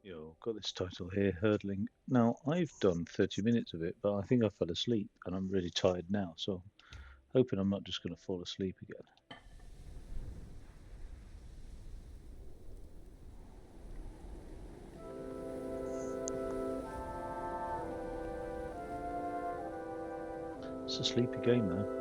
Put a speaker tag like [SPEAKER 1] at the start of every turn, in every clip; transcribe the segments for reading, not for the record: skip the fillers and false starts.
[SPEAKER 1] Yo, got this title here, Herdling. Now, I've done 30 minutes of it, but I think I fell asleep and I'm really tired now, so hoping I'm not just going to fall asleep again. It's a sleepy game, though.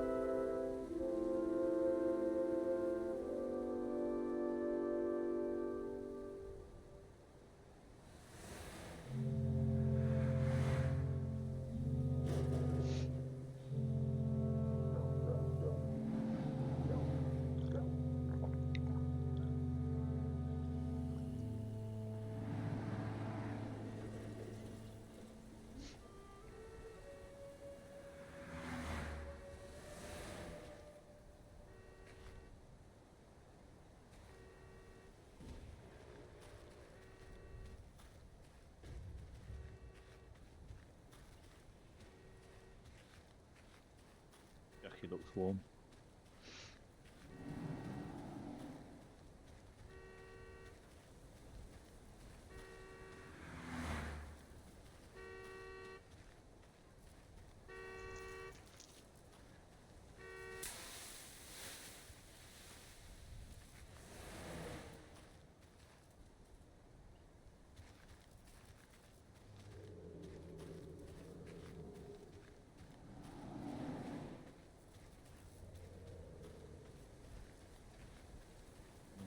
[SPEAKER 1] Jackie looks warm.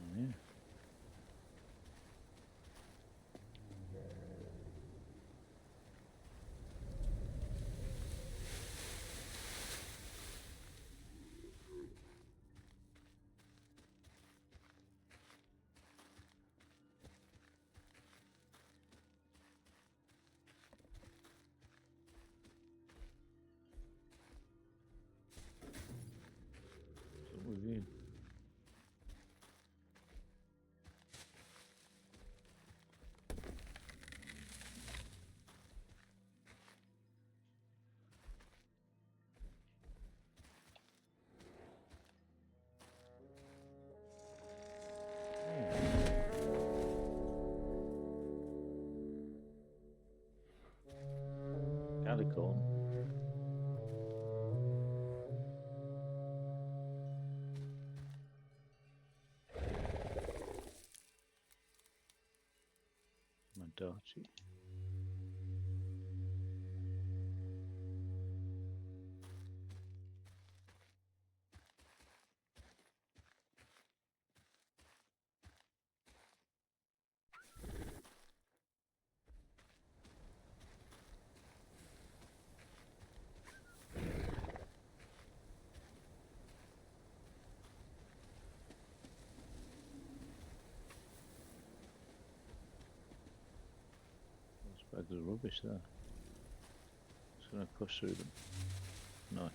[SPEAKER 1] Oh, yeah. So with you. Calicorn. Madachi. Those bags of rubbish there. Just going to push through them. Nice.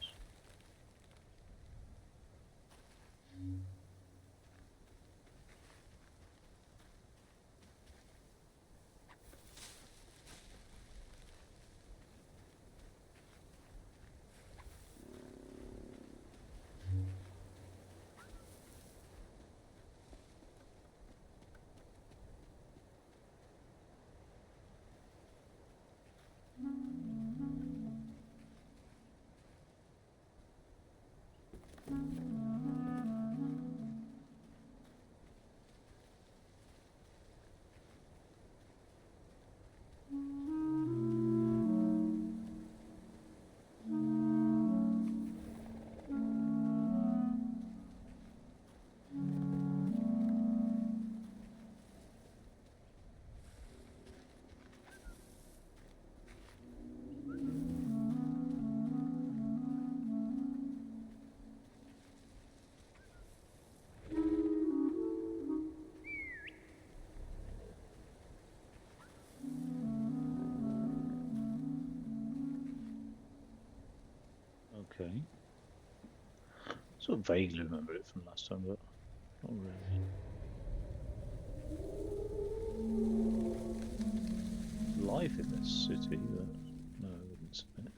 [SPEAKER 1] Okay. Sort of vaguely remember it from last time, but not really. Life in this city, but no evidence of it.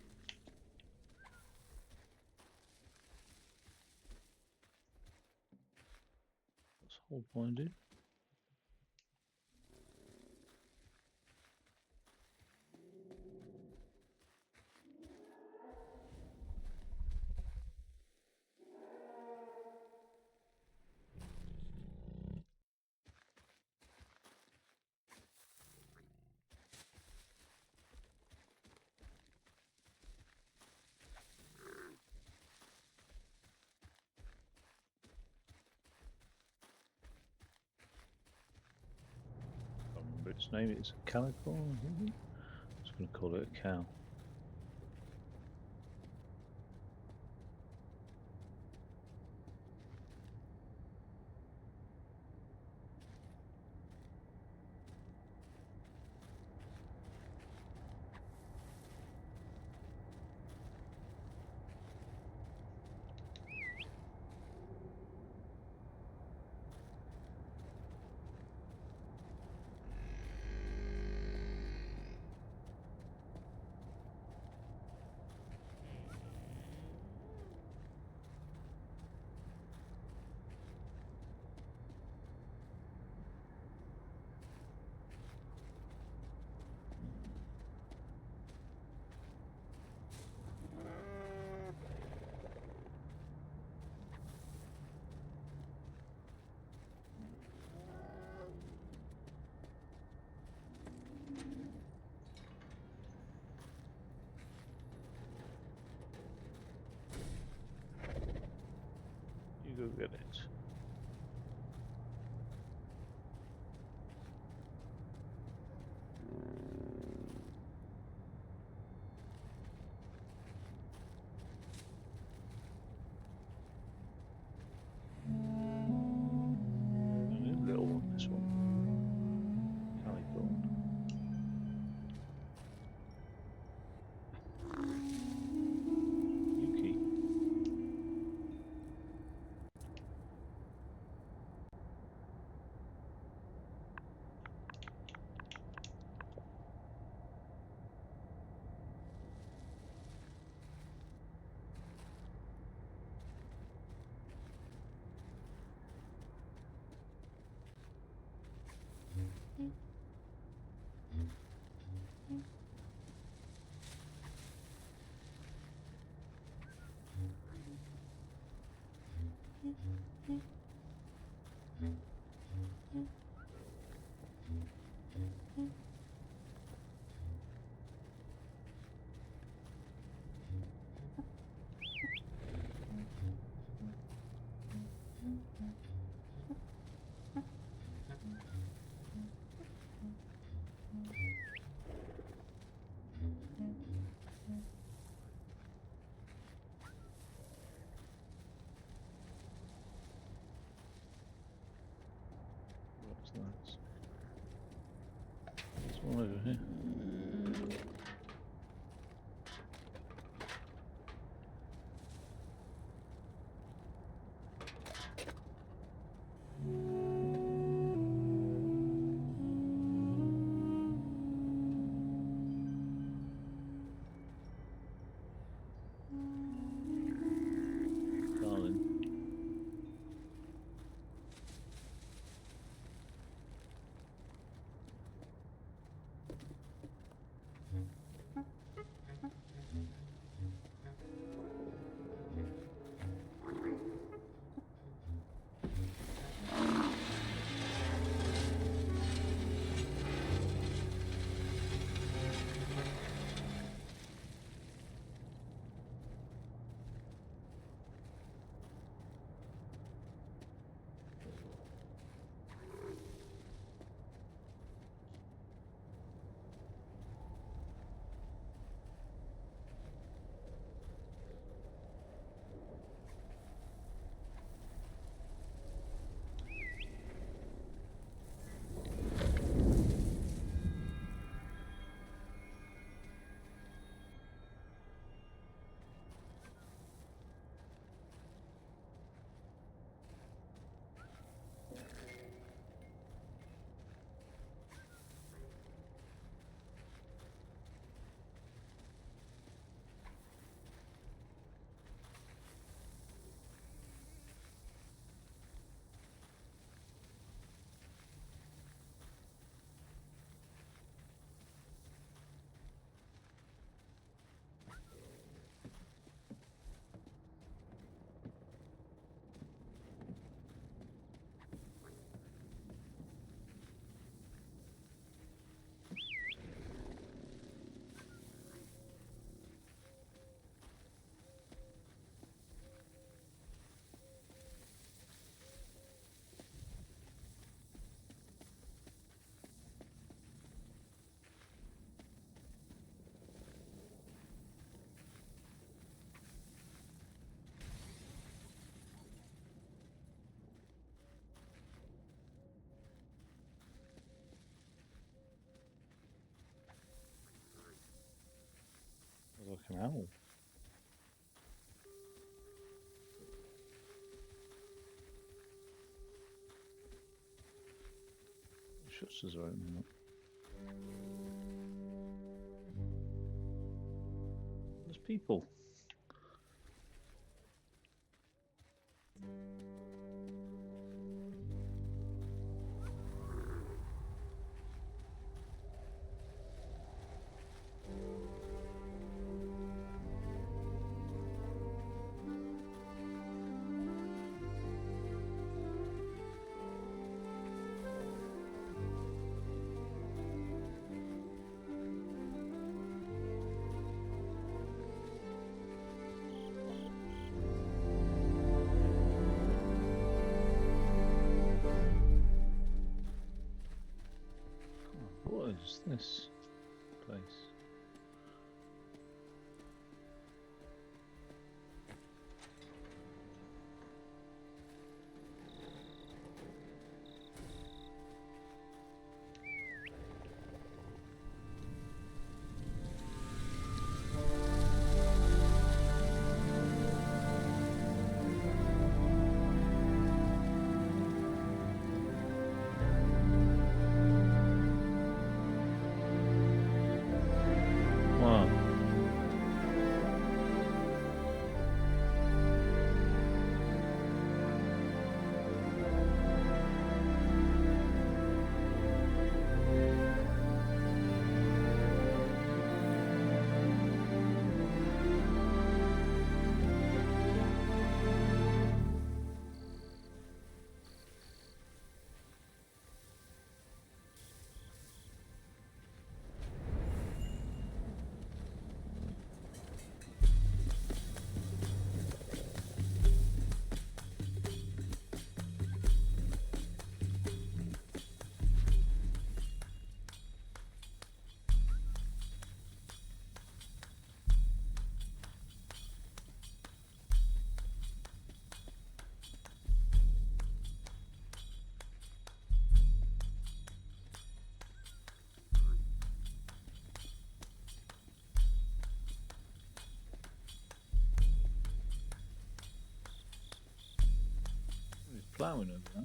[SPEAKER 1] What's the whole point, dude? Let's name it as a calico. Just going to call it a cow. You go get it. A little one, this one. Calico. Yuki. What's that? There's one over here. Darling. An owl. Shutters are opening up. There's people. What is this place? Wow. There's ploughing over there.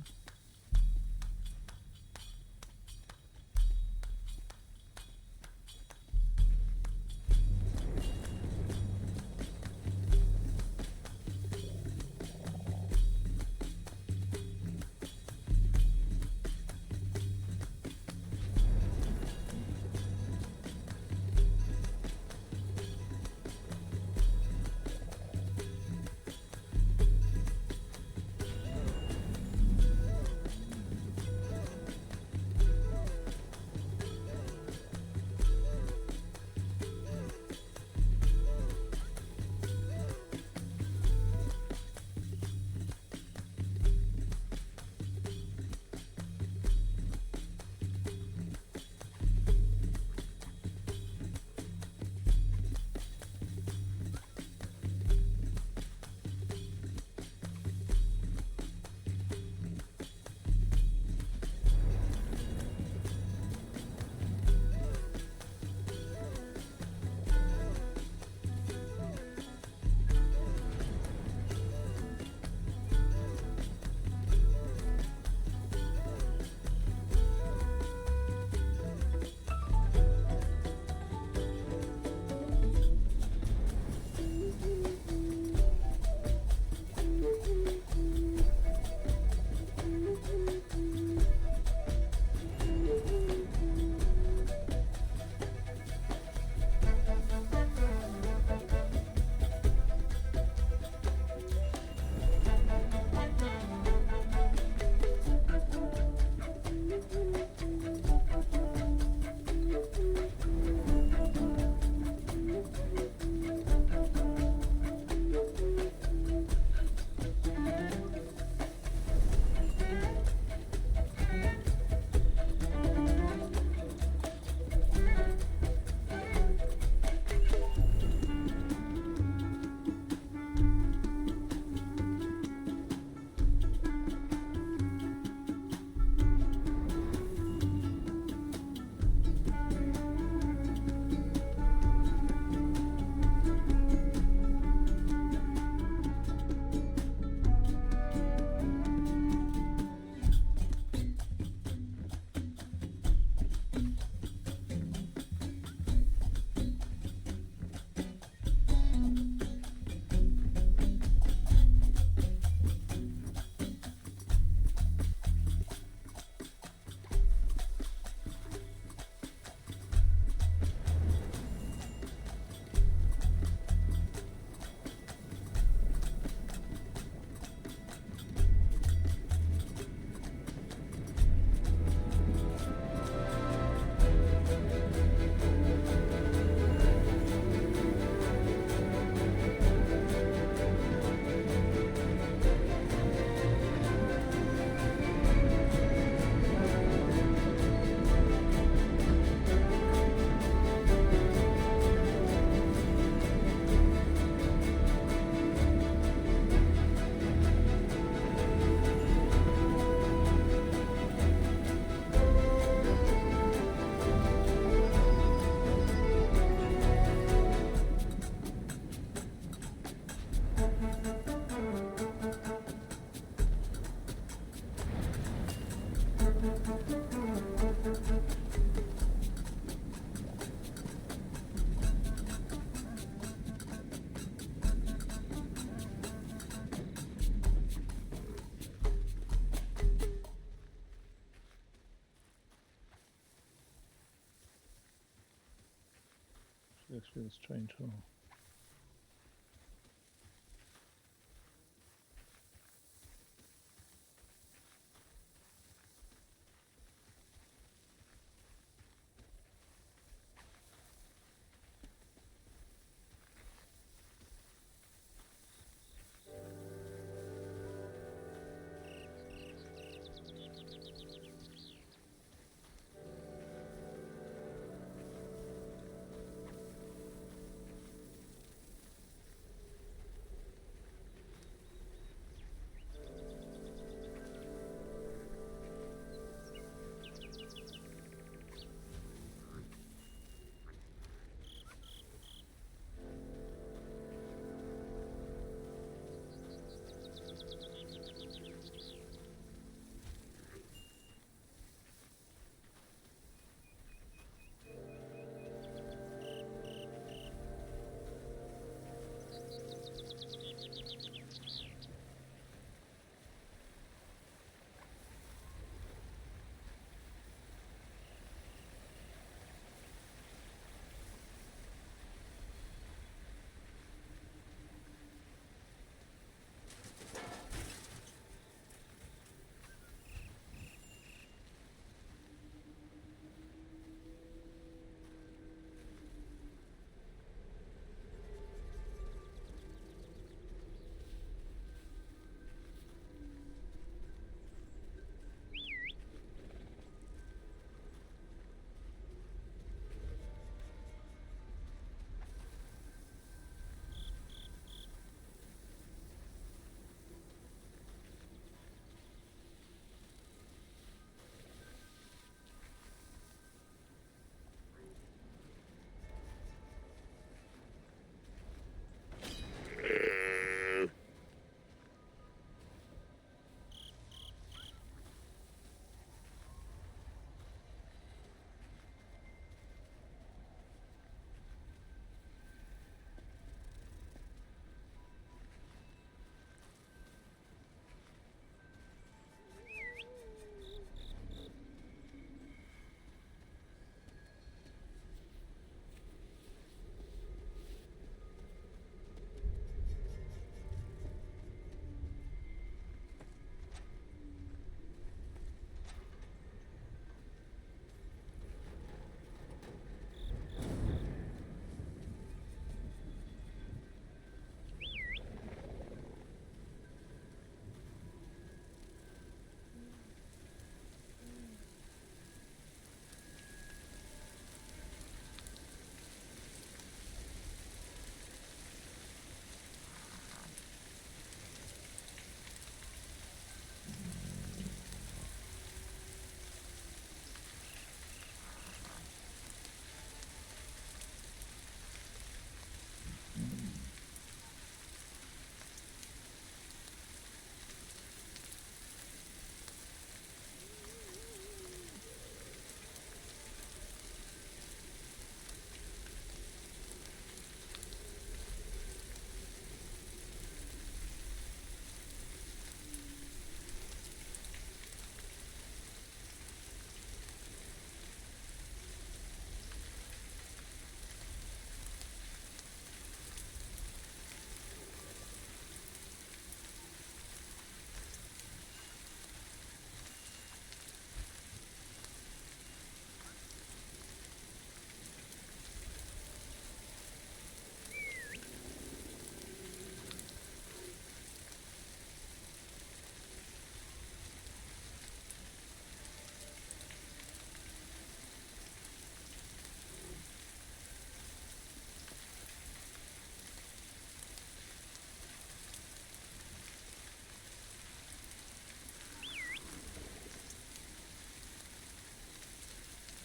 [SPEAKER 1] This feels strange. Oh.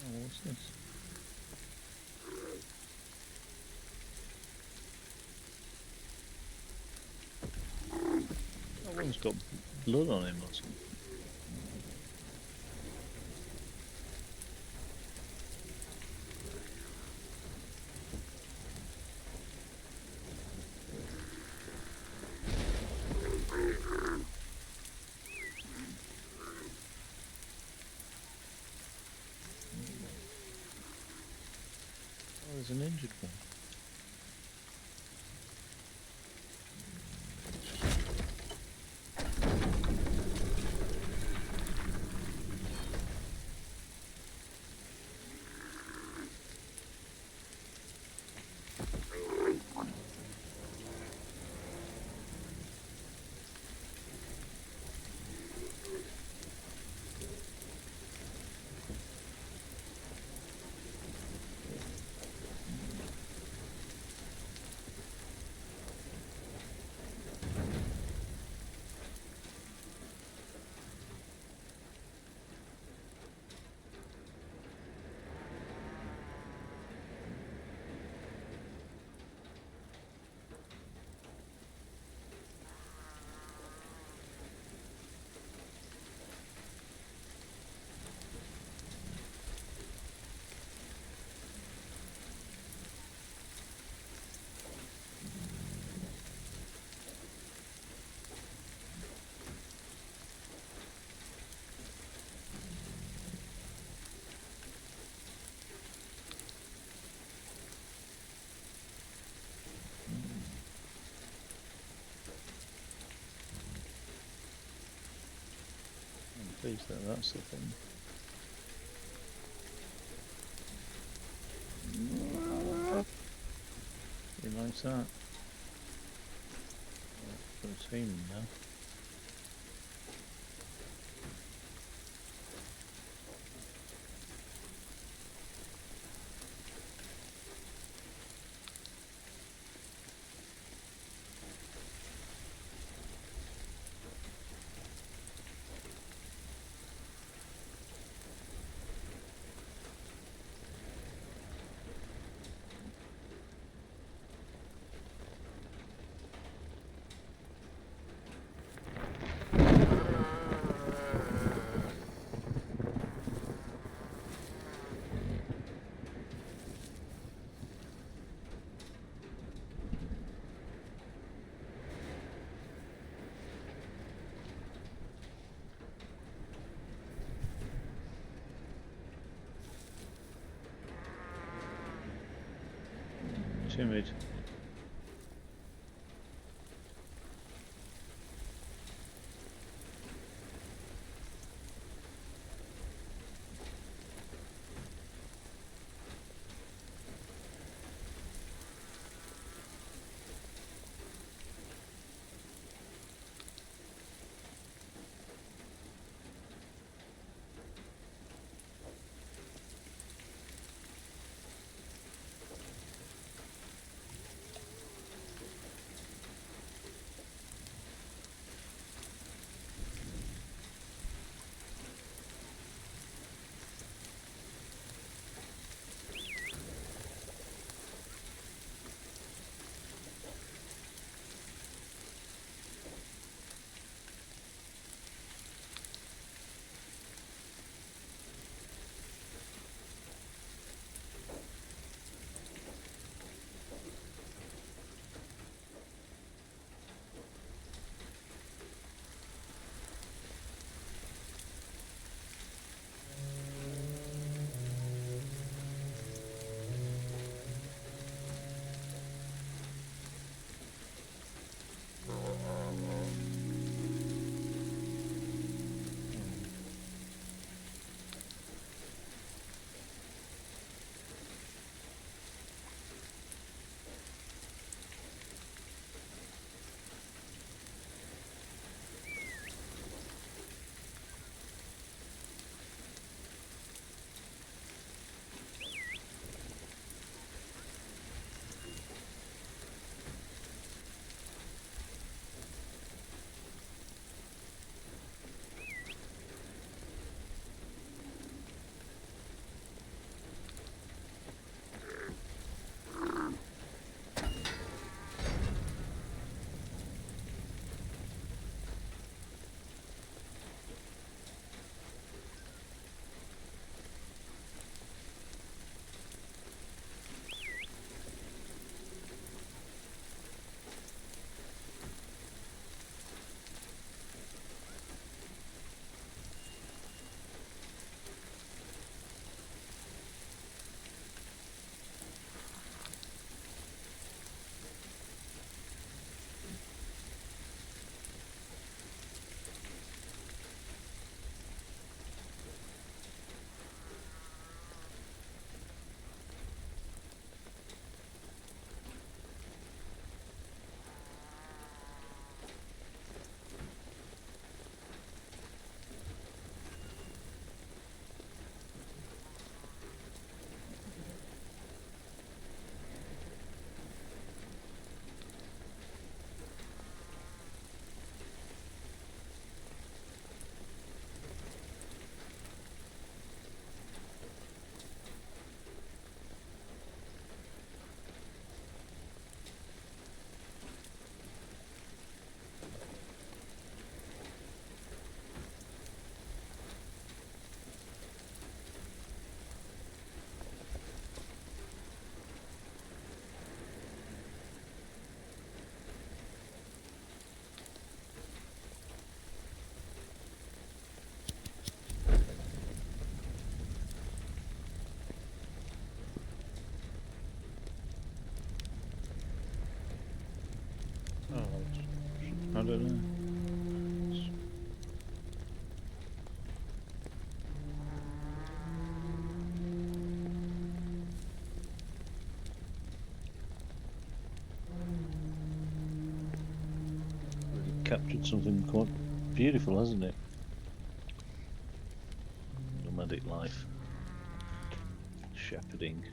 [SPEAKER 1] Oh, what's this? That one's got blood on him or something. Oh, there's an injured one. pleased that that's the thing. You like that? Got a team now. Timid. Oh, I don't know. captured something quite beautiful, hasn't it? Nomadic life, shepherding.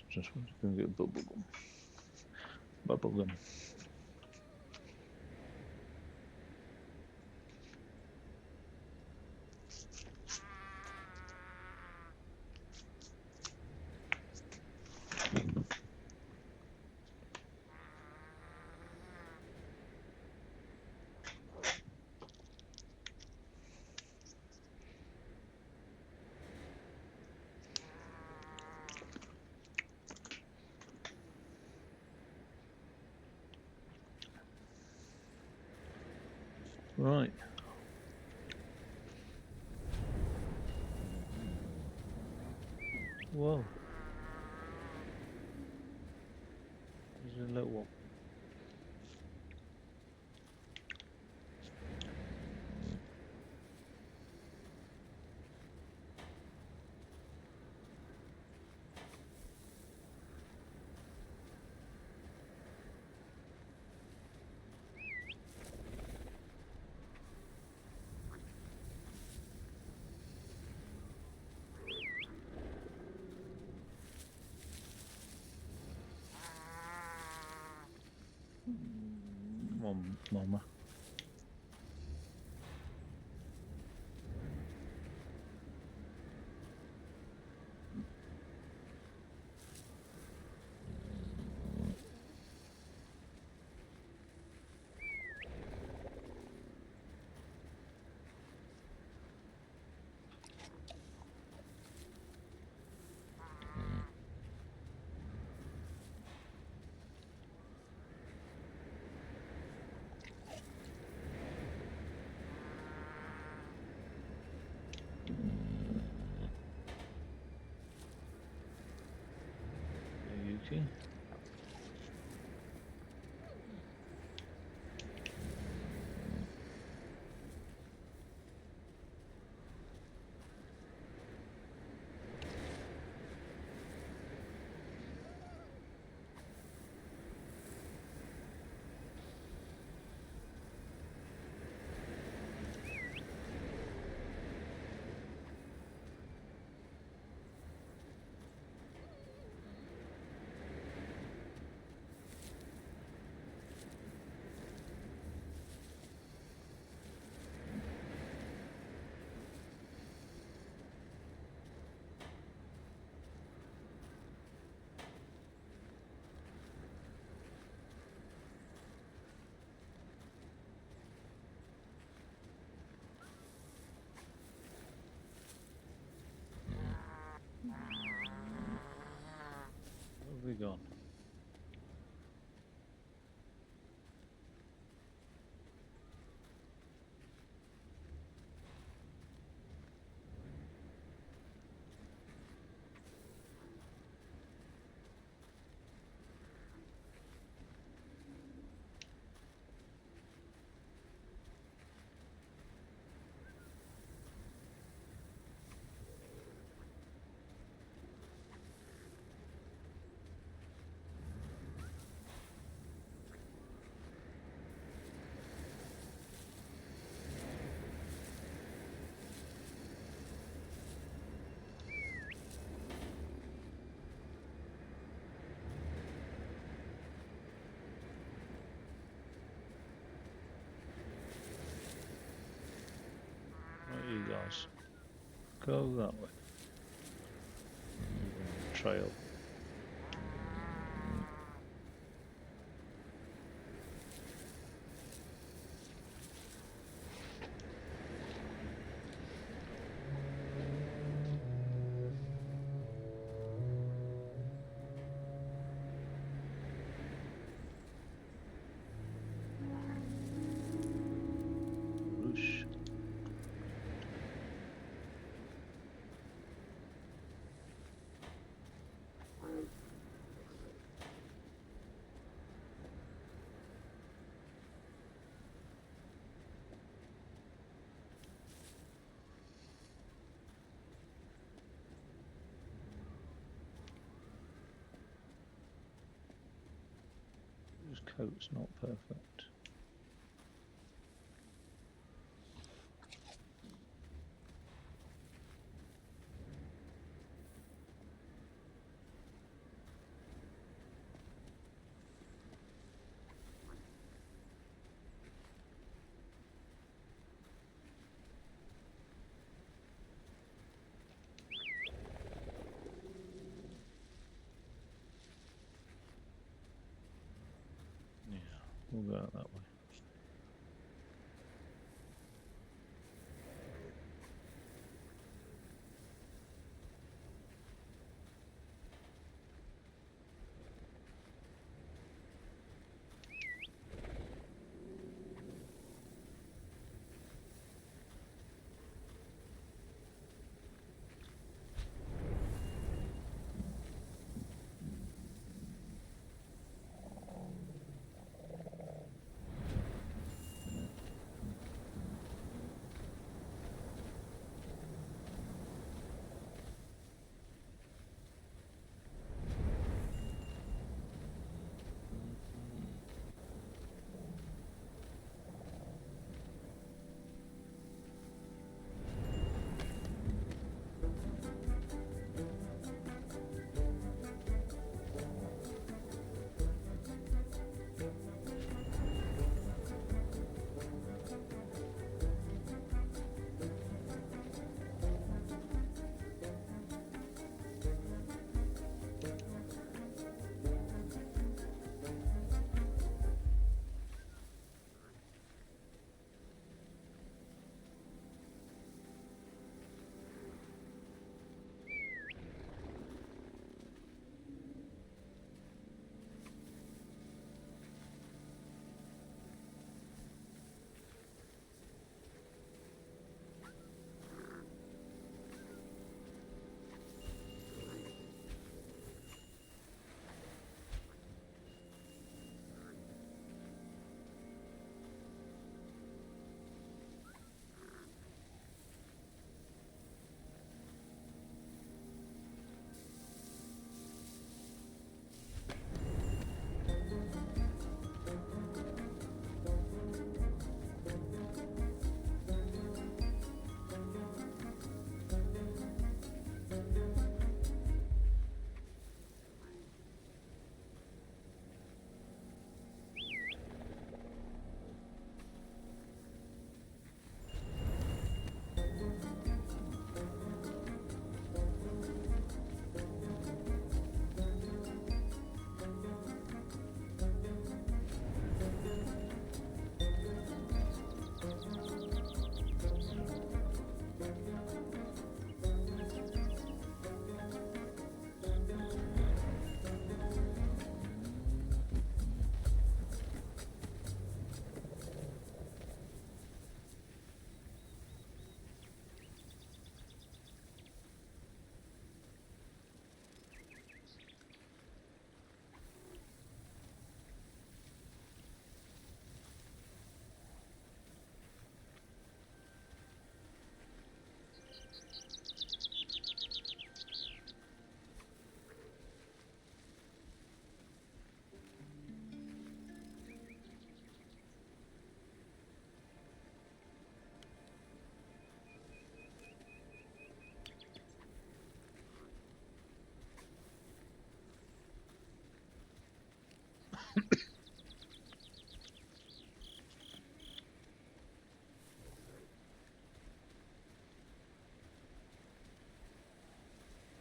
[SPEAKER 1] Just want to go and get bubble gum. Bubble gum. Right. Whoa. There's a little one. Mama. Yuki. Where have we gone? Right, you guys. Go that way. Trail. Whoosh. His coat's not perfect. Yeah, we'll go out that way.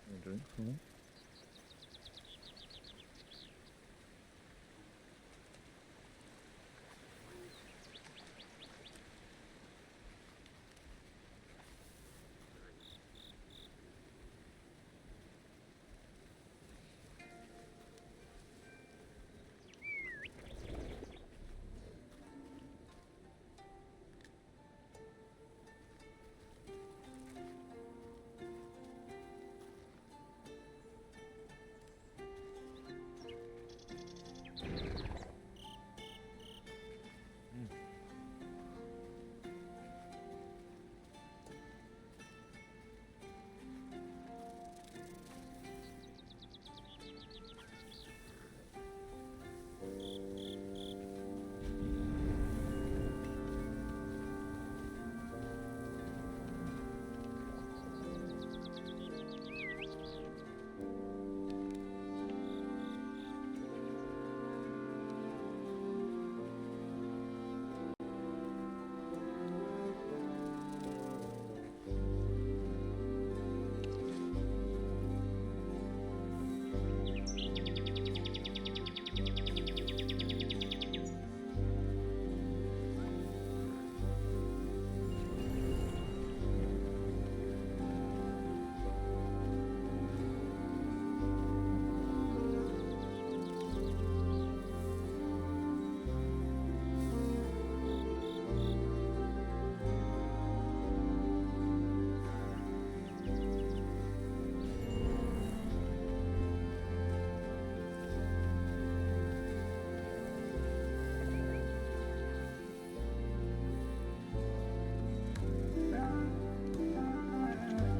[SPEAKER 1] A drink for me.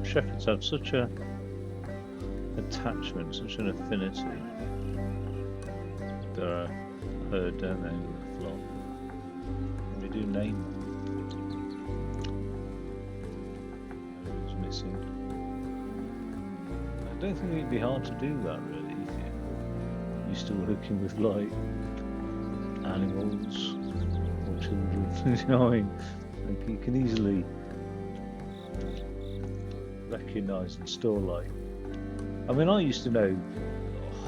[SPEAKER 1] Shepherds have such a attachment, such an affinity. They're a herd, don't they, with a flock. And they do name them. Who's missing? I don't think it'd be hard to do that really if you're used to working with like animals or children. You know what I mean? Like you can easily recognise and store like. I mean, I used to know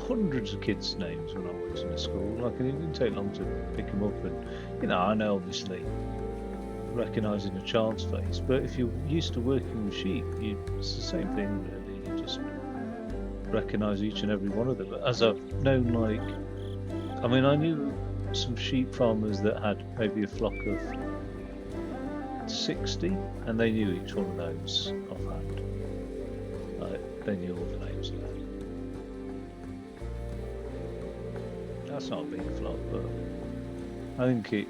[SPEAKER 1] hundreds of kids' names when I worked in a school. Like, and it didn't take long to pick them up. And I know obviously recognising a child's face, but if you're used to working with sheep, it's the same thing really. You just recognise each and every one of them. As I've known, like, I mean, I knew some sheep farmers that had maybe a flock of 60, and they knew each one of those offhand. Like, they knew all the names of them. That's not a big flock, but I think it,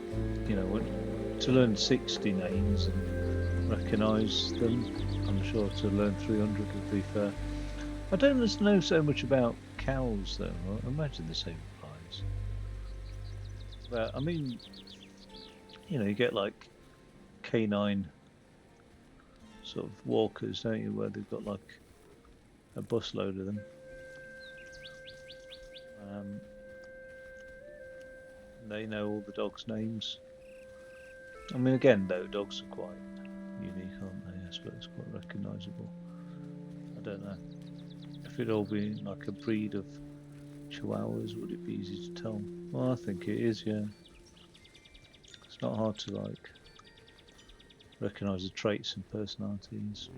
[SPEAKER 1] to learn 60 names and recognise them, I'm sure to learn 300 would be fair. I don't know so much about cows though. I imagine the same applies. But I mean, you get like canine sort of walkers, don't you, where they've got like a busload of them. They know all the dogs' names. I mean, again, though, dogs are quite unique, aren't they? I suppose quite recognisable. I don't know. If it'd all been like a breed of chihuahuas, would it be easy to tell? Well, I think it is, yeah. It's not hard to like recognise the traits and personalities.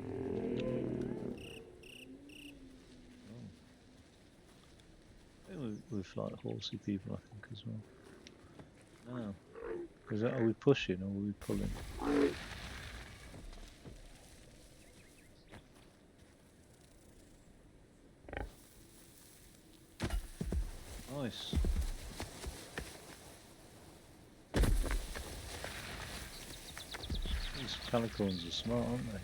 [SPEAKER 1] With like horsey people, I think as well. No, are we pushing or are we pulling? Nice. These calicorns are smart, aren't they?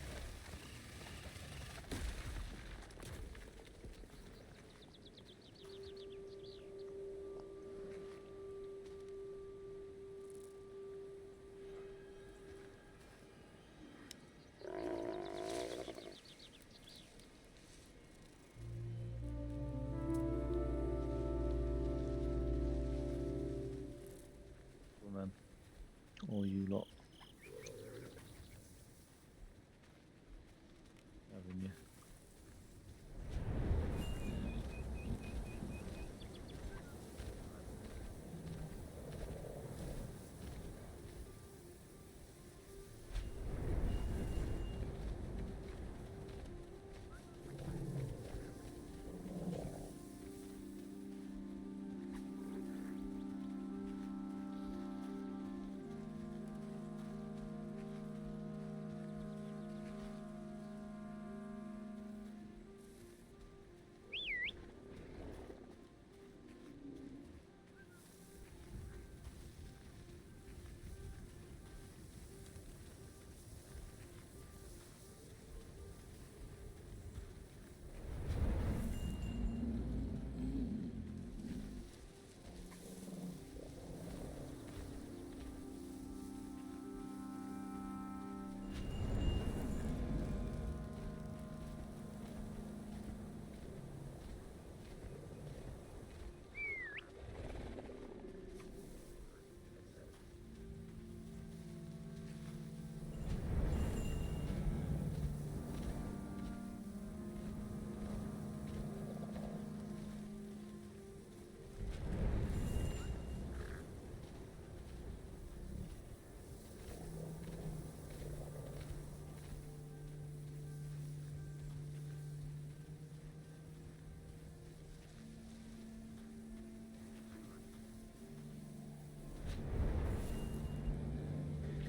[SPEAKER 1] Or you lot, haven't you?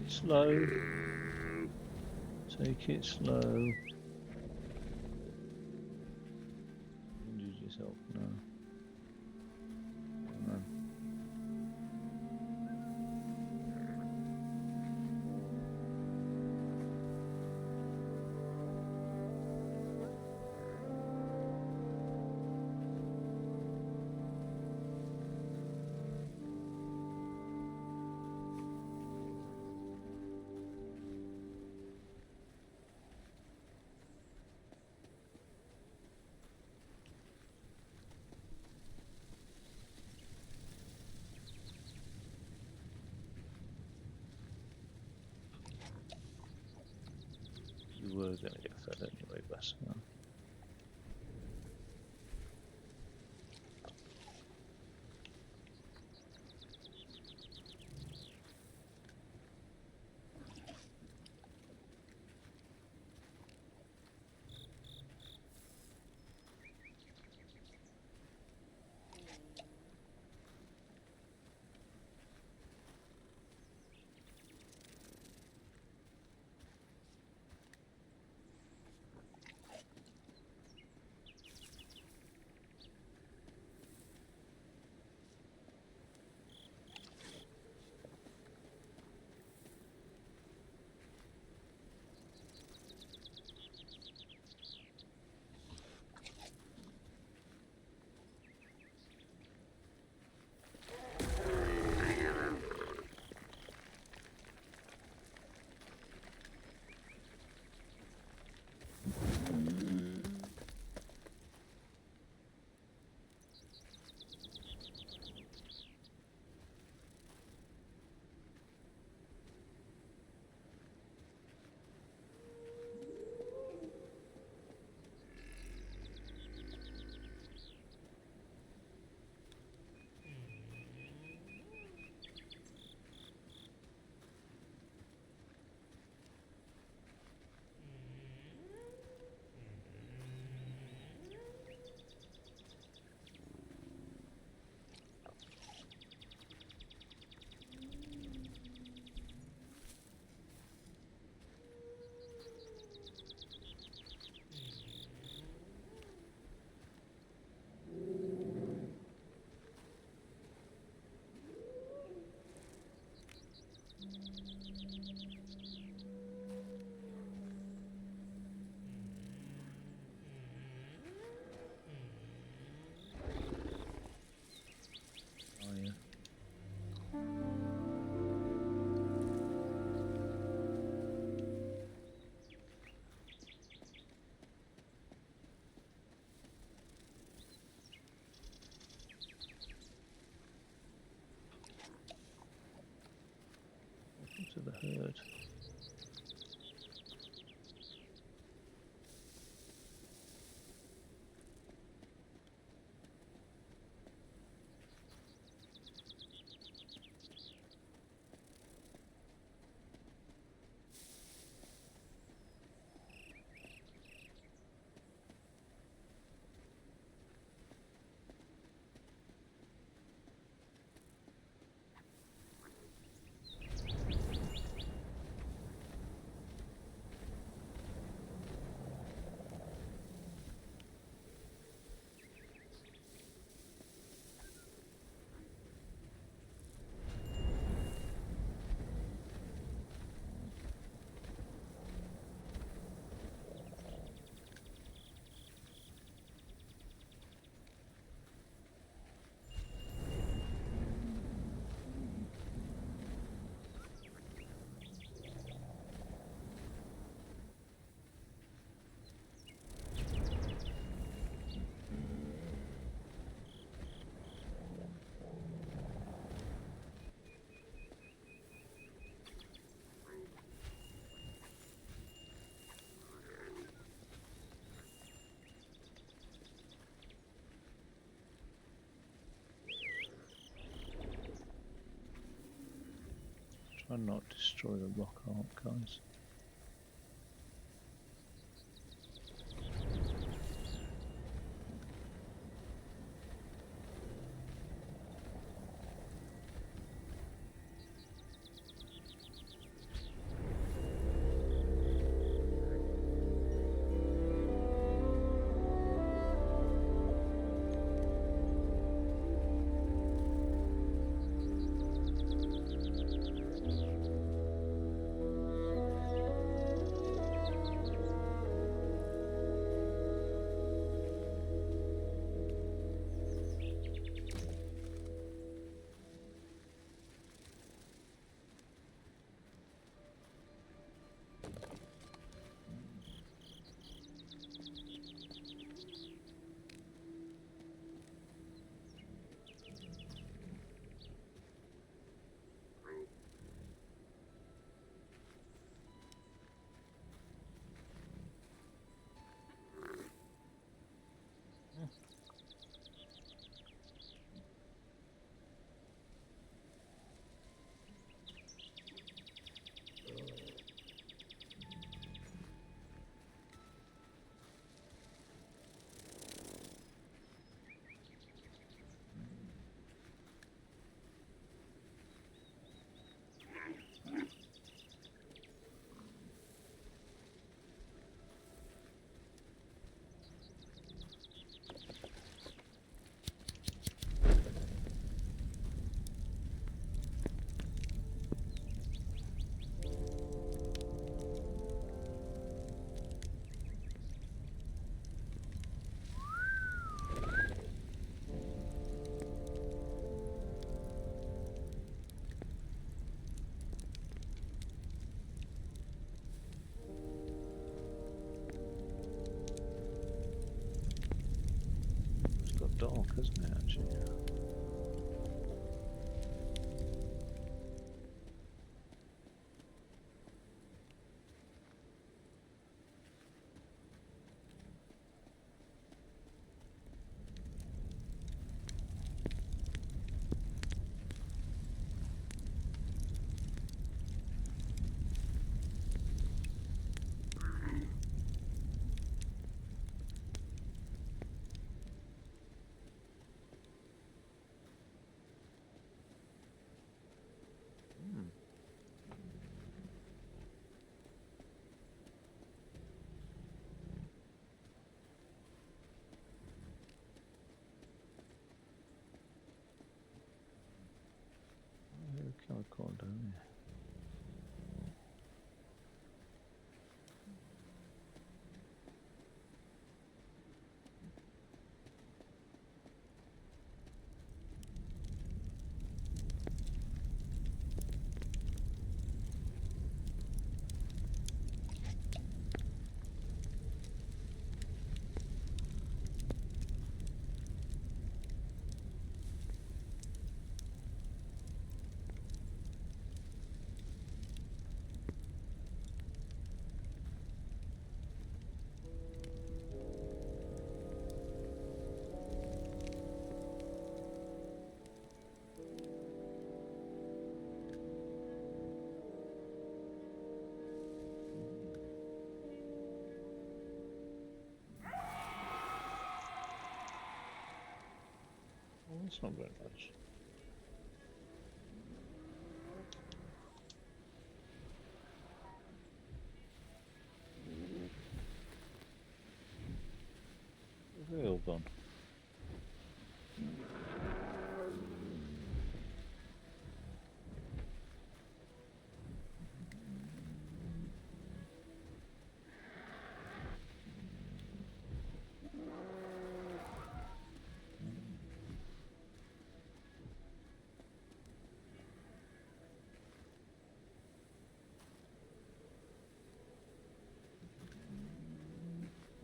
[SPEAKER 1] Slow. Take it slow. Injured yourself? No. No. herd anyway, bless her. Oh yeah. Welcome to the herd. Try and not destroy the rock art, guys. dark, hasn't it, actually? Can I call down here? Oh, that's not very much. Where's they all gone?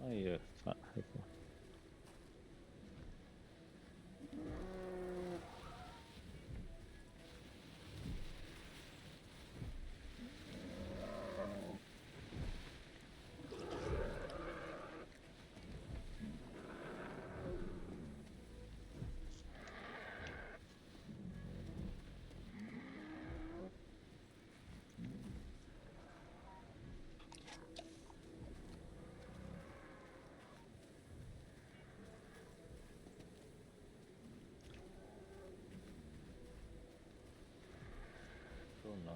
[SPEAKER 1] Hey, fat heifer. Oh no.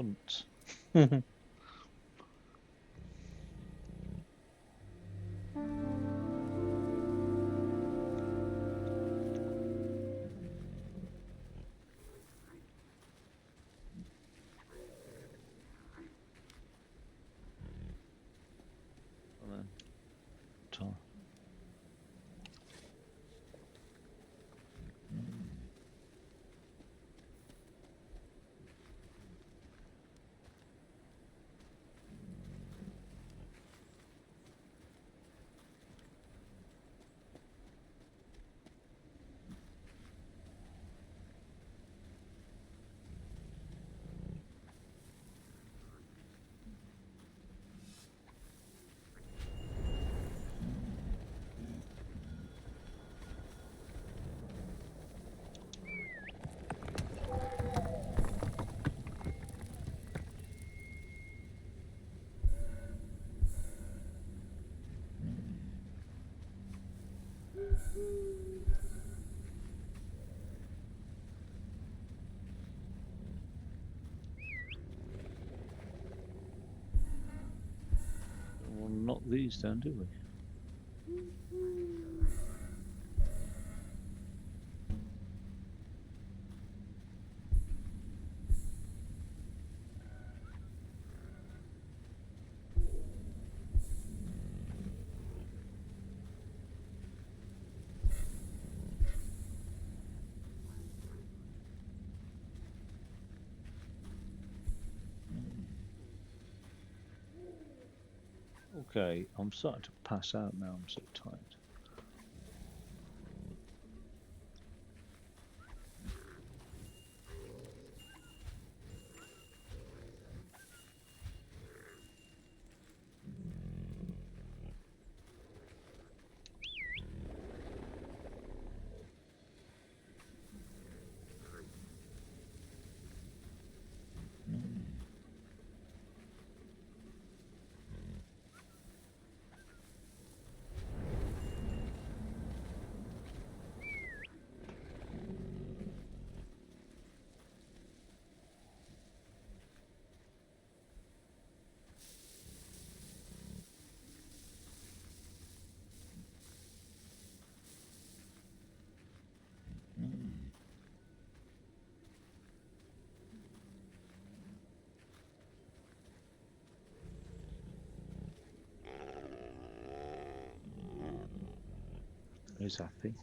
[SPEAKER 1] months. Time. We'll knock these down, do we? Okay, I'm starting to pass out now. I'm so tired. He's happy.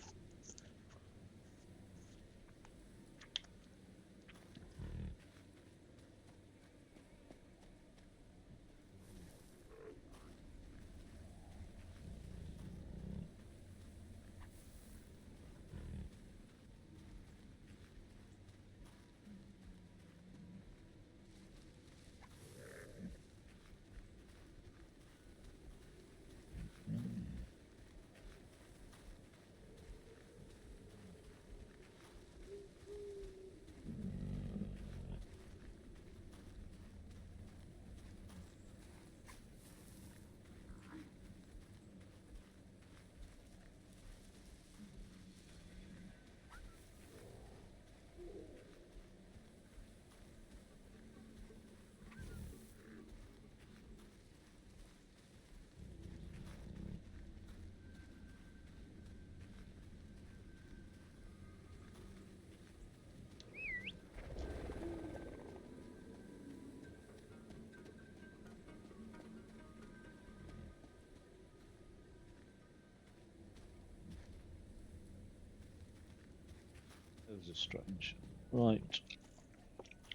[SPEAKER 1] Those are strange. Right,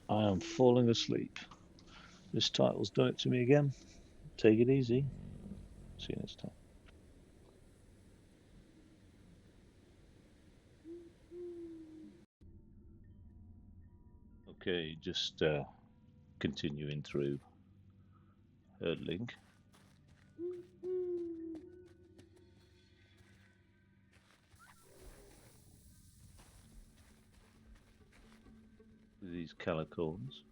[SPEAKER 1] I am falling asleep. This title's done it to me again. Take it easy. See you next time. Okay, just continuing through Herdling. With these calicorns.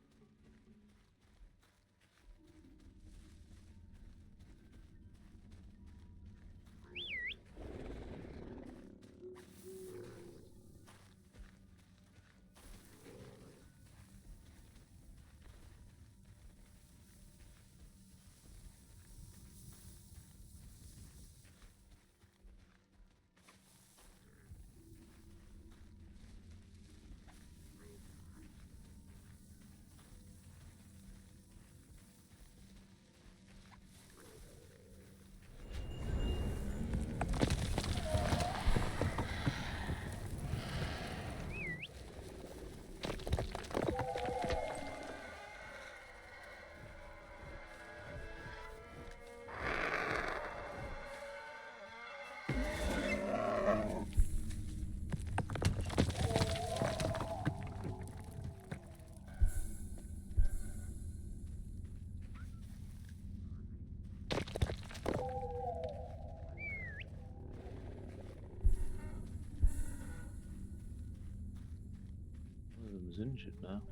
[SPEAKER 1] injured now.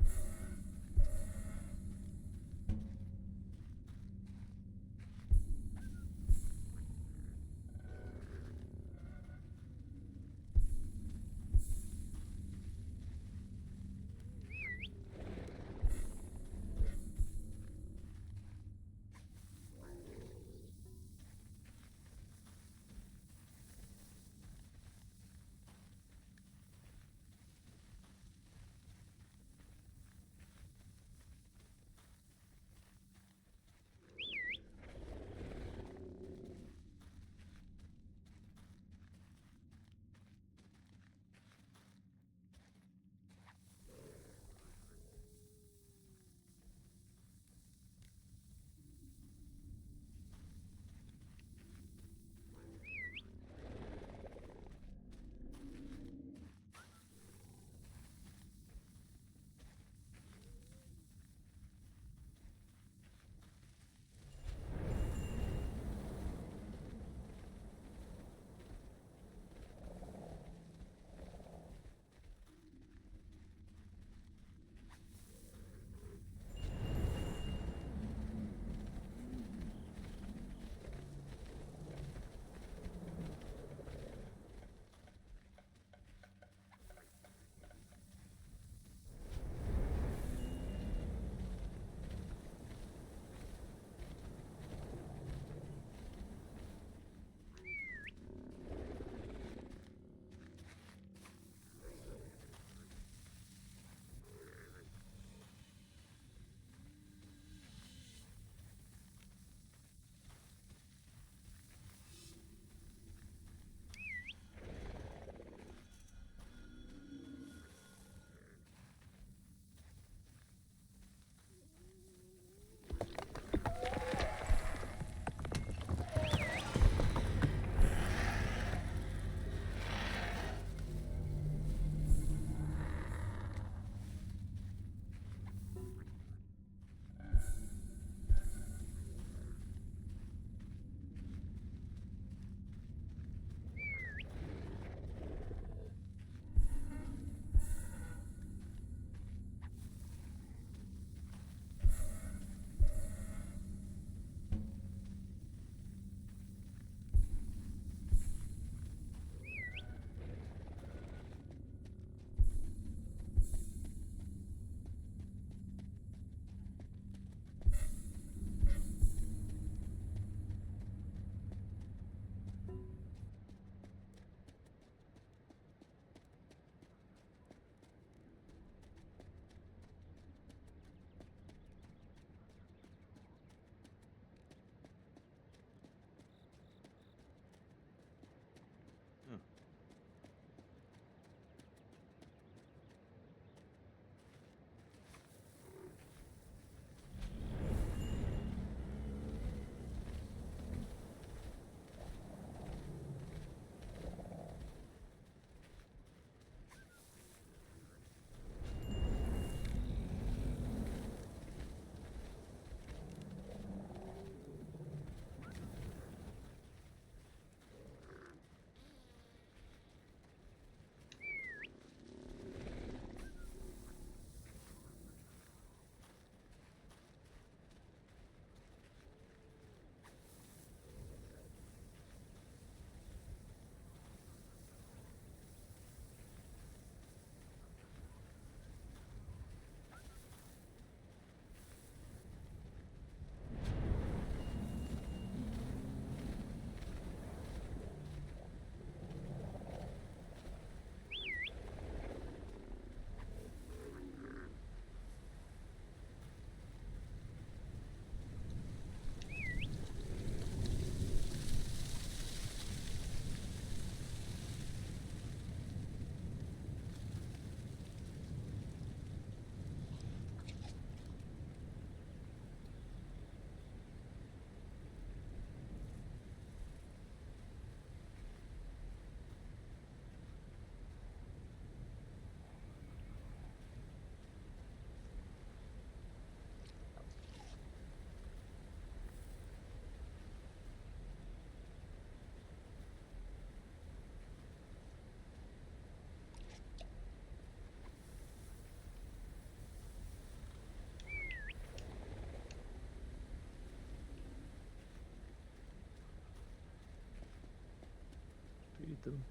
[SPEAKER 1] with them.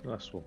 [SPEAKER 1] Last one.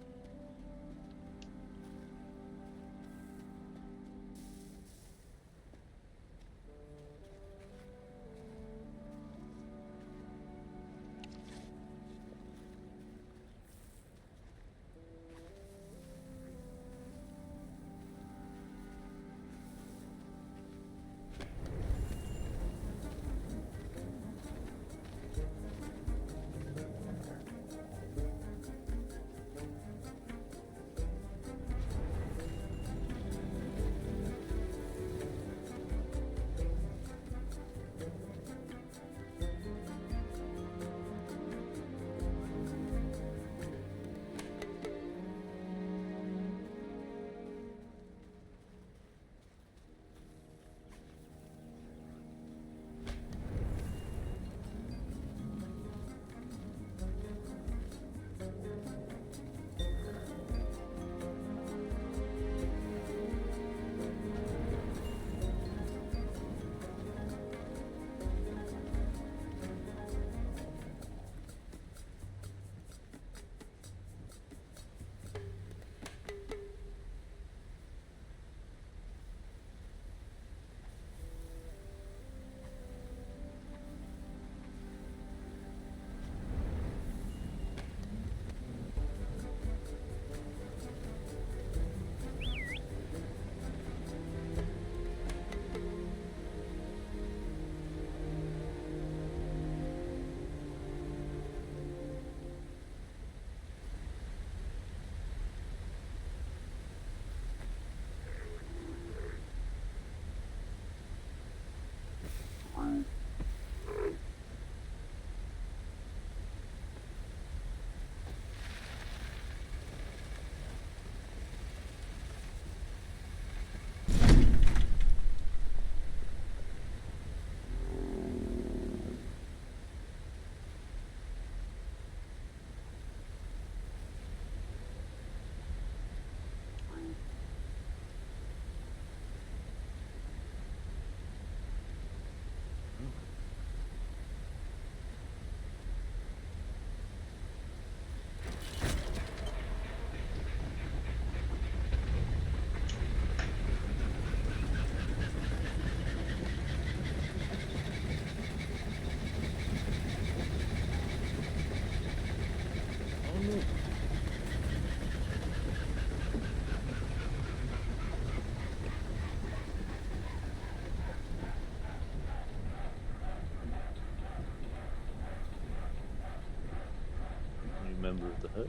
[SPEAKER 1] Member of the herd.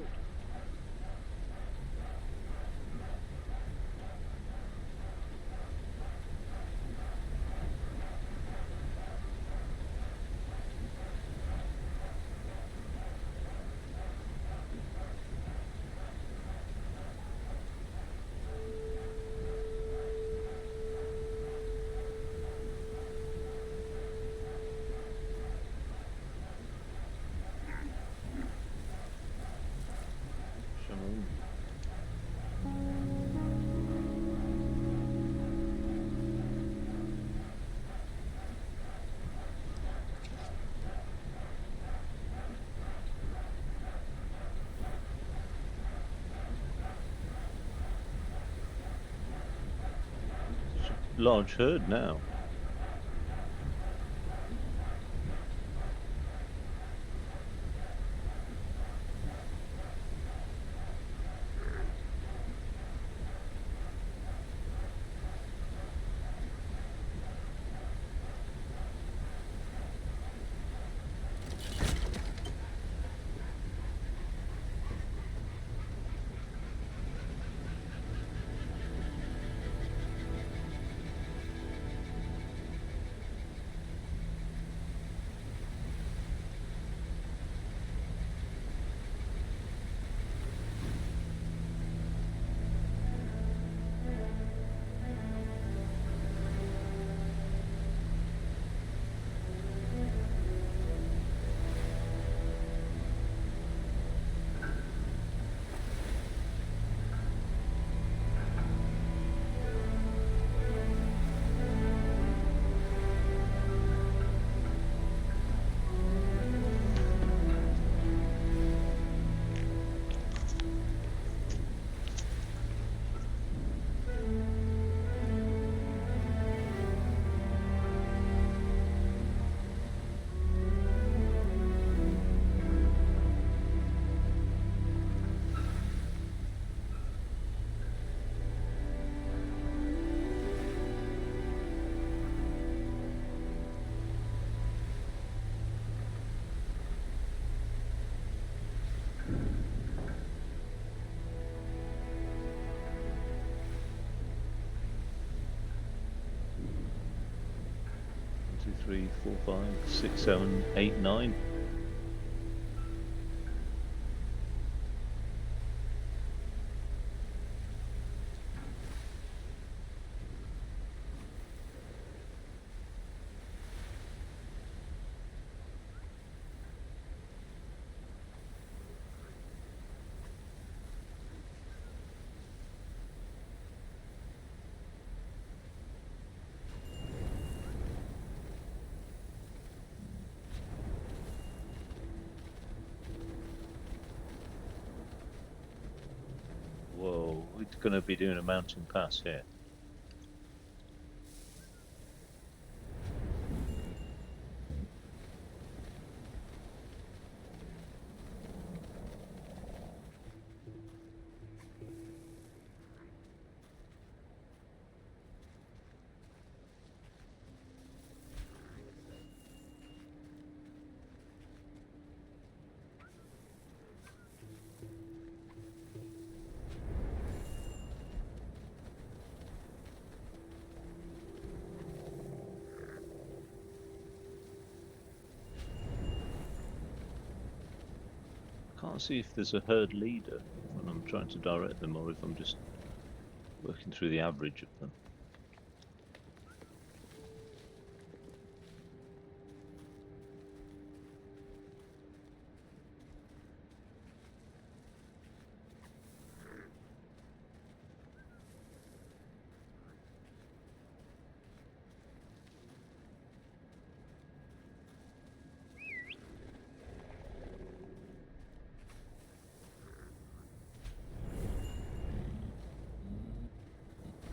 [SPEAKER 1] Shalom. Large herd now. 3, 4, 5, 6, 7, 8, 9. Whoa, we're going to be doing a mountain pass here. Can't see if there's a herd leader when I'm trying to direct them, or if I'm just working through the average of them.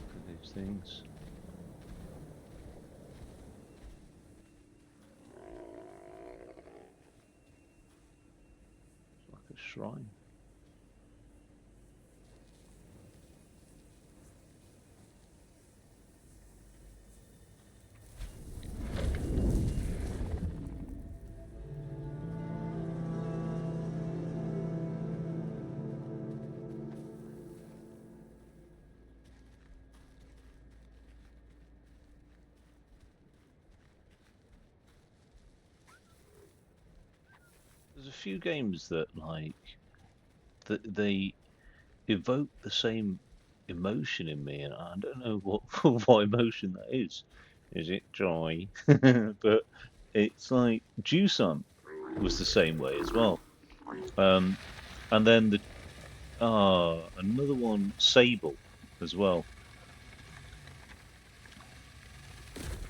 [SPEAKER 1] Look at these things. It's like a shrine. There's a few games that that they evoke the same emotion in me, and I don't know what what emotion that is. Is it joy? But it's like Jusan was the same way as well. Um, and then another one, Sable, as well.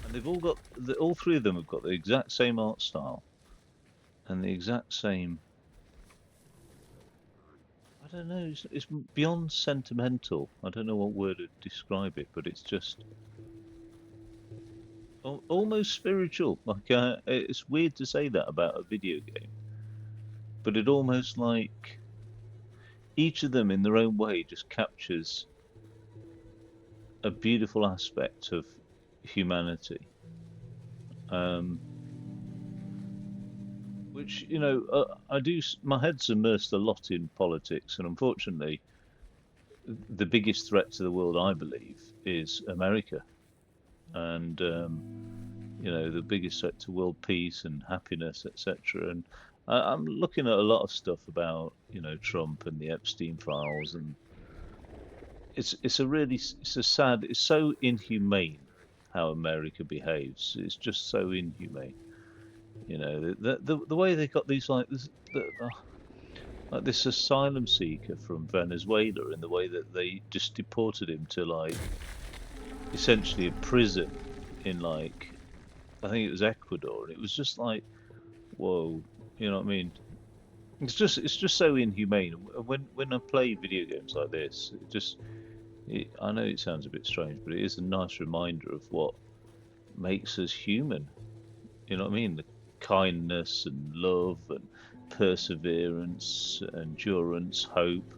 [SPEAKER 1] And they've all got all three of them have got the exact same art style and the exact same. I don't know. It's beyond sentimental. I don't know what word to describe it, but it's just almost spiritual. Like it's weird to say that about a video game, but it almost like each of them in their own way just captures a beautiful aspect of humanity. Um, which I do. My head's immersed a lot in politics, and unfortunately, the biggest threat to the world, I believe, is America, and the biggest threat to world peace and happiness, etc. And I'm looking at a lot of stuff about Trump and the Epstein files, and it's a sad, it's so inhumane how America behaves. It's just so inhumane. The way they got these like this asylum seeker from Venezuela, in the way that they just deported him to like essentially a prison in like I think it was Ecuador, and it was just like whoa, you know what I mean? It's just so inhumane. When I play video games like this, I know it sounds a bit strange, but it is a nice reminder of what makes us human. You know what I mean? The kindness and love and perseverance, endurance, hope,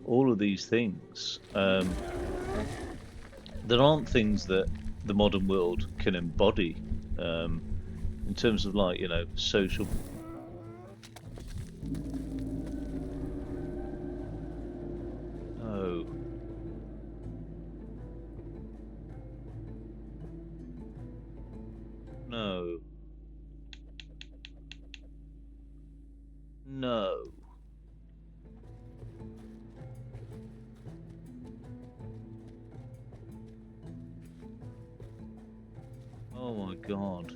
[SPEAKER 1] all of these things. There aren't things that the modern world can embody in terms of like, social. No, no. Oh my God.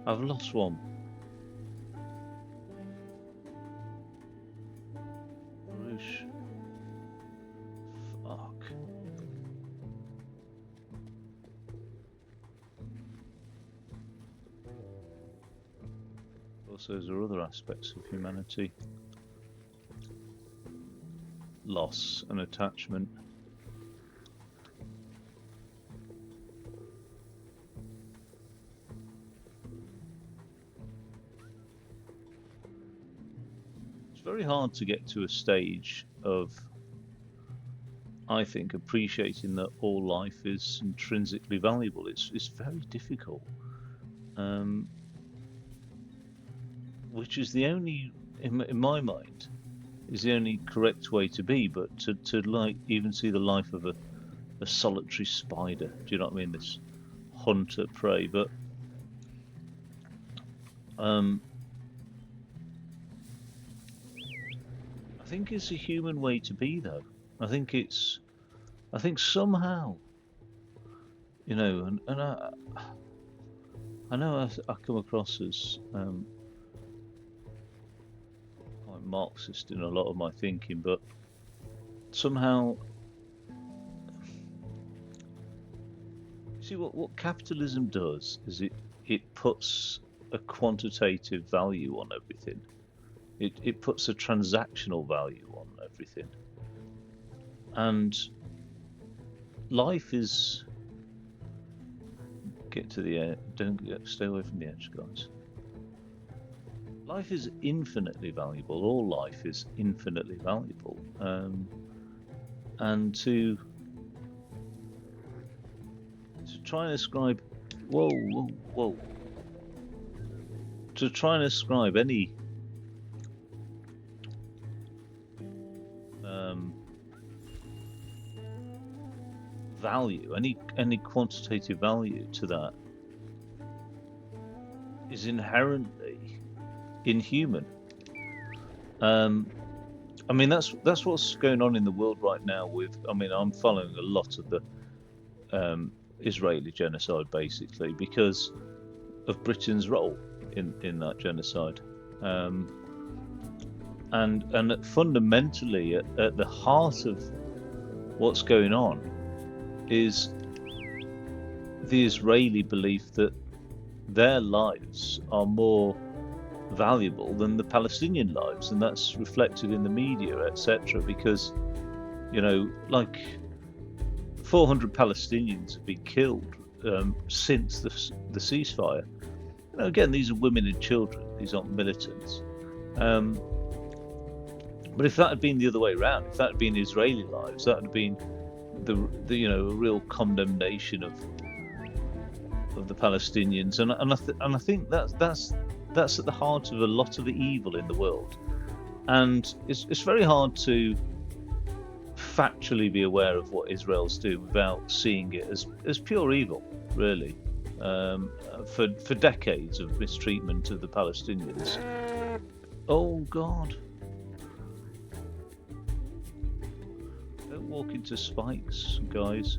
[SPEAKER 1] I've lost one. Roosh. Fuck. Also, there are other aspects of humanity. Loss and attachment. It's very hard to get to a stage of, I think, appreciating that all life is intrinsically valuable. It's very difficult. Which is the only, in my mind, is the only correct way to be. But to like even see the life of a solitary spider. Do you know what I mean? This hunter prey. But I think it's a human way to be, though. I think somehow, you know, and I know I come across as quite Marxist in a lot of my thinking, but somehow, see what capitalism does is it puts a quantitative value on everything. It puts a transactional value on everything, and life is, get to the edge. Stay away from the edge, guys. Life is infinitely valuable. All life is infinitely valuable, and to try and ascribe, whoa, to try and ascribe any value, any quantitative value to that, is inherently inhuman. I mean, that's what's going on in the world right now. I'm following a lot of the Israeli genocide, basically, because of Britain's role in that genocide, and fundamentally at the heart of what's going on is the Israeli belief that their lives are more valuable than the Palestinian lives, and that's reflected in the media, etc. Because, you know, like 400 Palestinians have been killed since the ceasefire. You know, again, these are women and children; these aren't militants. But if that had been the other way around, if that had been Israeli lives, that would have been the you know, a real condemnation of the Palestinians, and I think that's at the heart of a lot of the evil in the world, and it's very hard to factually be aware of what Israel's doing without seeing it as pure evil, really. For decades of mistreatment of the Palestinians. Oh God. Don't walk into spikes, guys.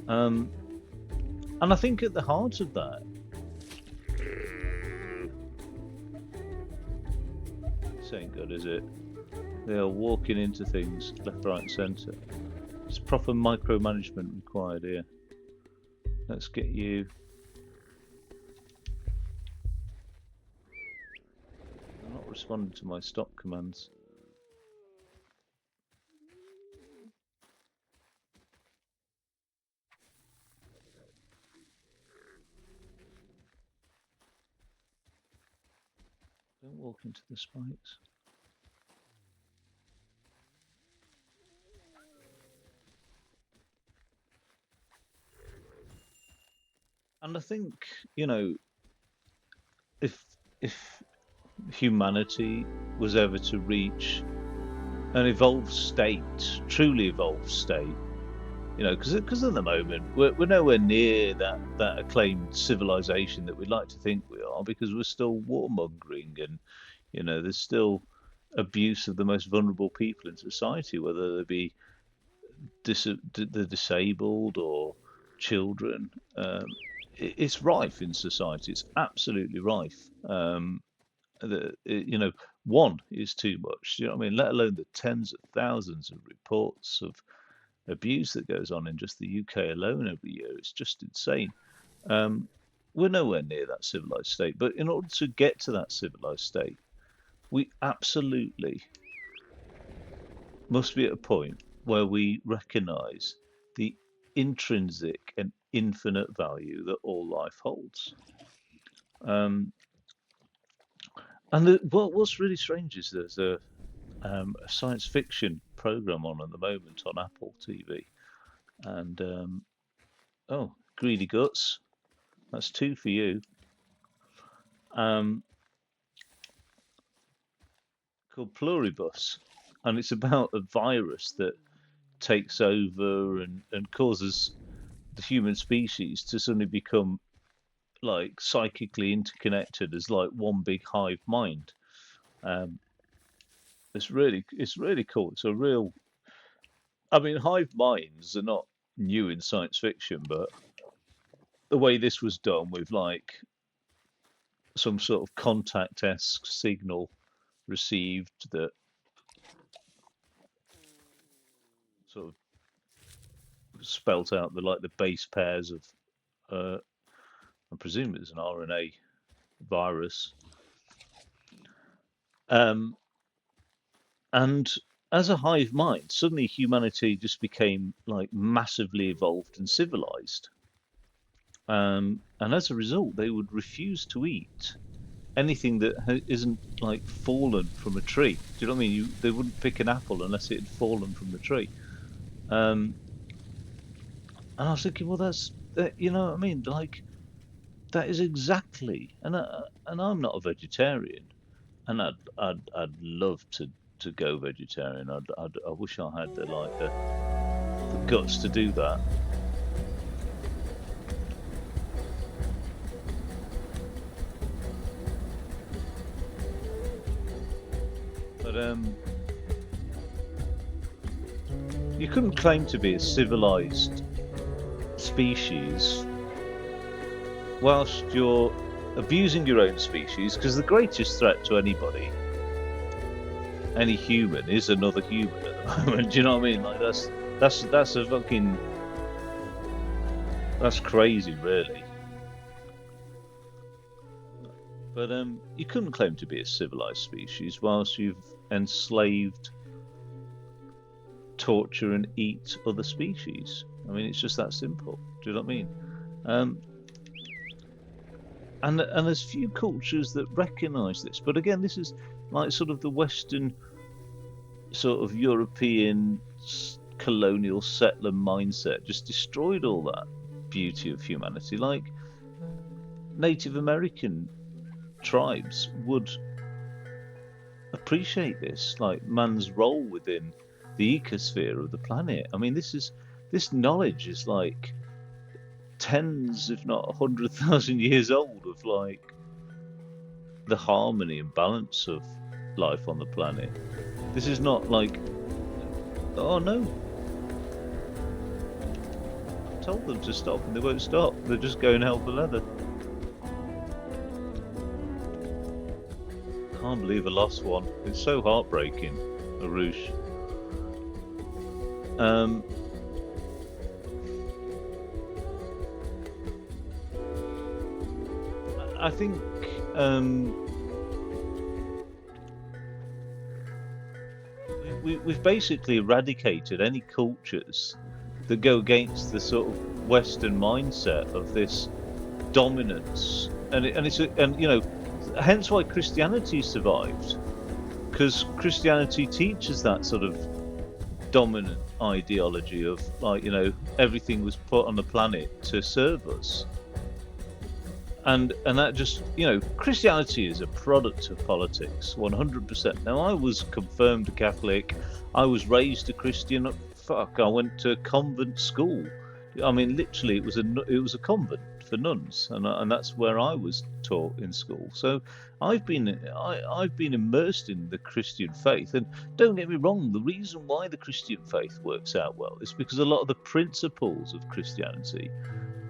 [SPEAKER 1] And I think at the heart of that, this ain't good, is it? They are walking into things left, right, and centre. It's proper micromanagement required here. Let's get you. I'm not responding to my stop commands. Don't walk into the spikes. And I think, you know, if humanity was ever to reach an evolved state, truly evolved state, because at the moment we're nowhere near that acclaimed civilization that we'd like to think we are, because we're still warmongering, and there's still abuse of the most vulnerable people in society, whether they be the disabled or children. It's rife in society. It's absolutely rife. One is too much. You know what I mean? Let alone the tens of thousands of reports of abuse that goes on in just the UK alone every year. It's just insane. We're nowhere near that civilized state. But in order to get to that civilized state, we absolutely must be at a point where we recognize the intrinsic and infinite value that all life holds. And what's really strange is there's a science fiction program on at the moment on Apple TV, and oh, Greedy Guts, that's two for you. Called Pluribus, and it's about a virus that takes over and causes the human species to suddenly become like psychically interconnected as like one big hive mind. It's really cool. It's a real, I mean, hive minds are not new in science fiction, but the way this was done with like some sort of contact-esque signal received that sort of spelt out the base pairs of, I presume it's an RNA virus. And as a hive mind, suddenly humanity just became like massively evolved and civilized. And as a result, they would refuse to eat anything that isn't like fallen from a tree. Do you know what I mean? They wouldn't pick an apple unless it had fallen from the tree. And I was thinking, well, you know what I mean? Like, that is exactly, and I'm not a vegetarian, and I'd love to go vegetarian. I wish I had the guts to do that. But you couldn't claim to be a civilized species whilst you're abusing your own species, because the greatest threat to anybody, any human, is another human at the moment. Do you know what I mean? Like that's a fucking, that's crazy, really. But you couldn't claim to be a civilized species whilst you've enslaved, torture, and eat other species. I mean, it's just that simple. Do you know what I mean? And there's few cultures that recognise this. But again, this is like sort of the Western, sort of European colonial settler mindset just destroyed all that beauty of humanity. Like Native American tribes would appreciate this, like man's role within the ecosphere of the planet. I mean, this knowledge is like tens, if not 100,000 years old, of like the harmony and balance of life on the planet. This is not like, oh no, I told them to stop and they won't stop. They're just going hell for leather. Can't believe I lost one. It's so heartbreaking, Arush. I think we've basically eradicated any cultures that go against the sort of Western mindset of this dominance, and you know, hence why Christianity survived, because Christianity teaches that sort of dominant ideology of like, you know, everything was put on the planet to serve us. And that just, you know, Christianity is a product of politics, 100%. Now, I was confirmed a Catholic. I was raised a Christian fuck, I went to a convent school. I mean, literally, it was a convent for nuns, and that's where I was taught in school. So I've been immersed in the Christian faith, and don't get me wrong, the reason why the Christian faith works out well is because a lot of the principles of Christianity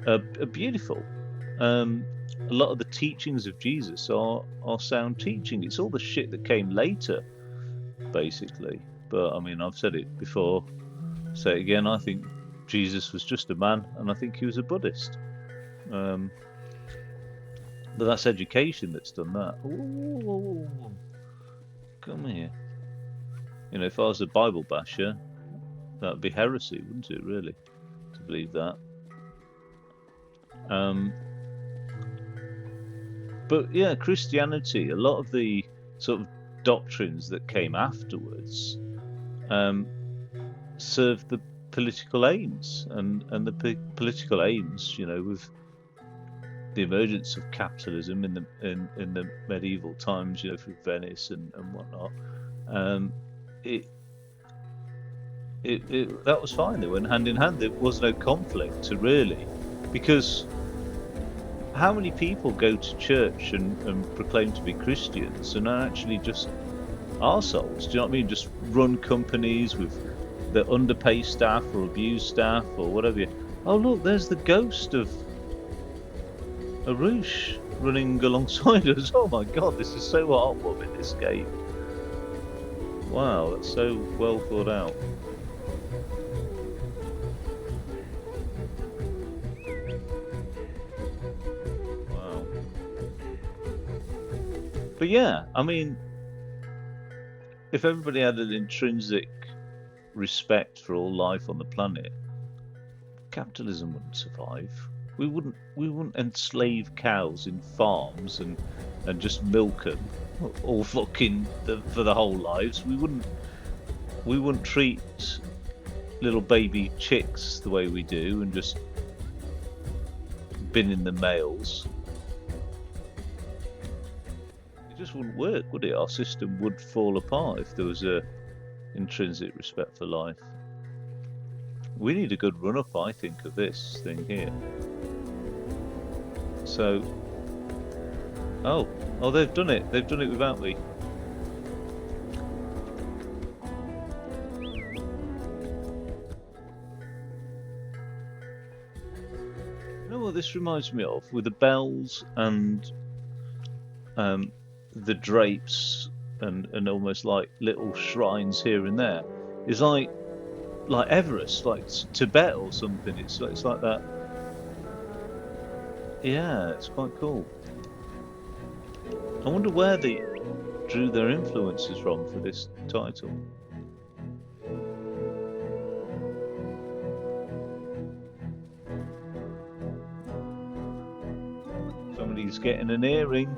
[SPEAKER 1] are beautiful. A lot of the teachings of Jesus are sound teaching. It's all the shit that came later, basically. But I mean, I've said it before, say it again. I think Jesus was just a man, and I think he was a Buddhist. But that's education that's done that. Ooh, come here. You know, if I was a Bible basher, that'd be heresy, wouldn't it? Really, to believe that. But yeah, Christianity, a lot of the sort of doctrines that came afterwards served the political aims, and the political aims, you know, with the emergence of capitalism in the medieval times, you know, through Venice and whatnot, it that was fine. They went hand in hand. There was no conflict, really, because how many people go to church and proclaim to be Christians and are actually just arseholes? Do you know what I mean? Just run companies with the underpay staff or abuse staff or whatever. Oh look, there's the ghost of Arush running alongside us. Oh my god, this is so heartwarming, this game. Wow, that's so well thought out. Wow. But yeah, I mean, if everybody had an intrinsic respect for all life on the planet, capitalism wouldn't survive. We wouldn't enslave cows in farms and just milk them all fucking for the whole lives. We wouldn't treat little baby chicks the way we do and just bin in the males. It just wouldn't work, would it? Our system would fall apart if there was a intrinsic respect for life. We need a good run-up, I think, of this thing here. So, oh, they've done it. They've done it without me. You know what this reminds me of? With the bells and the drapes and almost like little shrines here and there, is like Everest, like Tibet or something. It's like that. Yeah, it's quite cool. I wonder where they drew their influences from for this title. Somebody's getting an earring.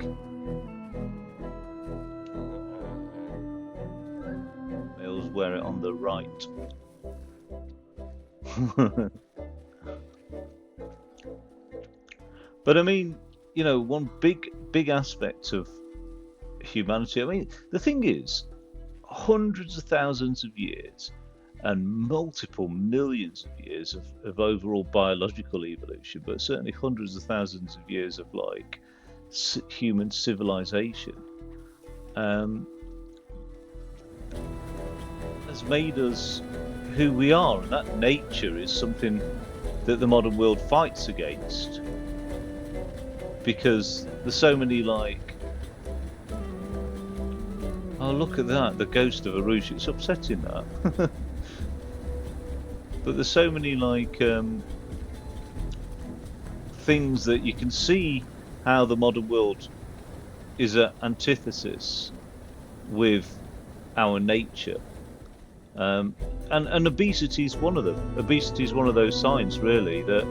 [SPEAKER 1] They'll wear it on the right. But I mean, you know, one big aspect of humanity. I mean, the thing is, hundreds of thousands of years and multiple millions of years of overall biological evolution, but certainly hundreds of thousands of years of like human civilization has made us who we are, and that nature is something that the modern world fights against, because there's so many like, oh look at that, the ghost of Arush. It's upsetting that. But there's so many like things that you can see how the modern world is an antithesis with our nature. And obesity is one of them. Obesity is one of those signs, really, that,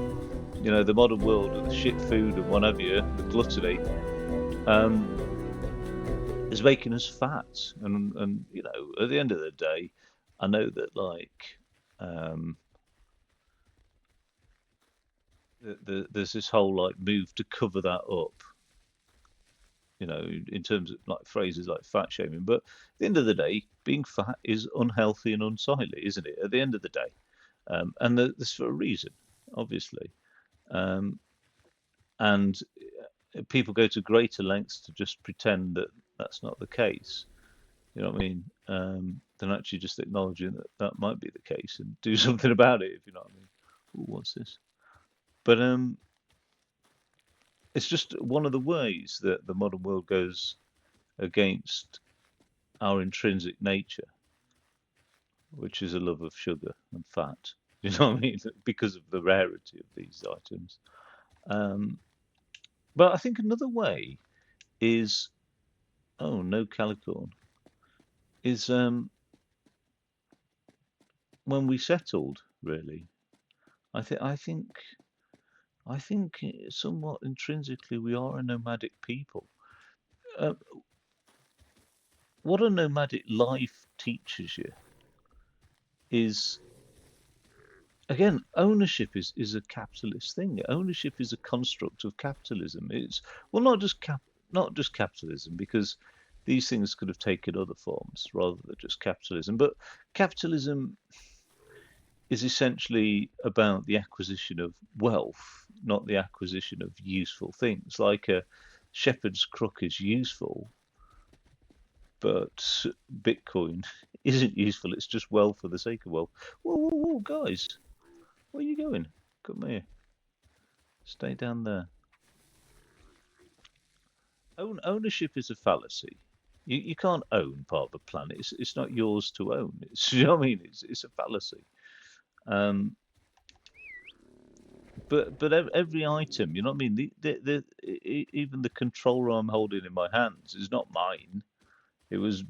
[SPEAKER 1] you know, the modern world and the shit food and what have you, the gluttony, is making us fat. And you know, at the end of the day, I know that like there's this whole like move to cover that up. you know, in terms of like phrases like fat shaming. But at the end of the day, being fat is unhealthy and unsightly, isn't it? At the end of the day, and that's for a reason, obviously. Um, and people go to greater lengths to just pretend that that's not the case. You know what I mean? Than actually just acknowledging that that might be the case and do something about it, if you know what I mean. Ooh, what's this? But it's just one of the ways that the modern world goes against our intrinsic nature, which is a love of sugar and fat. You know what I mean? Because of the rarity of these items. Um, but I think another way is, oh, no calicorn, is when we settled, really. I think somewhat intrinsically we are a nomadic people. Uh, what a nomadic life teaches you is, again, ownership is a capitalist thing. Ownership is a construct of capitalism. It's, well, not just capitalism, because these things could have taken other forms rather than just capitalism. But capitalism is essentially about the acquisition of wealth, not the acquisition of useful things. Like a shepherd's crook is useful, but Bitcoin isn't useful. It's just wealth for the sake of wealth. Whoa, whoa, whoa, guys, where are you going? Come here. Stay down there. Ownership is a fallacy. You can't own part of a planet. It's not yours to own. It's, you know what I mean? It's a fallacy. Um, but every item, you know what I mean? Even the controller I'm holding in my hands is not mine. It was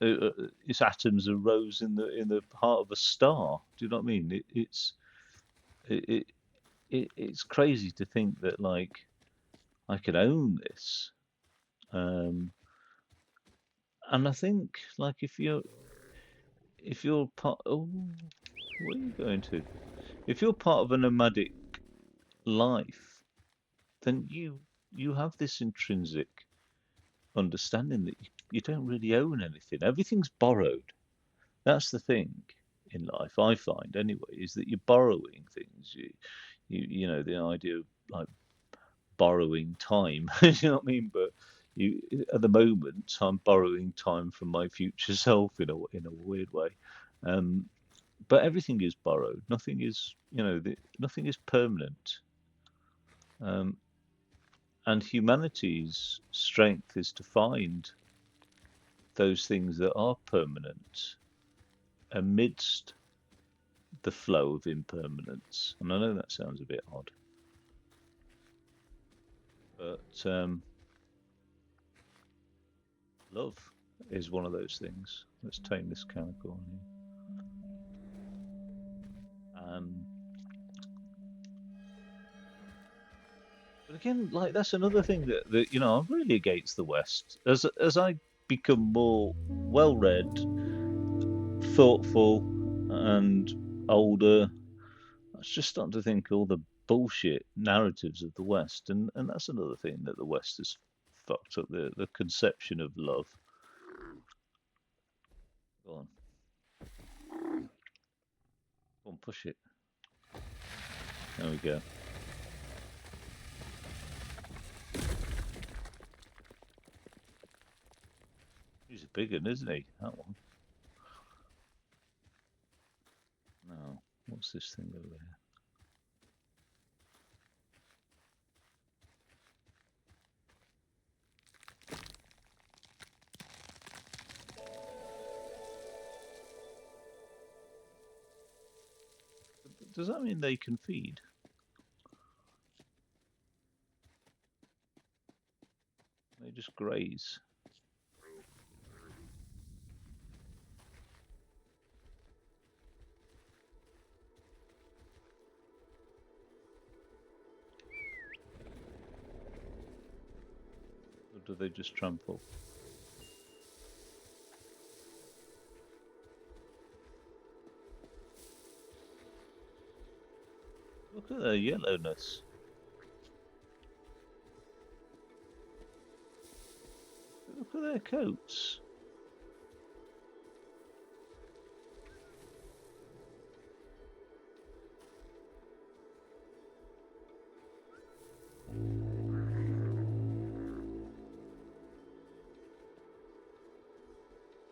[SPEAKER 1] its atoms arose in the heart of a star. Do you know what I mean? It, it's crazy to think that like I could own this. Um, and I think like if you're part, oh, where are you going to? If you're part of a nomadic life, then you have this intrinsic understanding that you don't really own anything. Everything's borrowed. That's the thing in life, I find anyway, is that you're borrowing things. You know, the idea of like borrowing time. You know what I mean? But you, at the moment, I'm borrowing time from my future self in a weird way. Um, but everything is borrowed. Nothing is, you know, nothing is permanent. Um, and humanity's strength is to find those things that are permanent amidst the flow of impermanence. And I know that sounds a bit odd, but love is one of those things. Let's tame this chemical. Um, but again, like that's another thing that you know I'm really against the West. As I become more well-read, thoughtful, and older, I was just starting to think all the bullshit narratives of the West, and that's another thing that the West has fucked up the conception of love. Go on, go on, push it. There we go. He's a big one, isn't he? That one. No, what's this thing over here? Does that mean they can feed? They just graze. Or do they just trample? Look at their yellowness. Look at their coats.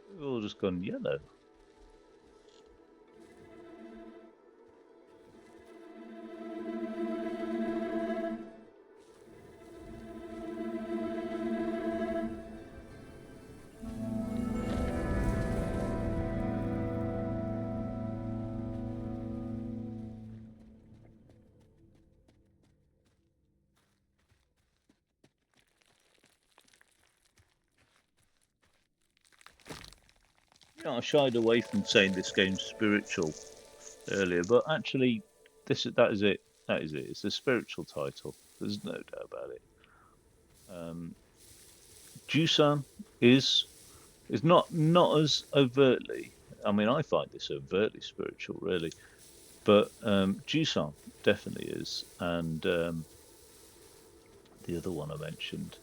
[SPEAKER 1] They've all just gone yellow. You know, I shied away from saying this game's spiritual earlier, but actually, that is it. That is it. It's a spiritual title. There's no doubt about it. Jusan is not as overtly. I mean, I find this overtly spiritual, really, but Jusan definitely is, and the other one I mentioned.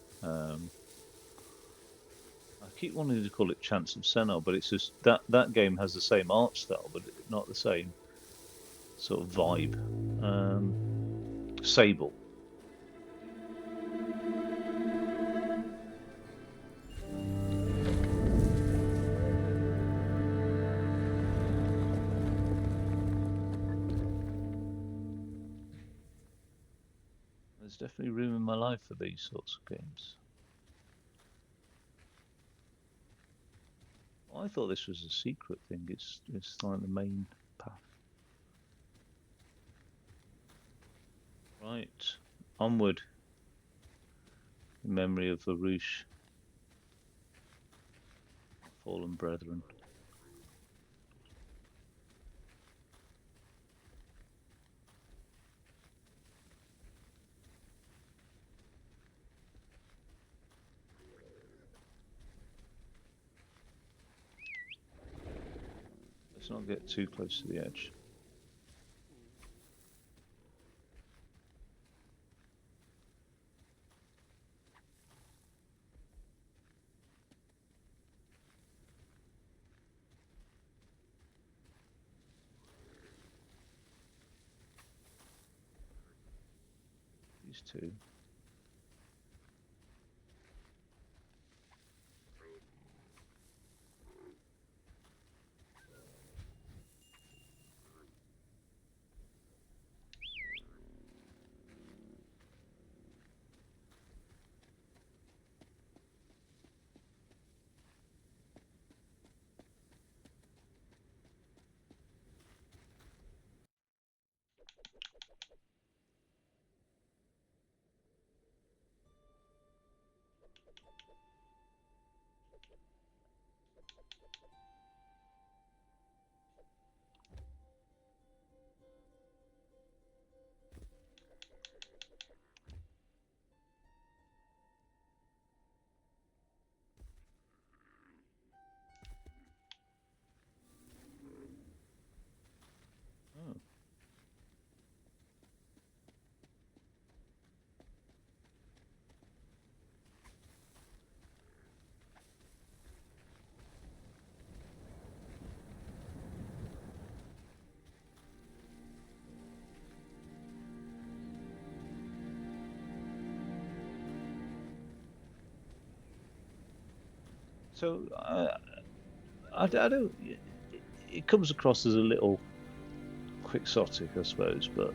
[SPEAKER 1] I keep wanting to call it Chants of Senna, but it's just that game has the same art style, but not the same sort of vibe. Sable. There's definitely room in my life for these sorts of games. I thought this was a secret thing. It's like the main path. Right, onward. In memory of Varouche, fallen brethren. Let's not get too close to the edge. These two. Oh. So I don't. It comes across as a little quixotic, I suppose, but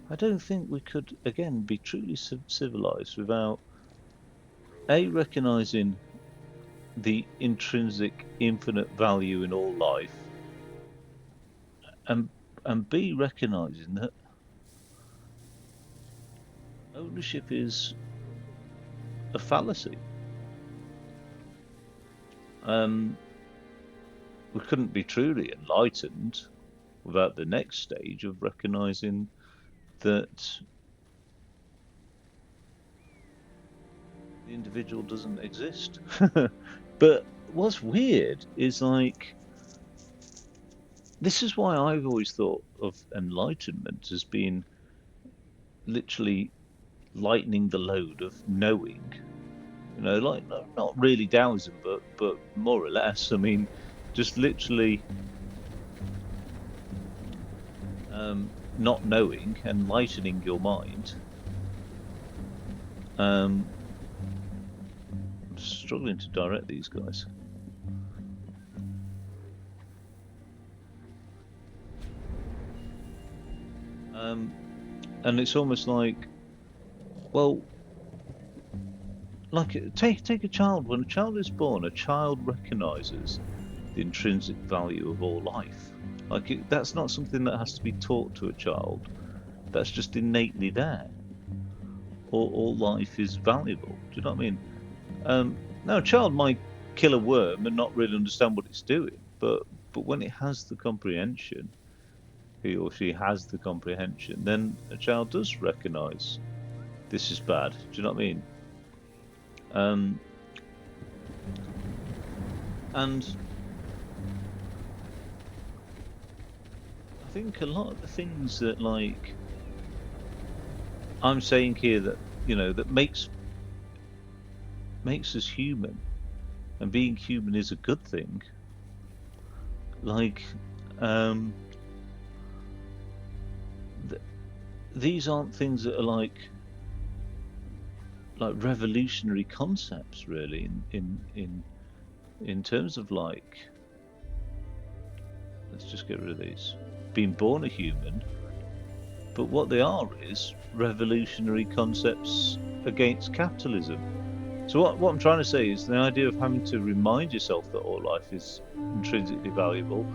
[SPEAKER 1] I don't think we could again be truly civilized without recognizing the intrinsic, infinite value in all life, and b recognizing that ownership is a fallacy. We couldn't be truly enlightened without the next stage of recognizing that the individual doesn't exist. But what's weird is, like, this is why I've always thought of enlightenment as being literally lightening the load of knowing. You know, like not really Taoism, but more or less. I mean, just literally not knowing, enlightening your mind. I'm struggling to direct these guys. And it's almost like, well, like take a child. When a child is born, a child recognizes the intrinsic value of all life. Like that's not something that has to be taught to a child. That's just innately there. All life is valuable. Do you know what I mean? Now, a child might kill a worm and not really understand what it's doing, but when it has the comprehension, he or she has the comprehension, then a child does recognise this is bad. Do you know what I mean? And I think a lot of the things that like I'm saying here that that makes us human, and being human is a good thing. Like th these aren't things that are like revolutionary concepts, really, in terms of like, let's just get rid of these, being born a human. But what they are is revolutionary concepts against capitalism. So what I'm trying to say is the idea of having to remind yourself that all life is intrinsically valuable.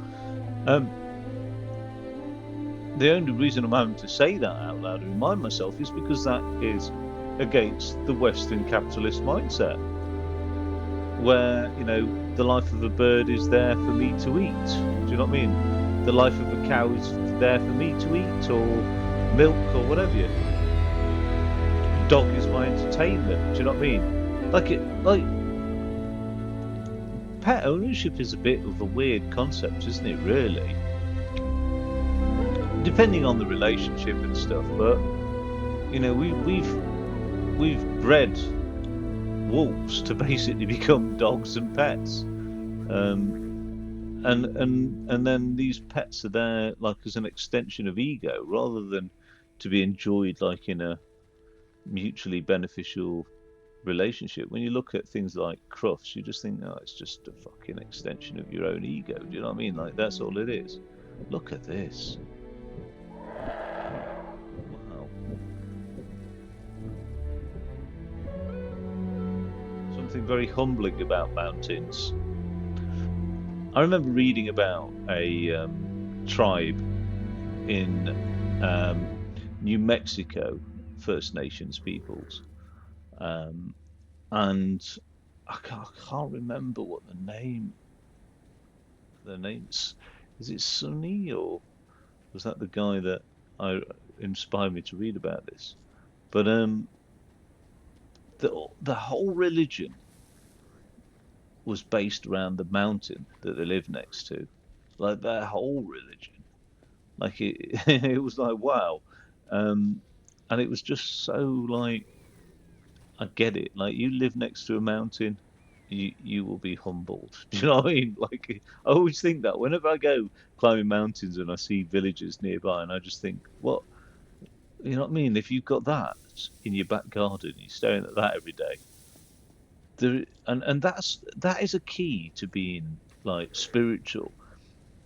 [SPEAKER 1] The only reason I'm having to say that out loud and remind myself is because that is against the Western capitalist mindset, where the life of a bird is there for me to eat. Do you know what I mean? The life of a cow is there for me to eat, or milk, or whatever. Dog is my entertainment. Do you know what I mean? Like pet ownership is a bit of a weird concept, isn't it? Really, depending on the relationship and stuff. But we've bred wolves to basically become dogs and pets. And then these pets are there like as an extension of ego, rather than to be enjoyed like in a mutually beneficial relationship. When you look at things like Crufts, you just think, oh, it's just a fucking extension of your own ego. Do you know what I mean? Like that's all it is. Look at this. Wow. Something very humbling about mountains. I remember reading about a tribe in New Mexico, First Nations peoples, and I can't remember what the name. Their names, is it Sunny, or was that the guy that I inspired me to read about this? But the whole religion was based around the mountain that they lived next to, like their whole religion. Like it, it was like wow, and it was just so like I get it. Like you live next to a mountain, you will be humbled. Do you know what I mean? Like I always think that whenever I go climbing mountains and I see villages nearby, and I just think, what you know what I mean? If you've got that in your back garden, you're staring at that every day. And that is a key to being like spiritual,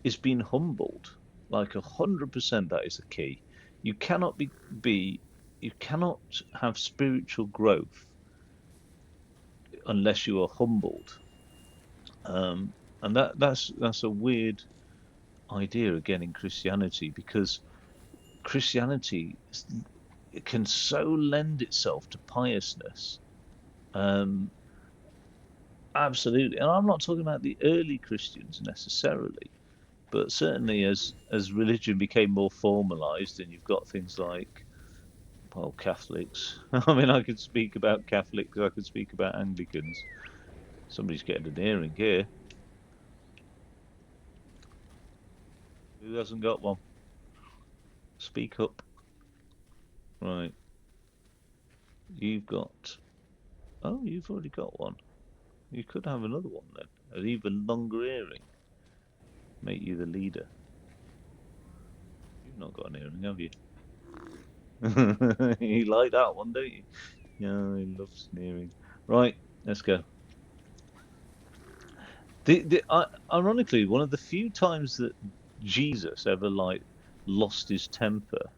[SPEAKER 1] is being humbled. Like 100%, that is the key. You cannot be you cannot have spiritual growth unless you are humbled. And that's a weird idea again in Christianity, because Christianity it can so lend itself to piousness. Um, Absolutely, and I'm not talking about the early Christians necessarily, but certainly as religion became more formalized, and you've got things like, well, Catholics. I mean, I could speak about Catholics, I could speak about Anglicans. Somebody's getting an earring here. Who hasn't got one? Speak up. Right, you've got Oh, you've already got one. You could have another one then. An even longer earring. Make you the leader. You've not got an earring, have you? You like that one, don't you? Yeah, he loves an earring. Right, let's go. Ironically, one of the few times that Jesus ever lost his temper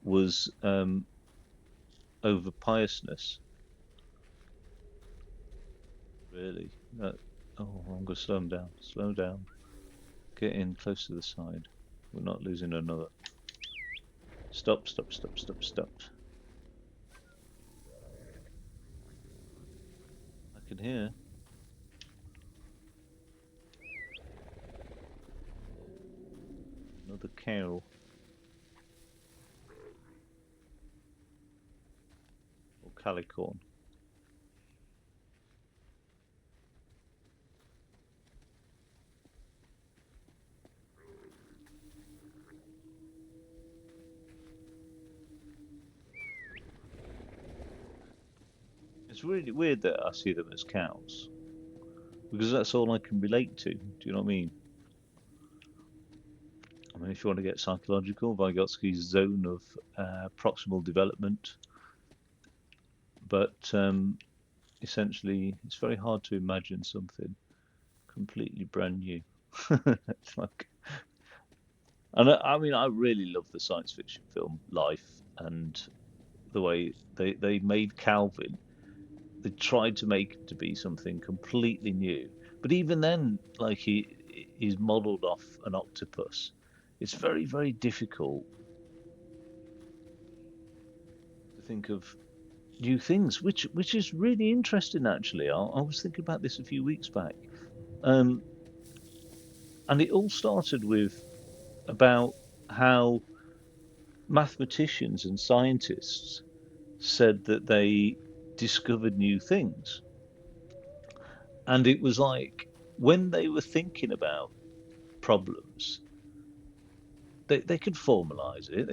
[SPEAKER 1] was over piousness. Really. Oh, I'm gonna slow him down. Slow down. Get in close to the side. We're not losing another. Stop, stop, stop, stop, stop. I can hear. Another cow. Or calicorn. It's really weird that I see them as cows. Because that's all I can relate to. Do you know what I mean? I mean, if you want to get psychological, Vygotsky's zone of proximal development. But essentially, it's very hard to imagine something completely brand new. It's like, and I mean, I really love the science fiction film Life and the way they made Calvin. They tried to make him to be something completely new, but even then, like he's modelled off an octopus. It's very, very difficult to think of new things, which is really interesting actually. I was thinking about this a few weeks back, um, and it all started with about how mathematicians and scientists said that they discovered new things, and it was like when they were thinking about problems, they could formalize it,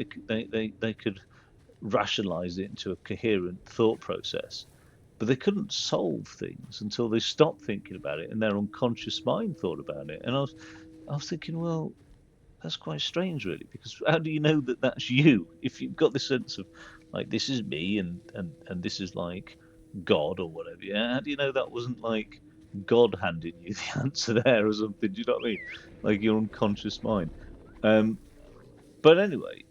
[SPEAKER 1] they could rationalize it into a coherent thought process, but they couldn't solve things until they stopped thinking about it and their unconscious mind thought about it. And I was thinking, well, that's quite strange, really, because how do you know that that's you if you've got this sense of like this is me and this is like God or whatever? Yeah, how do you know that wasn't like God handing you the answer there or something? Do you know what I mean? Like your unconscious mind. Um, but anyway,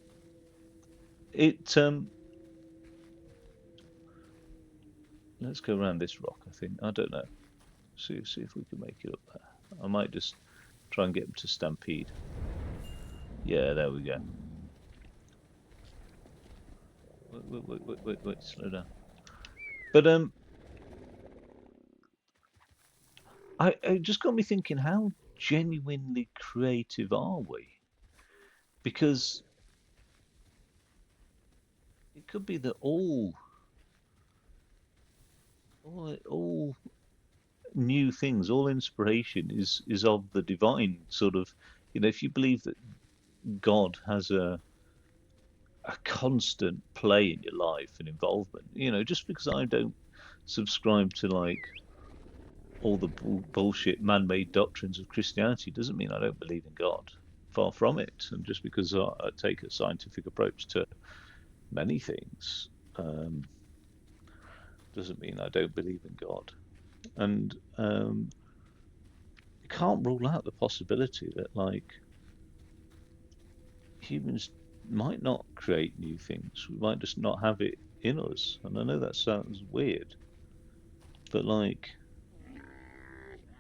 [SPEAKER 1] it let's go around this rock. I think I don't know. See if we can make it up there. I might just try and get them to stampede. Yeah, there we go. Wait, slow down. But it just got me thinking, how genuinely creative are we? Because it could be that all new things, all inspiration is of the divine sort of. If you believe that God has a constant play in your life and involvement, just because I don't subscribe to like all the bullshit man-made doctrines of Christianity doesn't mean I don't believe in God. Far from it. And just because I take a scientific approach to many things um, doesn't mean I don't believe in God. And you can't rule out the possibility that like humans might not create new things. We might just not have it in us. And I know that sounds weird, but like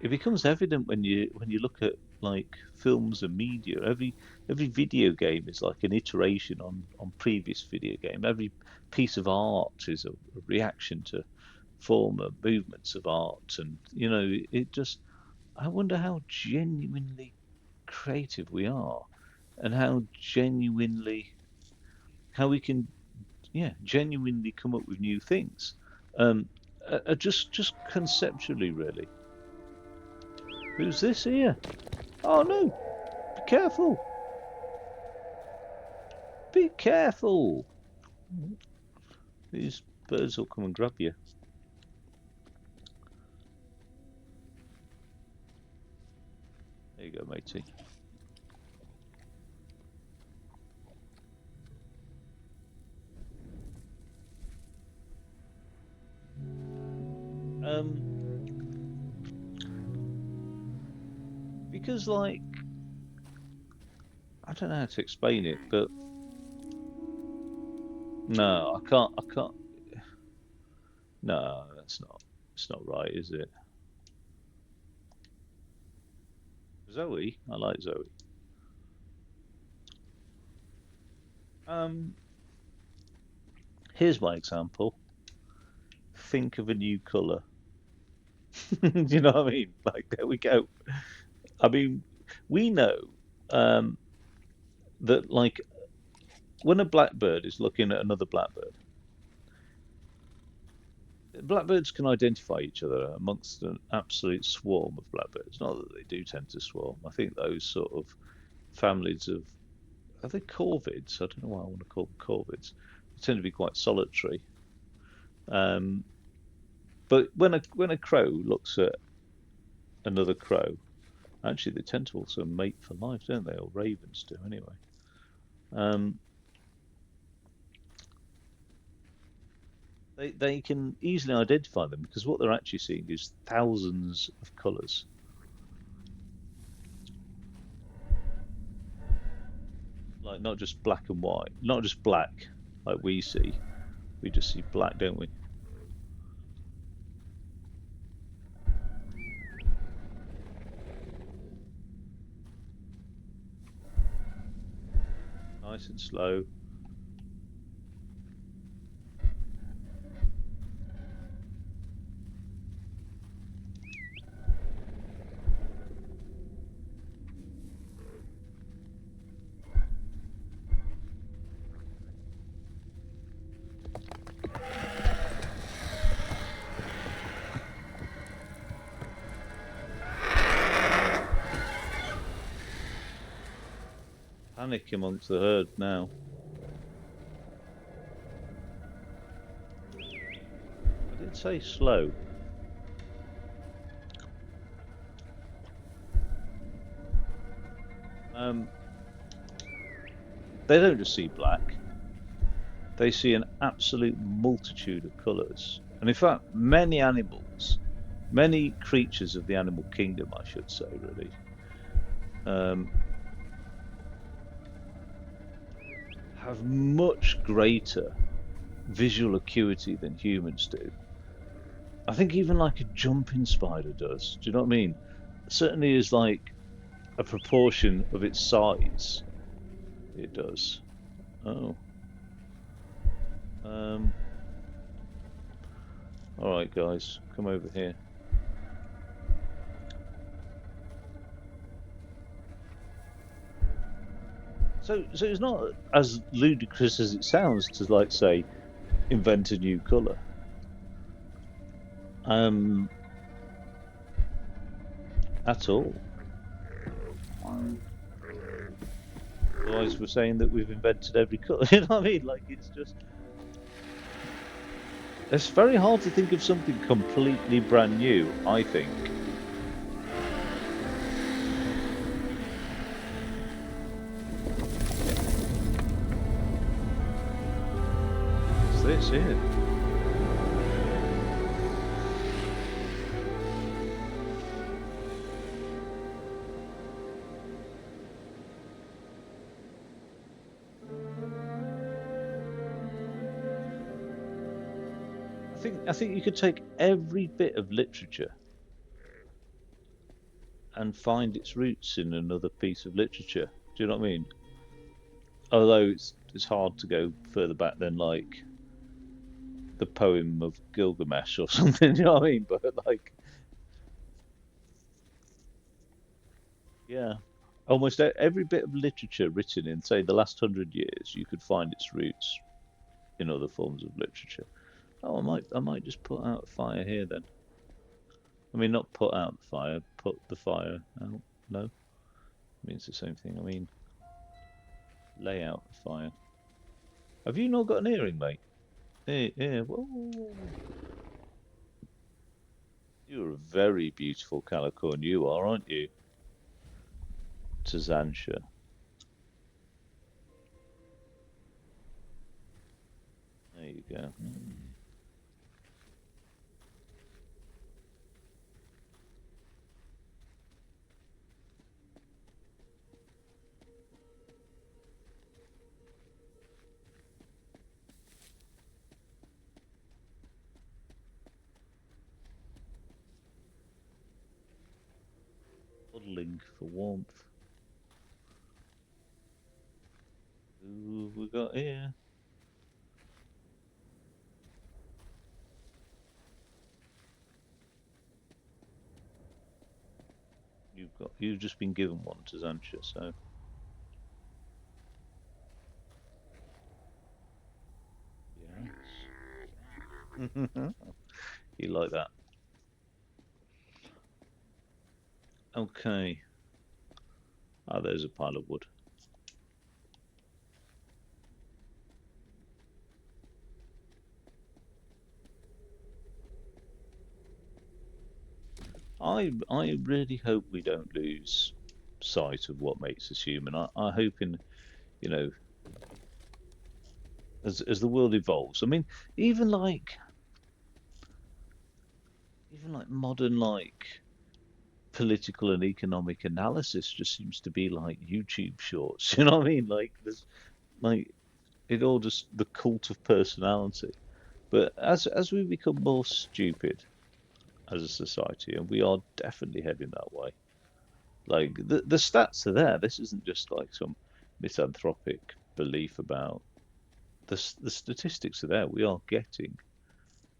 [SPEAKER 1] it becomes evident when you look at like films and media. Every video game is like an iteration on previous video game. Every piece of art is a reaction to former movements of art, and it just. I wonder how genuinely creative we are, and how we can, yeah, genuinely come up with new things. Just conceptually, really. Who's this here? Oh no! Be careful! Be careful! These birds will come and grab you. pity. Because like I don't know how to explain it, but no, I can't. I can't. No, that's not. It's not right, is it? Zoe, I like Zoe. Um, Here's my example. Think of a new color. Do you know what I mean? Like there we go. I mean, we know um, that like when a blackbird is looking at another blackbird, blackbirds can identify each other amongst an absolute swarm of blackbirds. Not that they do tend to swarm. I think those sort of families of are they corvids? I don't know why I want to call them corvids. They tend to be quite solitary. Um, but when a crow looks at another crow, actually they tend to also mate for life, don't they? Or ravens do anyway. Um, they can easily identify them because what they're actually seeing is thousands of colours. Like not just black and white, not just black like we see. We just see black, don't we? Nice and slow. Panic amongst the herd now. I did say slow. Um, they don't just see black. They see an absolute multitude of colours. And in fact, many animals, many creatures of the animal kingdom, I should say, really, um, have much greater visual acuity than humans do. I think even like a jumping spider does. Do you know what I mean? Certainly is like a proportion of its size. It does. Oh. Um, all right, guys, come over here. So it's not as ludicrous as it sounds to like say invent a new color. Um, at all. Otherwise, we're saying that we've invented every color. You know what I mean? Like it's just. It's very hard to think of something completely brand new. I think. It's this here. I think you could take every bit of literature and find its roots in another piece of literature. Do you know what I mean? Although it's hard to go further back than like the poem of Gilgamesh or something. You know what I mean? But like, yeah, almost every bit of literature written in, say, the last 100 years, you could find its roots in other forms of literature. Oh, I might just put out a fire here then. I mean, not put out the fire, put the fire out. No, it means the same thing. I mean, lay out the fire. Have you not got an earring, mate? Here. Whoa. You're a very beautiful calicorn, you are, aren't you? to Zansha. There you go. Herdling for warmth. Who have we got here? You've just been given one to Zansha, so yes. You like that? Okay. Ah, there's a pile of wood. I really hope we don't lose sight of what makes us human. I hope in you know as the world evolves. I mean, even like even like modern like political and economic analysis just seems to be like YouTube shorts. You know what I mean? Like there's like it all just the cult of personality. But as we become more stupid as a society, and we are definitely heading that way. Like the stats are there. This isn't just like some misanthropic belief about the statistics are there. We are getting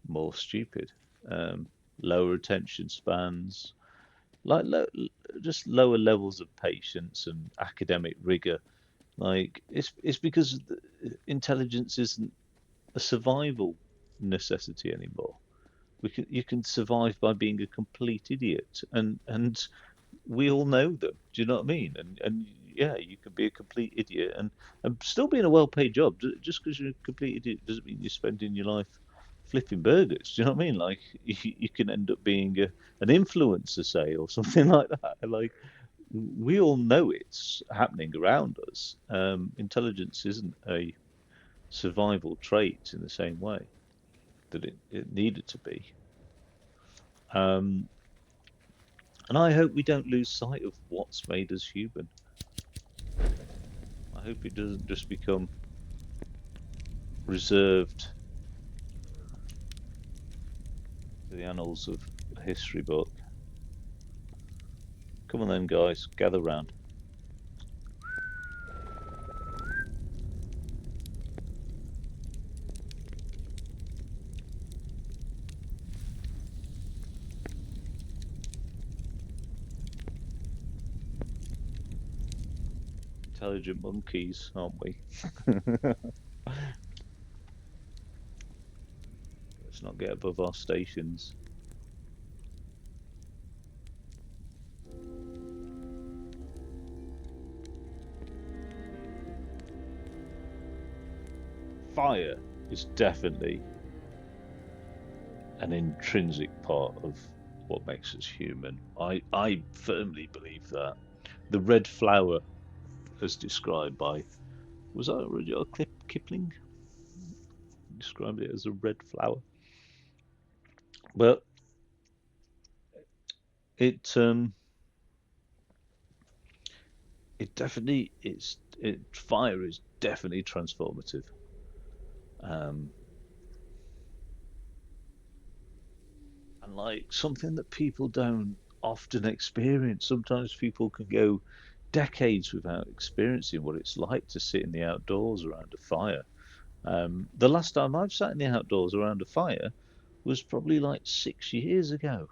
[SPEAKER 1] more stupid, um, lower attention spans, like just lower levels of patience and academic rigor. Like it's because intelligence isn't a survival necessity anymore. You can survive by being a complete idiot, and we all know them. Do you know what I mean? And yeah, you can be a complete idiot and still be in a well-paid job. Just because you're a complete idiot doesn't mean you're spending your life flipping burgers. Do you know what I mean? Like you can end up being an influencer, say, or something like that. Like we all know it's happening around us. Intelligence isn't a survival trait in the same way that it needed to be. Um, and I hope we don't lose sight of what's made us human. I hope it doesn't just become reserved to the annals of a history book. Come on then, guys, gather round. Intelligent monkeys, aren't we? Let's not get above our stations. Fire is definitely an intrinsic part of what makes us human. I firmly believe that. The red flower, as described by, was that Rudyard Kipling? Described it as a red flower. But it it definitely fire is definitely transformative. Um, and like something that people don't often experience. Sometimes people can go decades without experiencing what it's like to sit in the outdoors around a fire. The last time I've sat in the outdoors around a fire was probably like 6 years ago.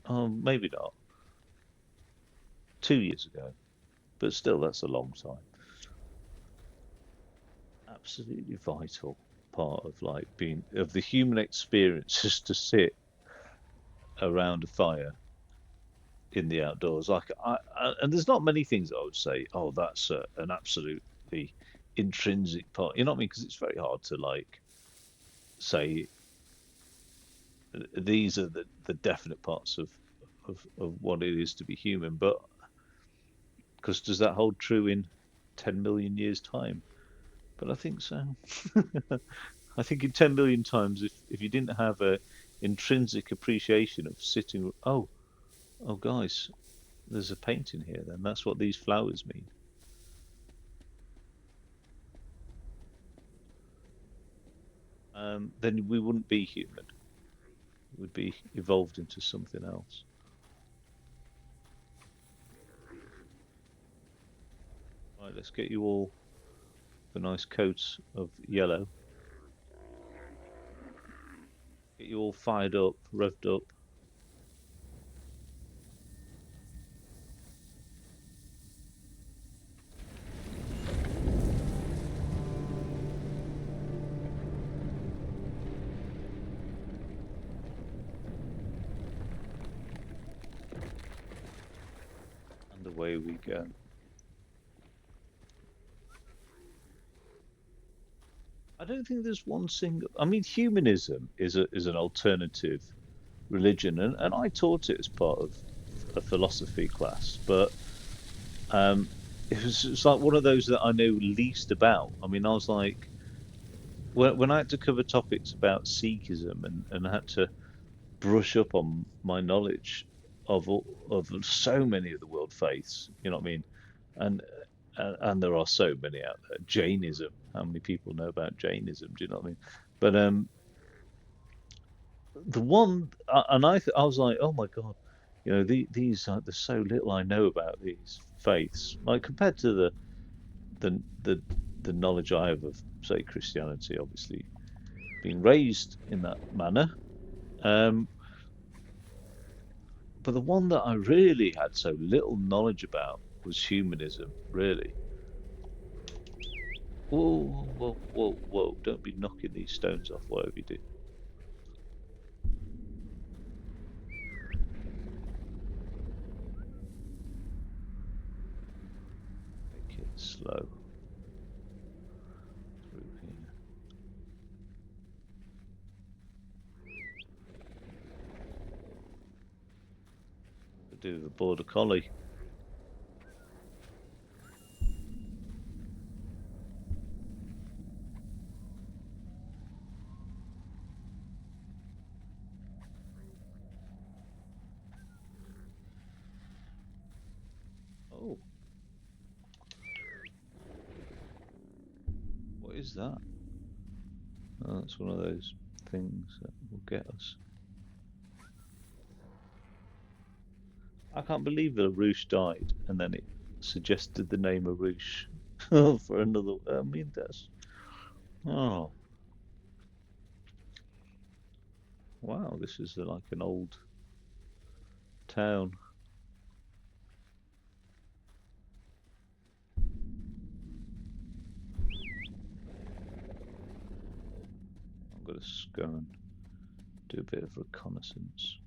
[SPEAKER 1] Maybe not, 2 years ago, but still, that's a long time. Absolutely vital part of like being of the human experience is to sit around a fire in the outdoors. And there's not many things I would say. Oh, that's an absolutely intrinsic part. You know what I mean? Because it's very hard to like say these are the definite parts of what it is to be human. But Because does that hold true in 10 million years' time? But I think so. I think in 10 million times, if you didn't have a intrinsic appreciation of sitting, oh guys, there's a painting here. Then that's what these flowers mean. Then we wouldn't be human. We'd be evolved into something else. Right, let's get you all the nice coats of yellow. Get you all fired up, revved up. And away we go. I don't think there's one single. I mean, humanism is an alternative religion, and I taught it as part of a philosophy class, but um, it's like one of those that I know least about. I mean, I was like, when I had to cover topics about Sikhism and I had to brush up on my knowledge of so many of the world faiths, you know what I mean? And and there are so many out there. Jainism, how many people know about Jainism? Do you know what I mean? But the one, and I was like, oh my God, you know, these there's so little I know about these faiths, like compared to the the the knowledge I have of, say, Christianity, obviously being raised in that manner. Um, but the one that I really had so little knowledge about was humanism, really. Whoa, whoa, whoa, whoa! Don't be knocking these stones off, whatever you do. Make it slow through here. Could do with a border collie. Oh, what is that? Oh, that's one of those things that will get us. I can't believe that Arush died and then it suggested the name Arush for another. I mean, that's. Oh, wow, this is like an old town. I'm going to go and do a bit of reconnaissance.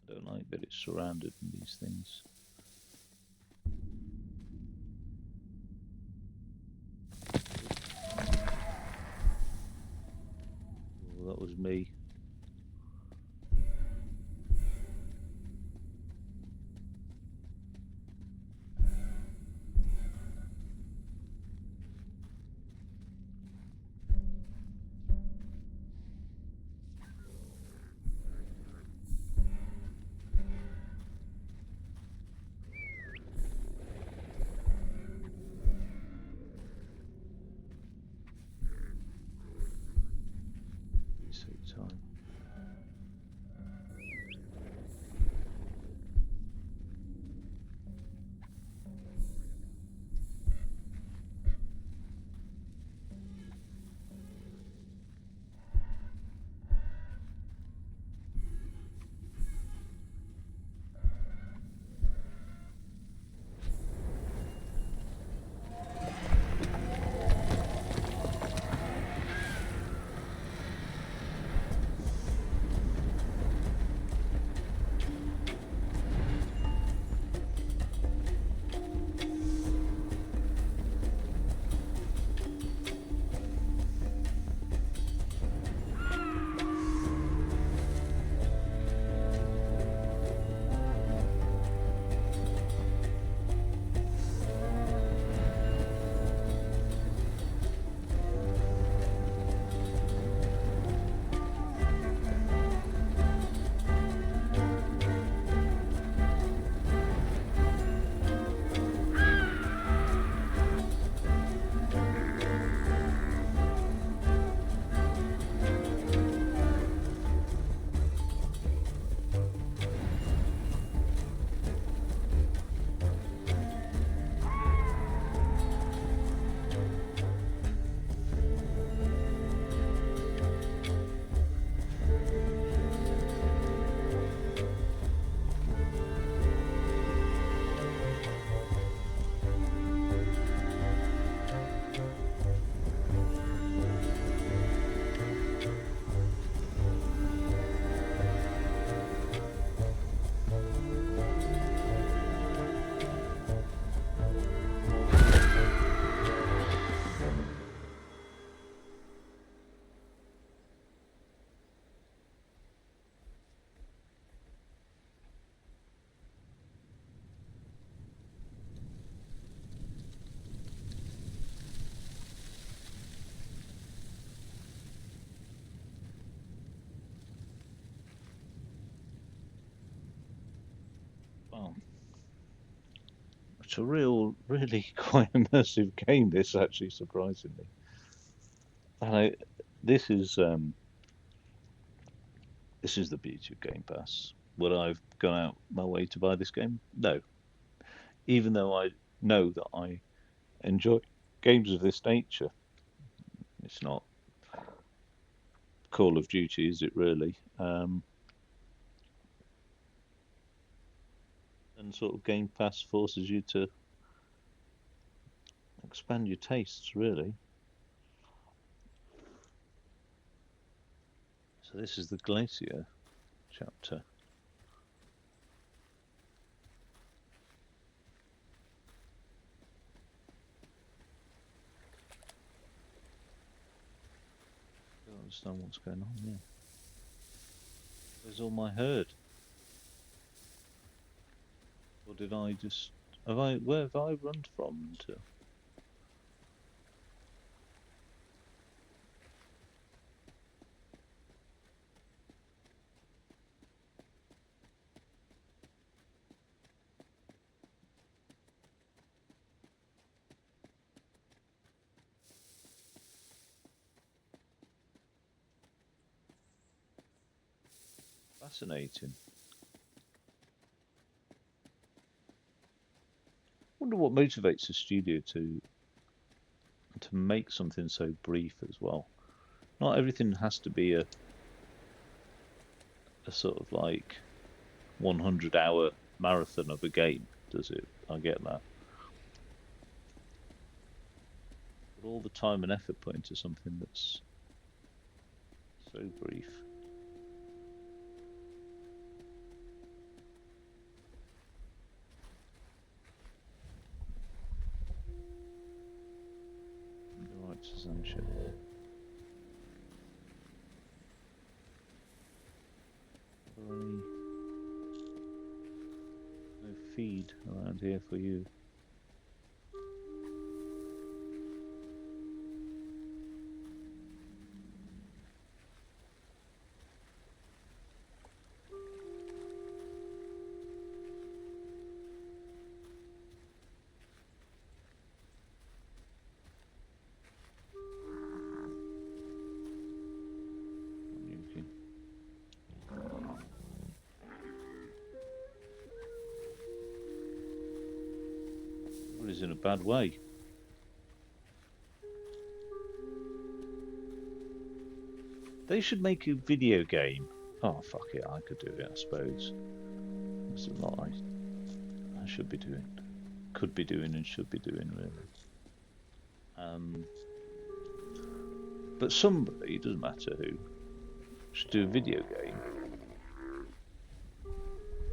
[SPEAKER 1] I don't like that it's surrounded in these things. Well, that was me. It's a really quite immersive game. This actually, surprisingly, and this is the beauty of Game Pass. Would I've gone out my way to buy this game? No, even though I know that I enjoy games of this nature. It's not Call of Duty, is it really? And sort of Game Pass forces you to expand your tastes, really. So this is the Glacier chapter. I don't understand what's going on here. Where's all my herd? Or did I just where have I run from to? Fascinating. Wonder what motivates a studio to make something so brief as well. Not everything has to be a sort of like 100-hour marathon of a game, does it? I get that. But all the time and effort put into something that's so brief. The right to censorship. No feed around here for you. Everybody's in a bad way. They should make a video game. Oh, fuck it, I could do it, I suppose. There's a lot I should be doing. Could be doing and should be doing, really. But somebody, it doesn't matter who, should do a video game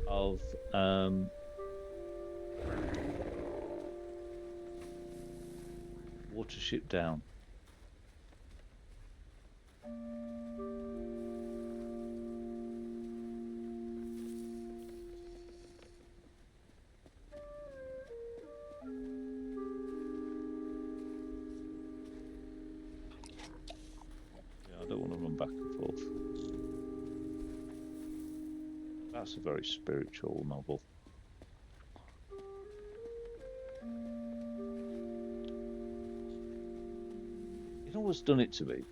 [SPEAKER 1] of Watership Down. Yeah, I don't want to run back and forth. That's a very spiritual novel. You know what's done it to me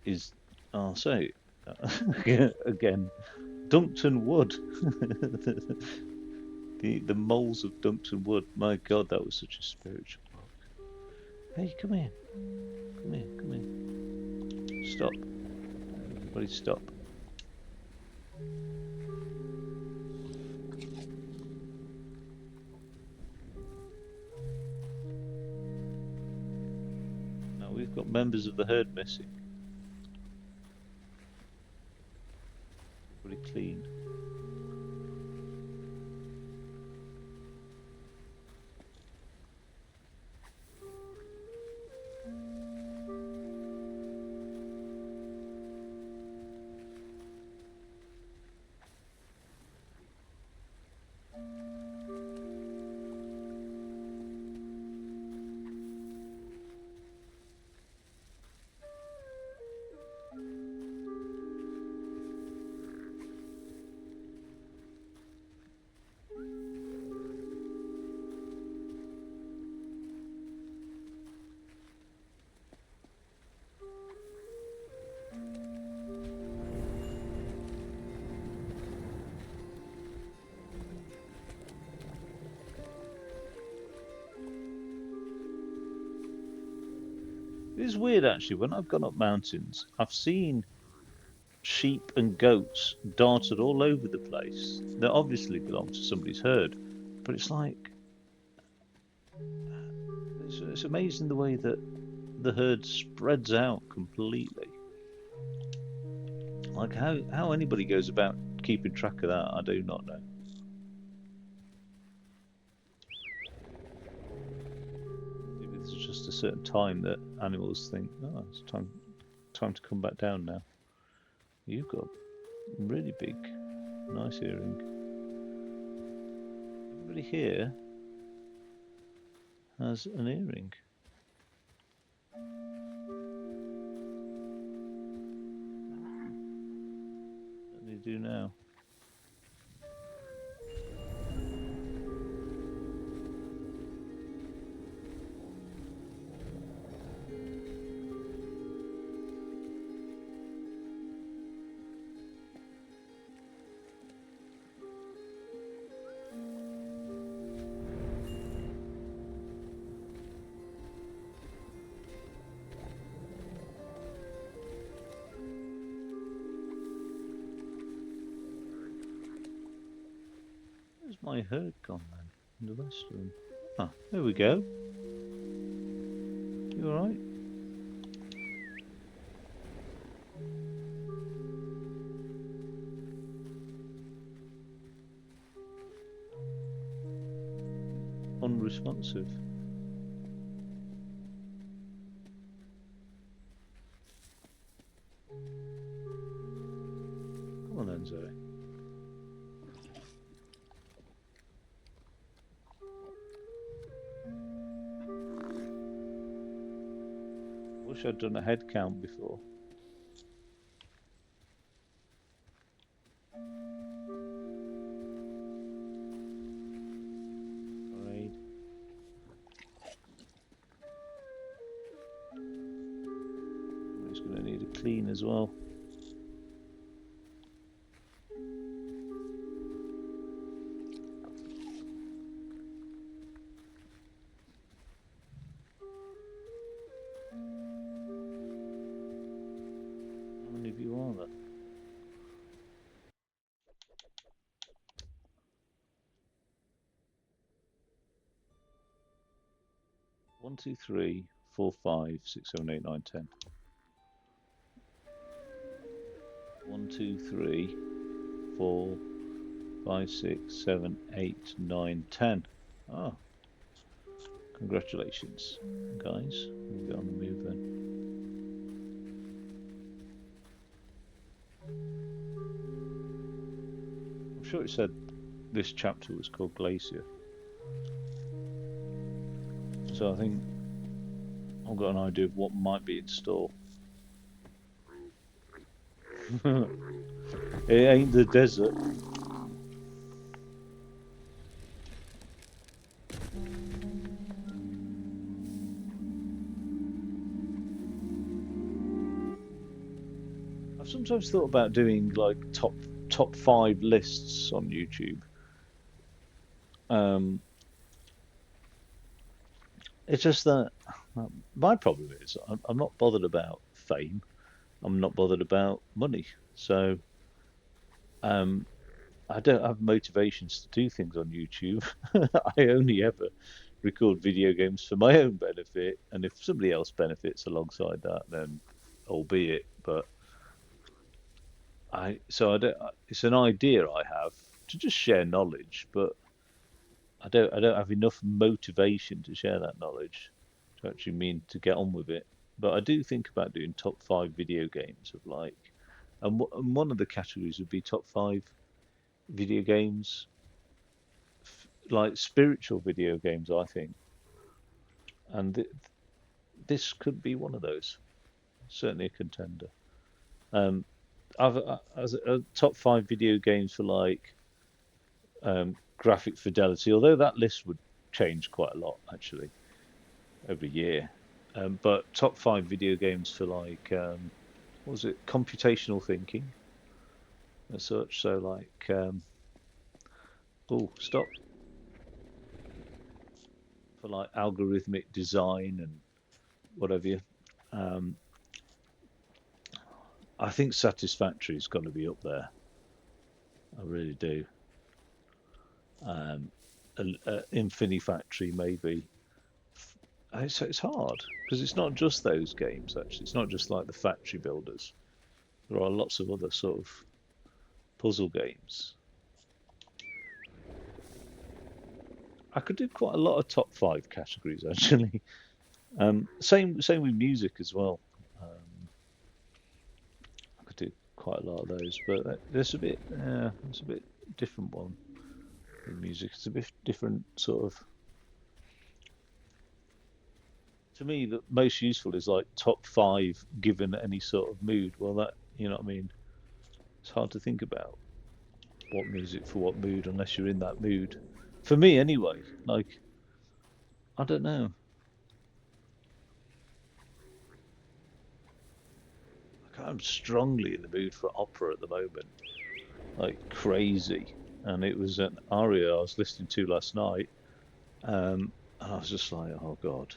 [SPEAKER 1] is, I'll say again, Duncton Wood. the moles of Duncton Wood. My God, that was such a spiritual book. Hey, come here. Come here, come here. Stop. Everybody stop. Now we've got members of the herd missing. Pretty clean. It's weird actually. When I've gone up mountains, I've seen sheep and goats darted all over the place. They obviously belong to somebody's herd, but it's like it's amazing the way that the herd spreads out completely. Like how anybody goes about keeping track of that, I do not know. Maybe there's just a certain time that animals think, oh, it's time to come back down now. You've got really big, nice earring. Everybody here has an earring. What do they do now? Where's my herd gone then? And the rest of them. Ah, there we go. You alright? Unresponsive. Come on then, Zoe. Wish I'd done a head count before. Alright. It's going to need a clean as well. How many of you are there? One, two, three, 4, 5, 6, 7, 8, 9, 10. 1, 2, 3, 4, 5, 6, 7, 8, 9, 10. Ah, congratulations, guys. We'll get on the move then. I'm sure it said this chapter was called Glacier. So I think I've got an idea of what might be in store. It ain't the desert. I've sometimes thought about doing like top 5 lists on YouTube. It's just that my problem is I'm not bothered about fame. I'm not bothered about money. So um, I don't have motivations to do things on YouTube. I only ever record video games for my own benefit, and if somebody else benefits alongside that, then albeit. But I don't. It's an idea I have to just share knowledge, but I don't have enough motivation to share that knowledge to actually mean to get on with it. But I do think about doing top 5 video games of like, and one of the categories would be top 5 video games, like spiritual video games, I think. And this could be one of those. Certainly a contender. Um, as a top 5 video games for like graphic fidelity, although that list would change quite a lot actually every year. But top 5 video games for like what was it, computational thinking and such. So like oh, stop, for like algorithmic design and whatever. Um, I think Satisfactory's got to be up there. I really do. Um, Infinifactory maybe. It's hard because it's not just those games. Actually, it's not just like the factory builders. There are lots of other sort of puzzle games. I could do quite a lot of top five categories actually. Same with music as well. Um, I could do quite a lot of those, but there's a bit different one with music. It's a bit different sort of. To me, the most useful is like top five given any sort of mood. Well, that you know what I mean. It's hard to think about what music for what mood unless you're in that mood. For me, anyway. Like I don't know. Like, I'm strongly in the mood for opera at the moment, like crazy. And it was an aria I was listening to last night, and I was just like, oh god.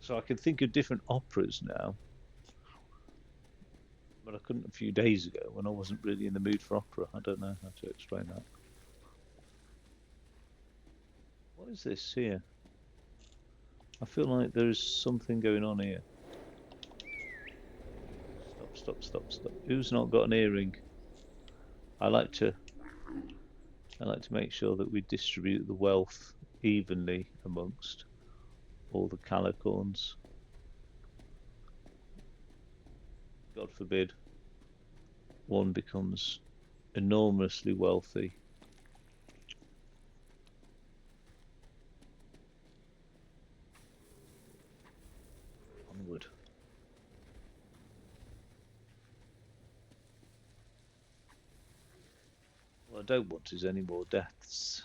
[SPEAKER 1] So I can think of different operas now, but I couldn't a few days ago when I wasn't really in the mood for opera. I don't know how to explain that. What is this here? I feel like there is something going on here. Stop, stop, stop, stop. Who's not got an earring? I like to I like to make sure that we distribute the wealth evenly amongst all the calicorns. God forbid one becomes enormously wealthy. Onward. What I don't want is any more deaths.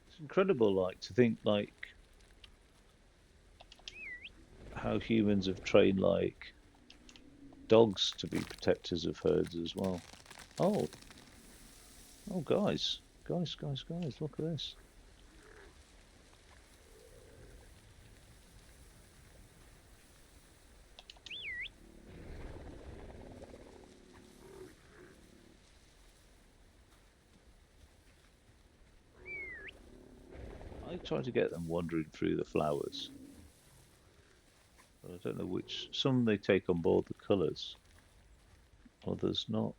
[SPEAKER 1] It's incredible, like to think like how humans have trained like dogs to be protectors of herds as well. Oh, oh, guys, guys! Look at this. I try to get them wandering through the flowers, but I don't know which. Some they take on board the colours, others not.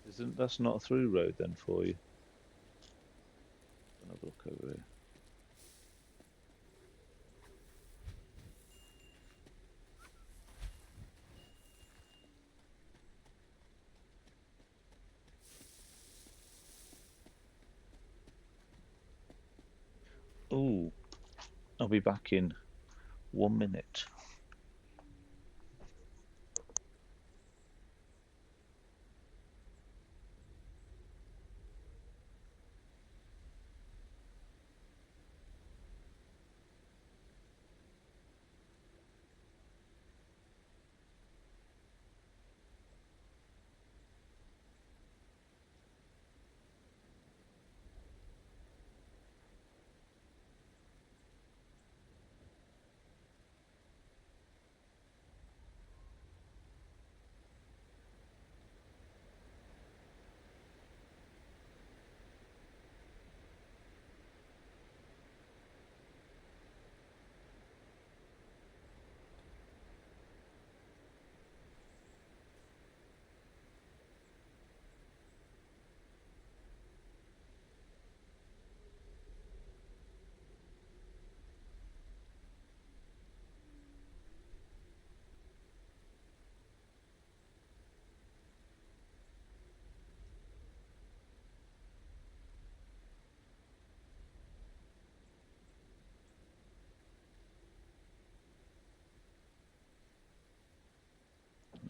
[SPEAKER 1] Isn't that's not a through road then for you? Have a look over here. Oh, I'll be back in 1 minute.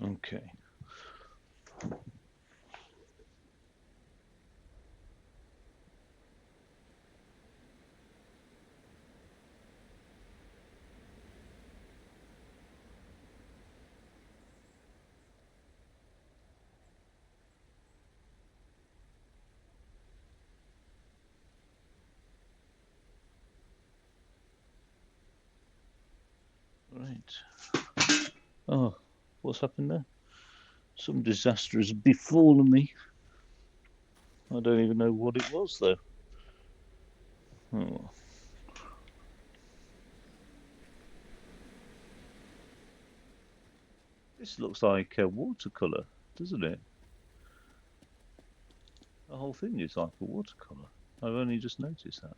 [SPEAKER 1] Okay. Right. Oh, what's happened there? Some disaster has befallen me. I don't even know what it was, though. Oh. This looks like a watercolour, doesn't it? The whole thing is like a watercolour. I've only just noticed that.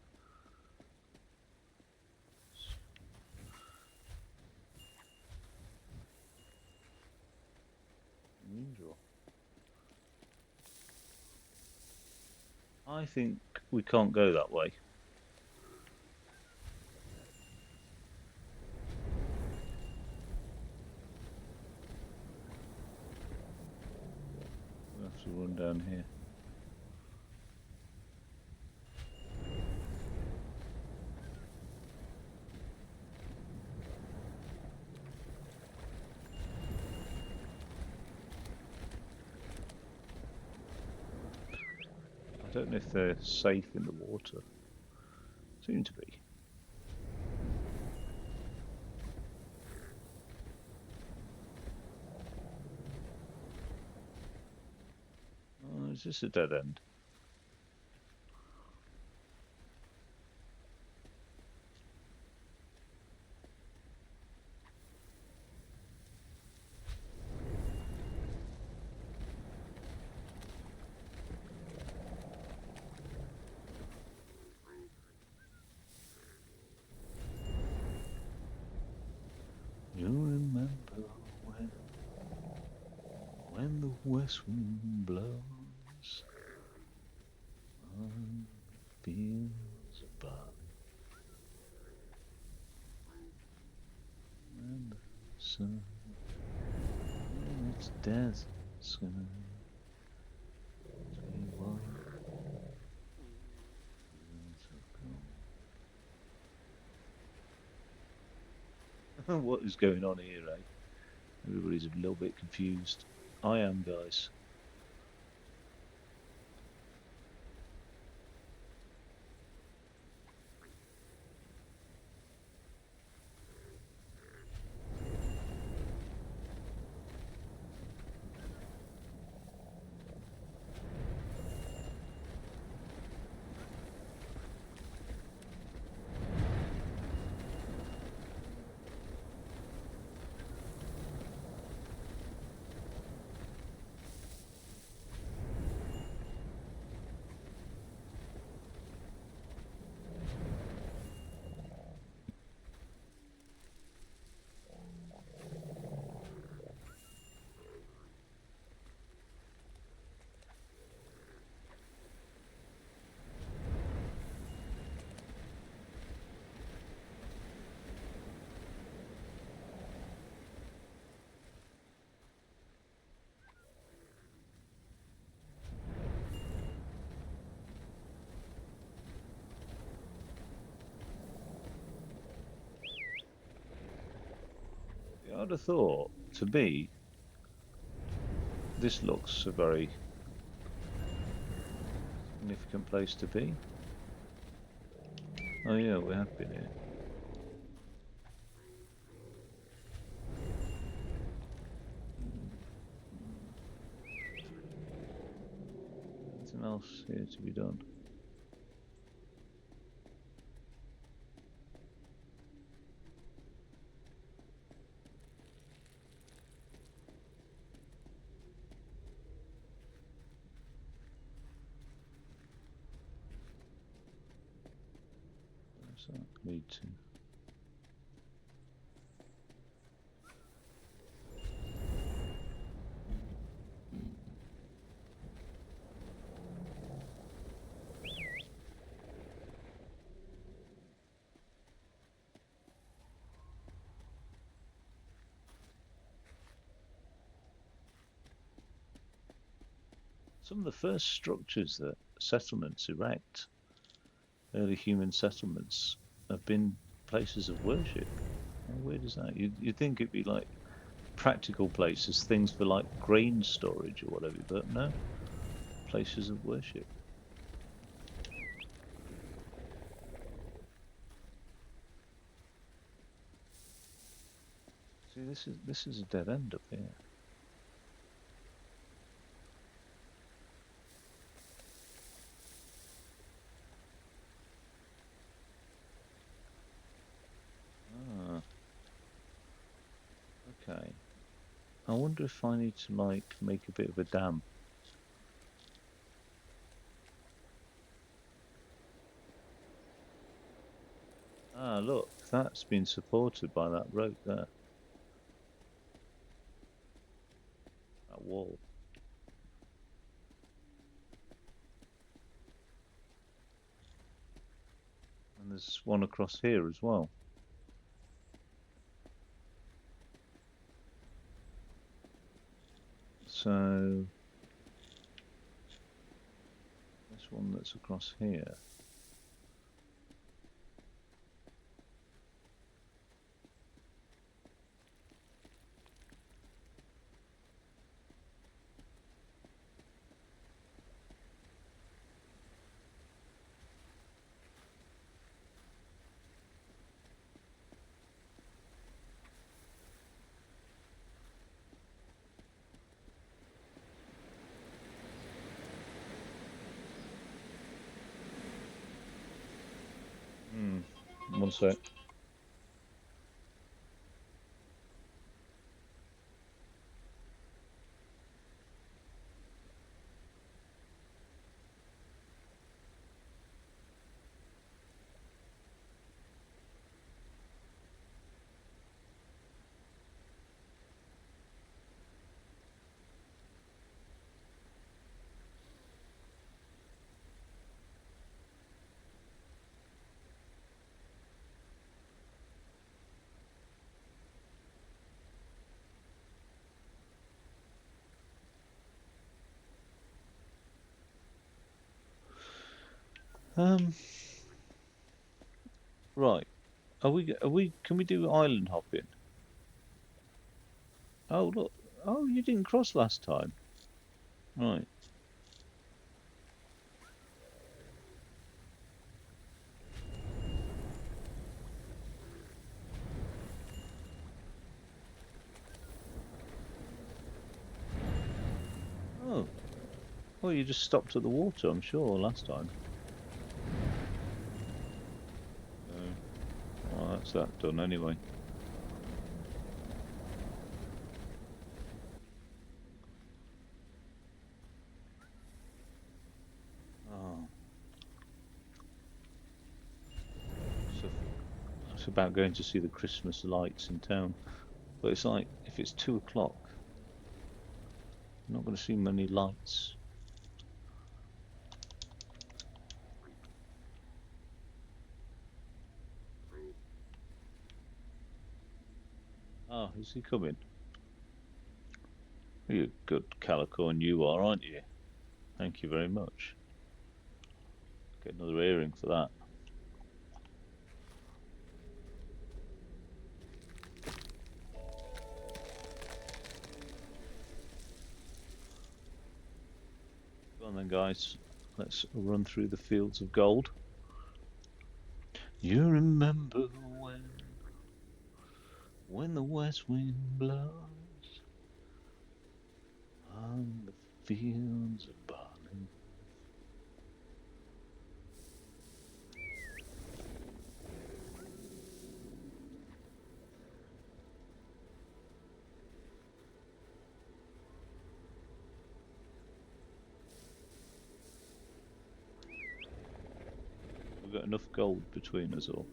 [SPEAKER 1] Unusual. I think we can't go that way. We'll have to run down here. I don't know if they're safe in the water. Seem to be. Oh, is this a dead end? You remember when the west wind blows on the fields of barley, and the sun in its desert sky as we walk fields of gold. What is going on here, eh? Everybody's a little bit confused. I am, guys. I'd have thought, to me, this looks a very significant place to be. Oh yeah, we have been here. Anything else here to be done? Where does that lead to? Some of the first structures that settlements erect, early human settlements, have been places of worship. How weird is that? You'd think it'd be like practical places, things for like grain storage or whatever, but no, places of worship. See, this is a dead end up here. Ah, okay. I wonder if I need to like make a bit of a dam. Ah, look, that's been supported by that rope there, that wall. And there's one across here as well. So this one that's across here. One sec. Um, right. Can we do island hopping? Oh, look. Oh, you didn't cross last time. Right. Oh. Well, you just stopped at the water, I'm sure, last time. Well, that's that done anyway. Oh. So it's about going to see the Christmas lights in town. But it's like, if it's 2 o'clock, I'm not going to see many lights. Ah, is he coming? You're a good calicorn you are, aren't you? Thank you very much. Get another earring for that. Go on then, guys. Let's run through the fields of gold. You remember when the west wind blows on the fields of barley. We've got enough gold between us all.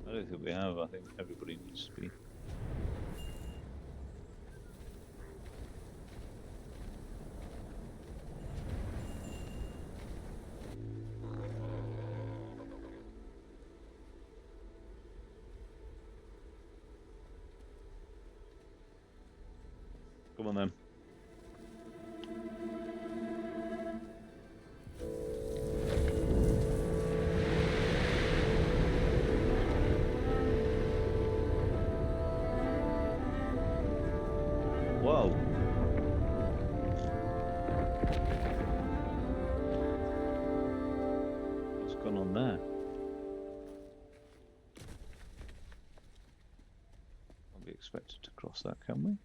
[SPEAKER 1] I don't think we have. I think everybody needs to be. gone on there? Can't be expected to cross that, can we?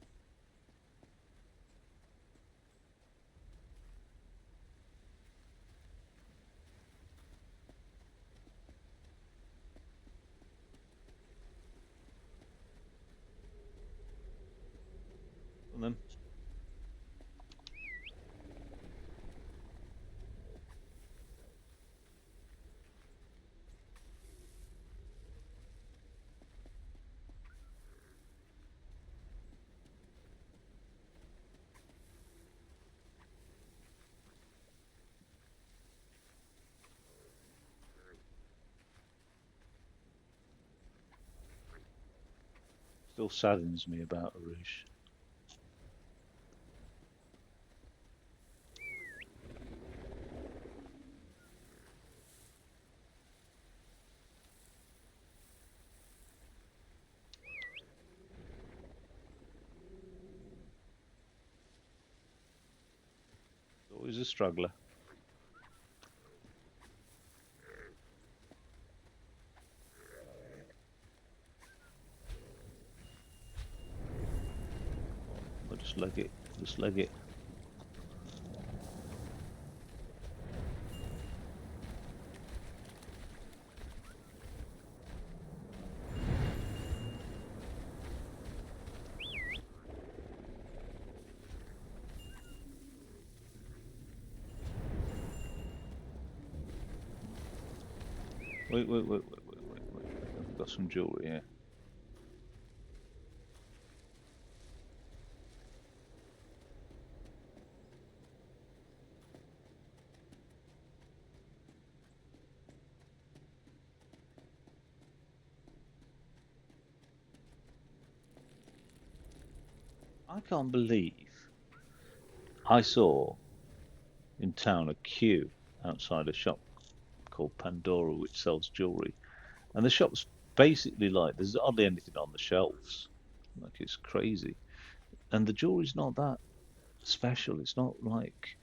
[SPEAKER 1] And then still saddens me about Arush. Always a struggler. I'll just leg it. Just leg it. Wait. I've got some jewellery here. I can't believe I saw in town a queue outside a shop called Pandora, which sells jewellery. And the shop's basically like there's hardly anything on the shelves. Like it's crazy. And the jewelry's not that special. It's not like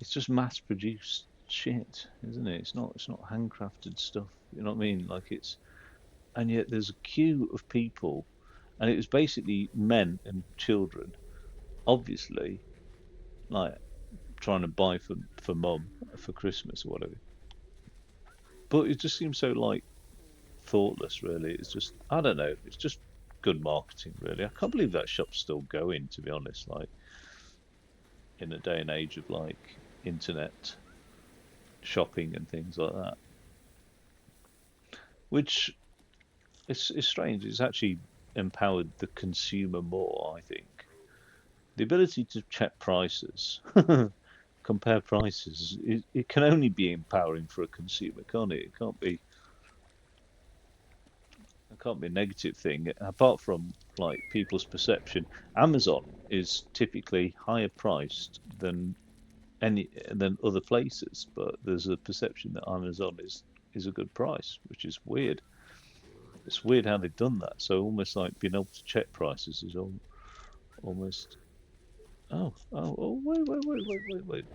[SPEAKER 1] it's just mass produced shit, isn't it? It's not handcrafted stuff. You know what I mean? Like it's and yet there's a queue of people and it was basically men and children, obviously, like trying to buy for mum for Christmas or whatever. But it just seems so like thoughtless, really. It's just I don't know. It's just good marketing, really. I can't believe that shop's still going. To be honest, like in a day and age of like internet shopping and things like that, which is strange. It's actually empowered the consumer more, I think. The ability to check prices, compare prices, it can only be empowering for a consumer, can't it? It can't be a negative thing. Apart from like people's perception, Amazon is typically higher priced than other places, but there's a perception that Amazon is a good price, which is weird. It's weird how they've done that. So almost like being able to check prices is almost. Oh, wait.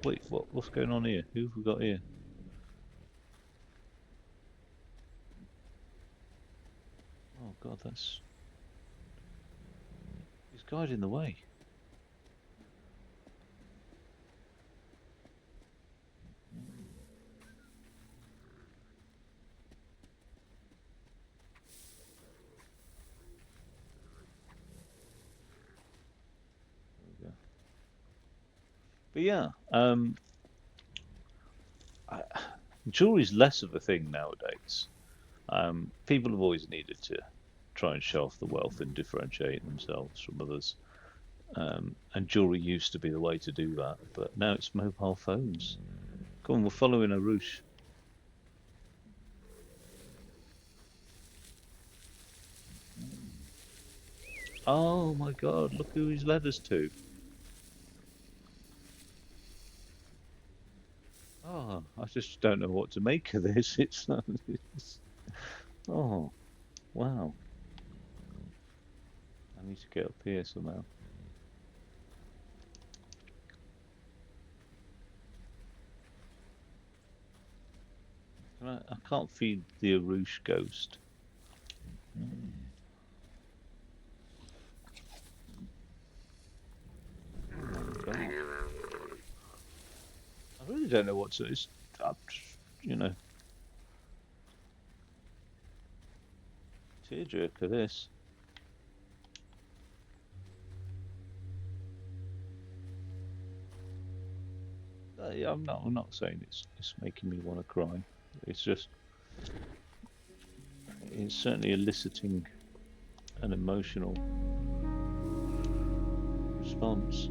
[SPEAKER 1] What's going on here? Who have we got here? Oh God, he's guiding the way. There we go. But yeah, I, jewelry's less of a thing nowadays. People have always needed to try and show off the wealth and differentiate themselves from others. And jewelry used to be the way to do that, but now it's mobile phones. Come on, we're following Arush. Oh my God, look who he's led us to. Oh, I just don't know what to make of this. It's oh, wow. I need to get up here somehow. I can't feed the Arush ghost. Oh my god. I really don't know what to. It's up, you know, tearjerker this. Yeah, I'm not saying it's making me want to cry. It's just it's certainly eliciting an emotional response.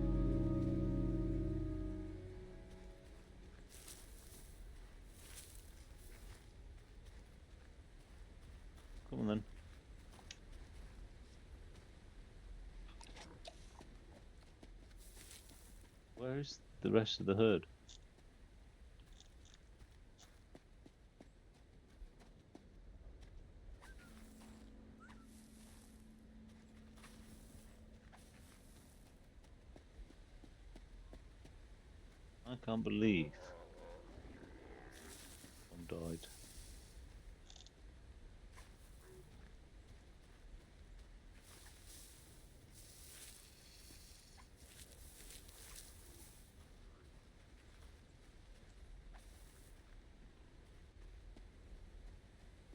[SPEAKER 1] Come on then. Where is the rest of the herd? I can't believe one died.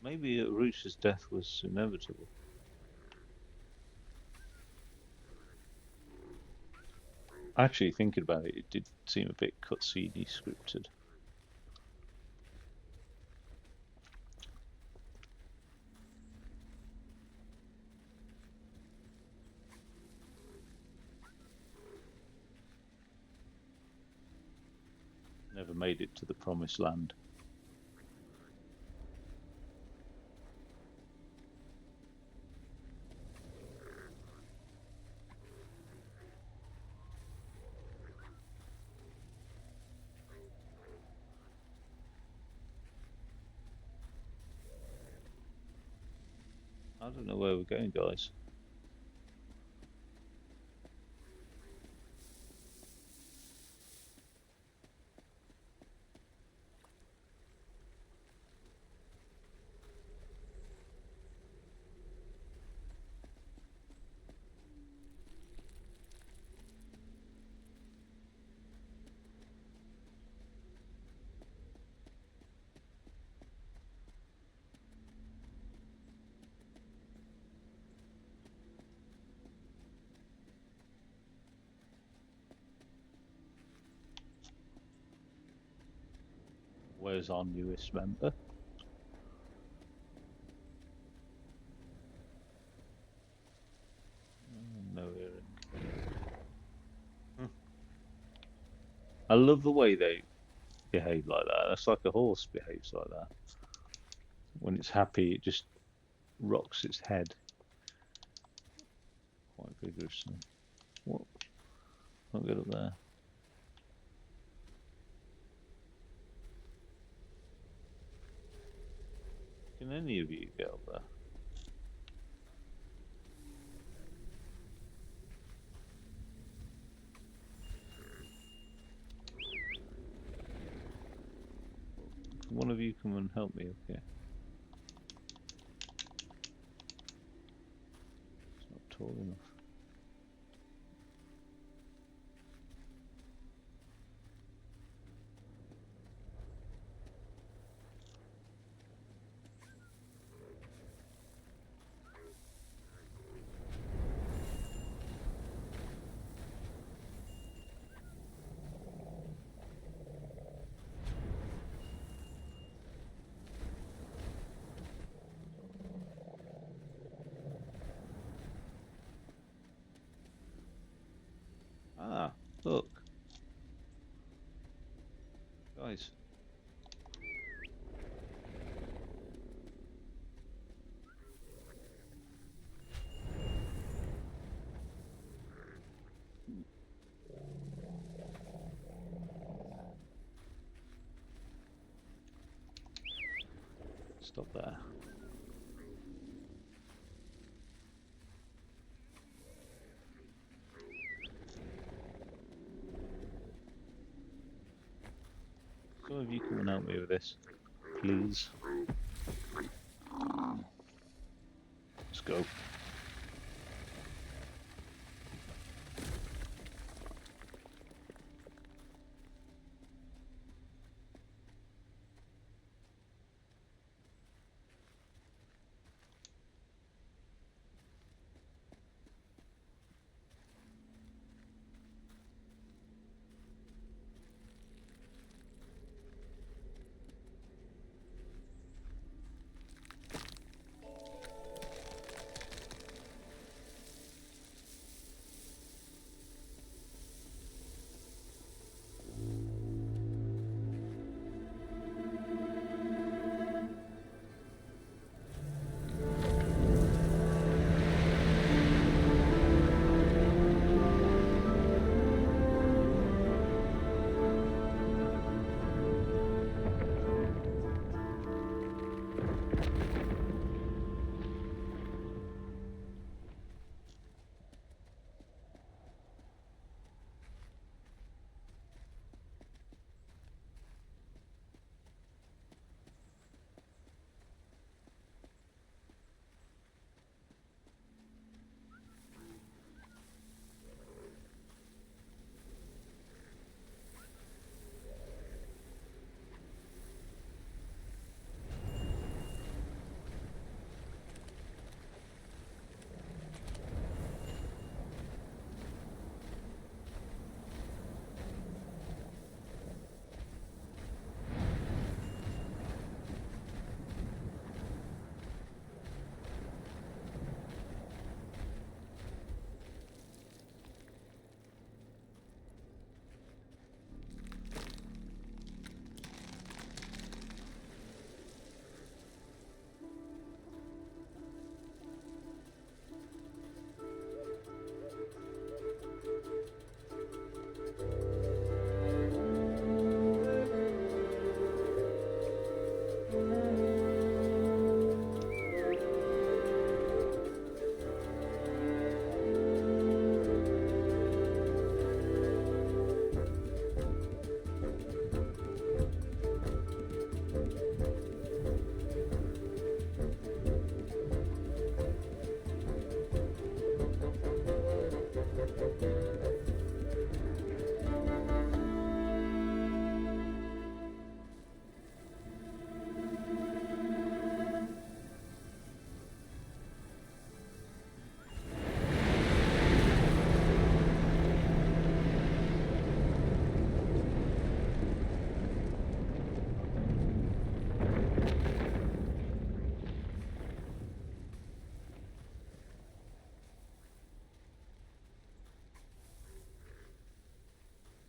[SPEAKER 1] Maybe Arusha's death was inevitable. Actually, thinking about it, it did seem a bit cutscene-y scripted. Never made it to the promised land. I don't know where we're going, guys. Where's our newest member? No earring. I love the way they behave like that. That's like a horse behaves like that. When it's happy, it just rocks its head quite vigorously. What? I'll get up there. Can any of you get up there? Can one of you come and help me up here? It's not tall enough. Ah, look. Guys. Stop there. Some of you come and help me with this. please. Let's go.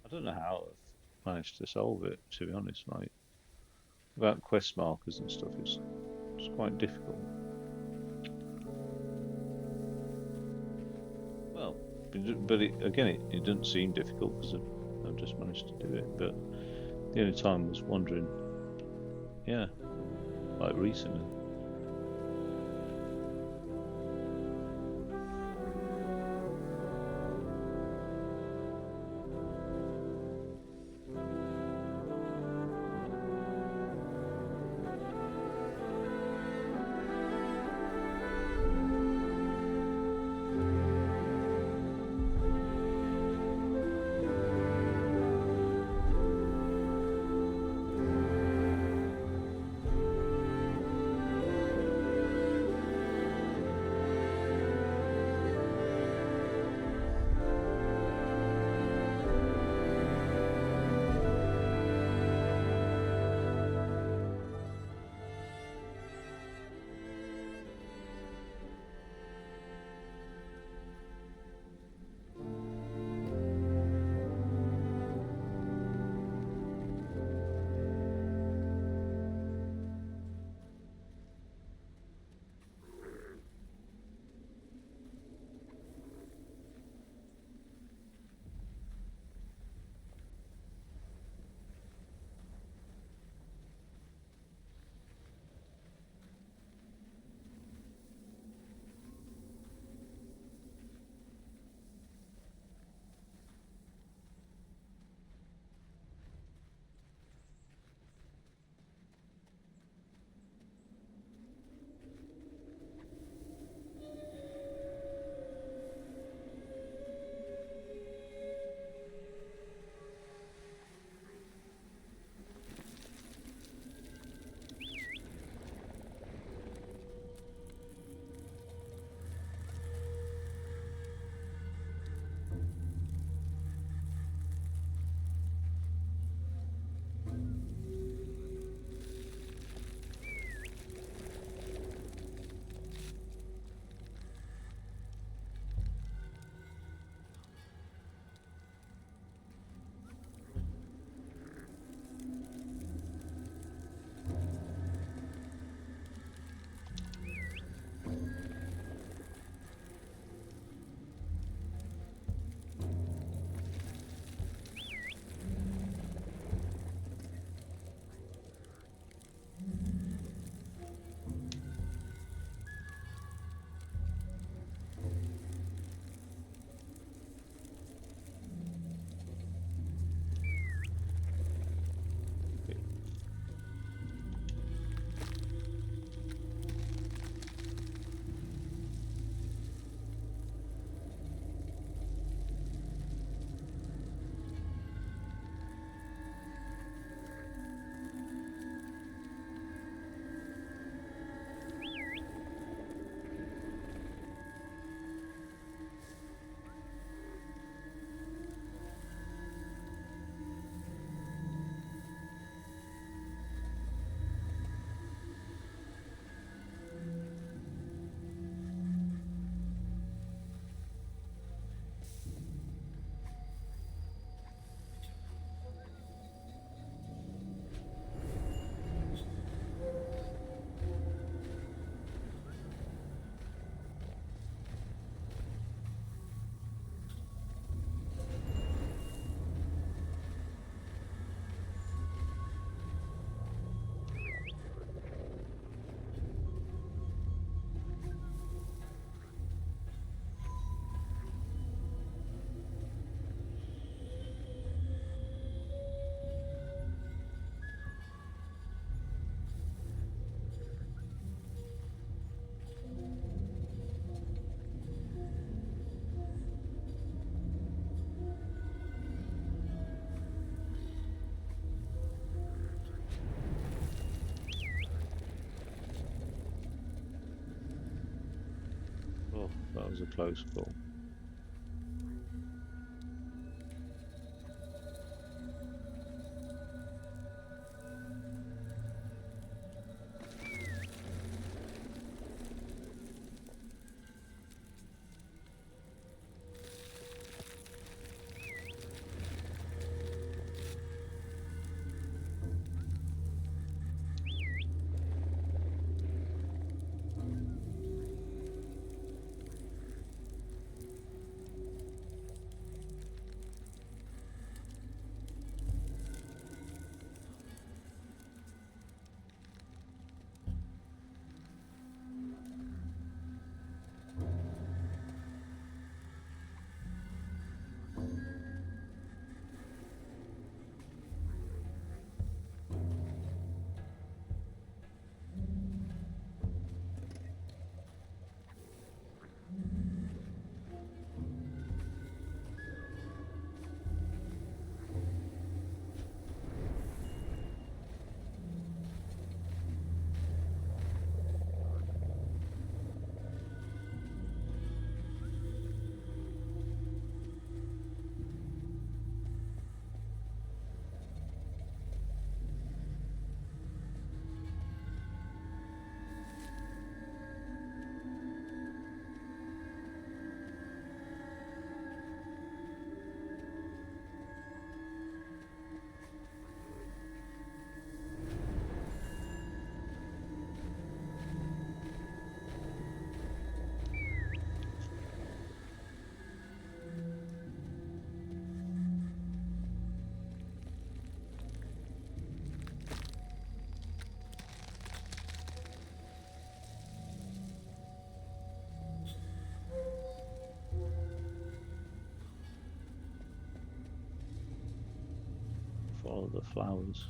[SPEAKER 1] I don't know how I've managed to solve it, to be honest, mate. Without quest markers and stuff, it's quite difficult. Well, but it doesn't seem difficult because I've just managed to do it. But the only time I was wondering, yeah, like recently. Oh, that was a close call. Follow the flowers.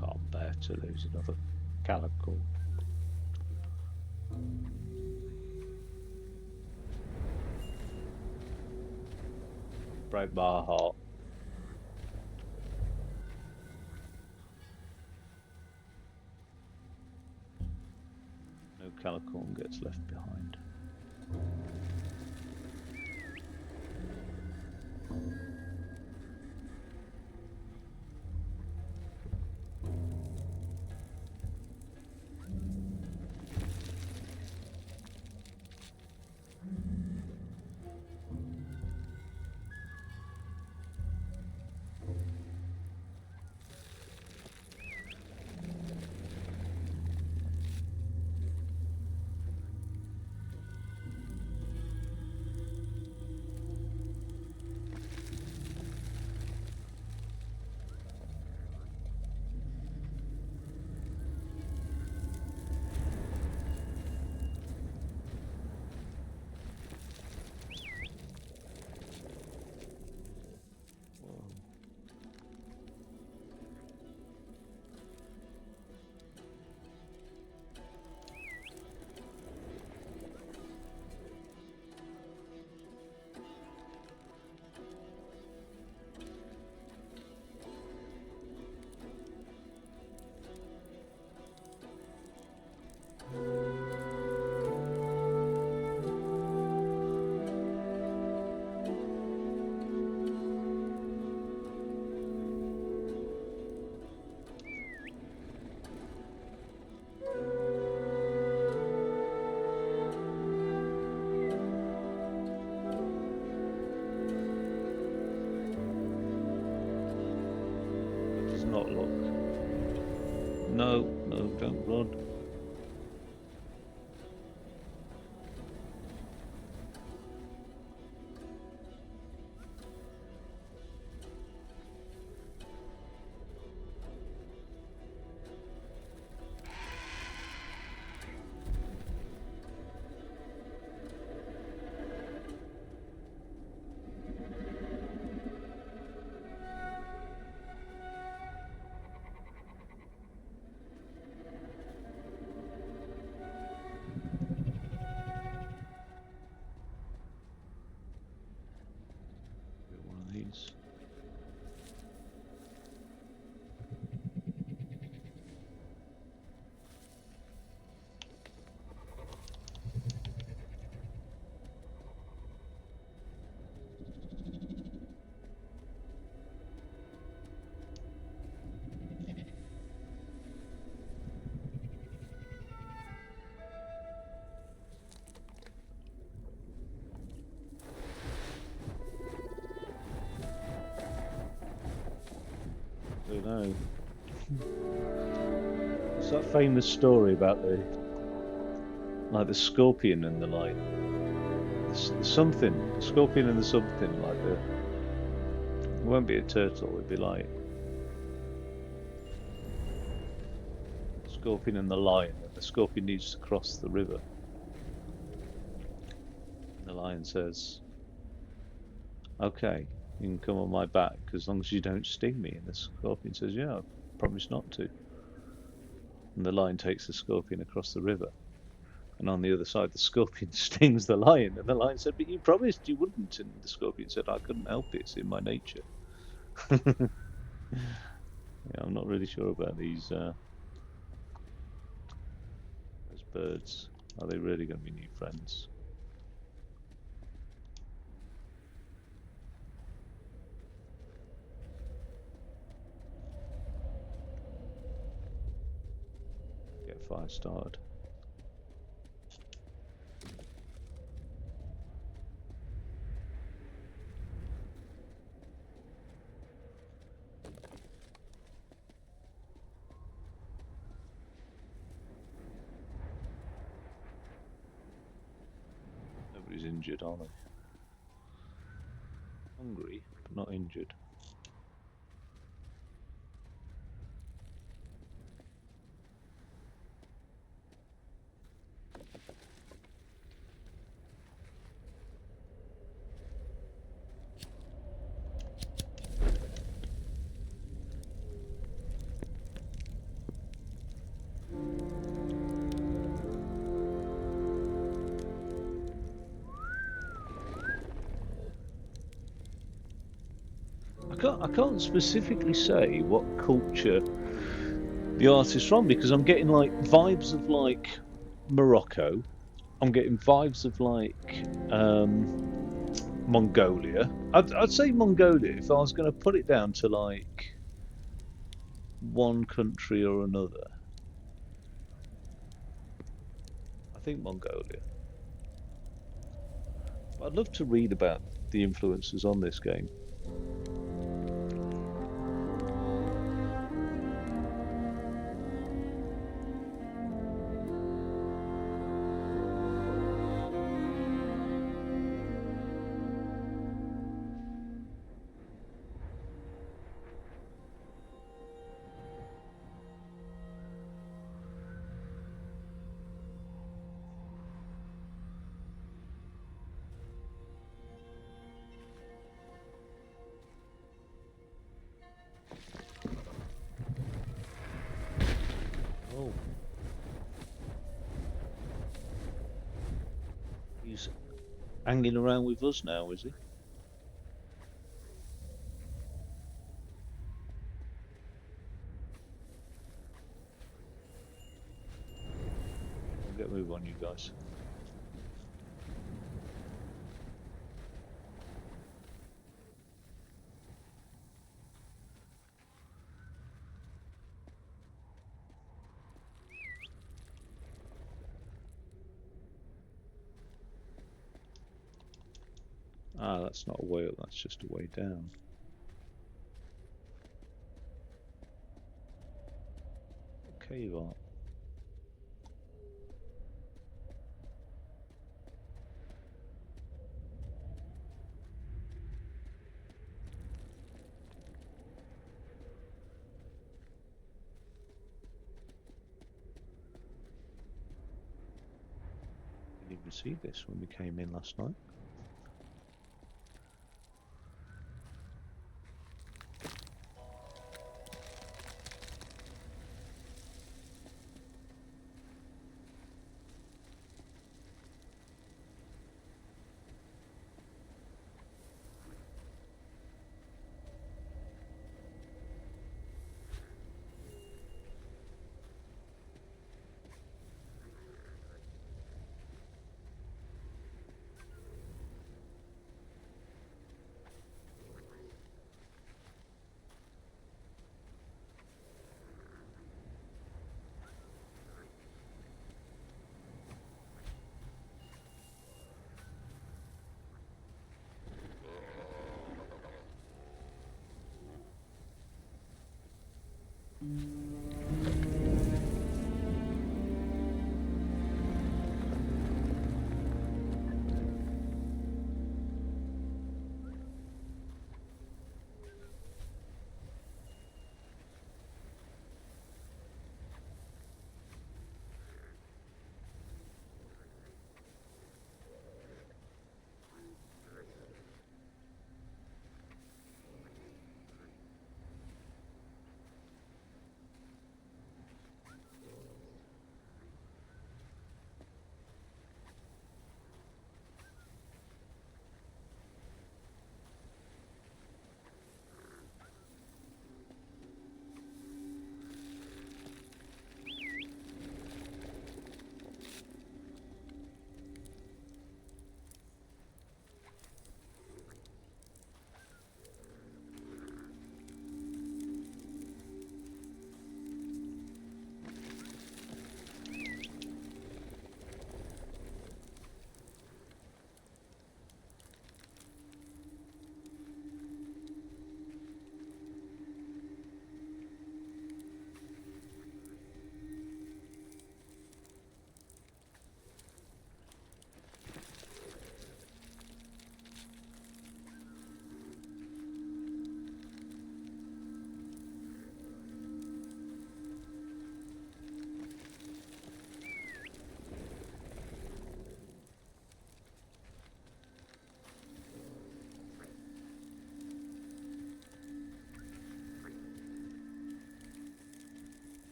[SPEAKER 1] Can't bear to lose another calico. Break my heart. No calicorn gets left behind. not look. No, no, don't run. Get one of these. I don't know. It's that famous story about the scorpion and the something, the scorpion and the something, it won't be a turtle, it'd be like the scorpion and the lion, and the scorpion needs to cross the river. And the lion says, okay, you can come on my back as long as you don't sting me. And the scorpion says, yeah, I promise not to. And the lion takes the scorpion across the river. And on the other side, the scorpion stings the lion. And the lion said, but you promised you wouldn't. And the scorpion said, I couldn't help it. It's in my nature. Yeah, I'm not really sure about these those birds. Are they really going to be new friends? Get a fire started. Nobody's injured, are they? Hungry, but not injured. I can't specifically say what culture the art is from because I'm getting like vibes of like Morocco. I'm getting vibes of like Mongolia. I'd say Mongolia if I was going to put it down to like one country or another. I think Mongolia. But I'd love to read about the influences on this game. Oh. He's hanging around with us now, is he? I'll get a move on you guys. Ah, that's not a way up, that's just a way down. Tell you what. Didn't even see this when we came in last night.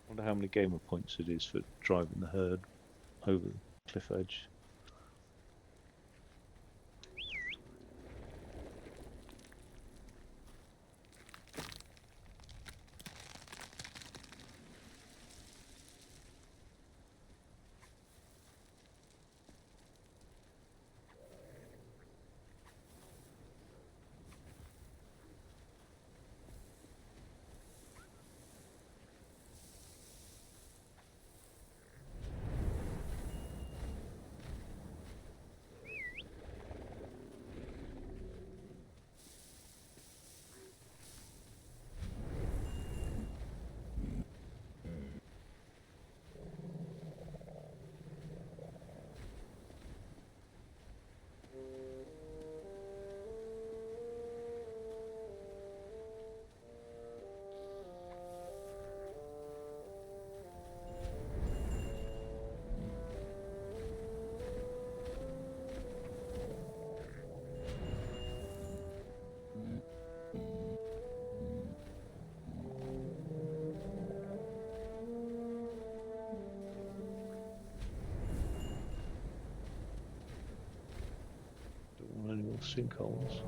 [SPEAKER 1] Wonder how many gamer points it is for driving the herd over the cliff edge. Don't want any more sinkholes.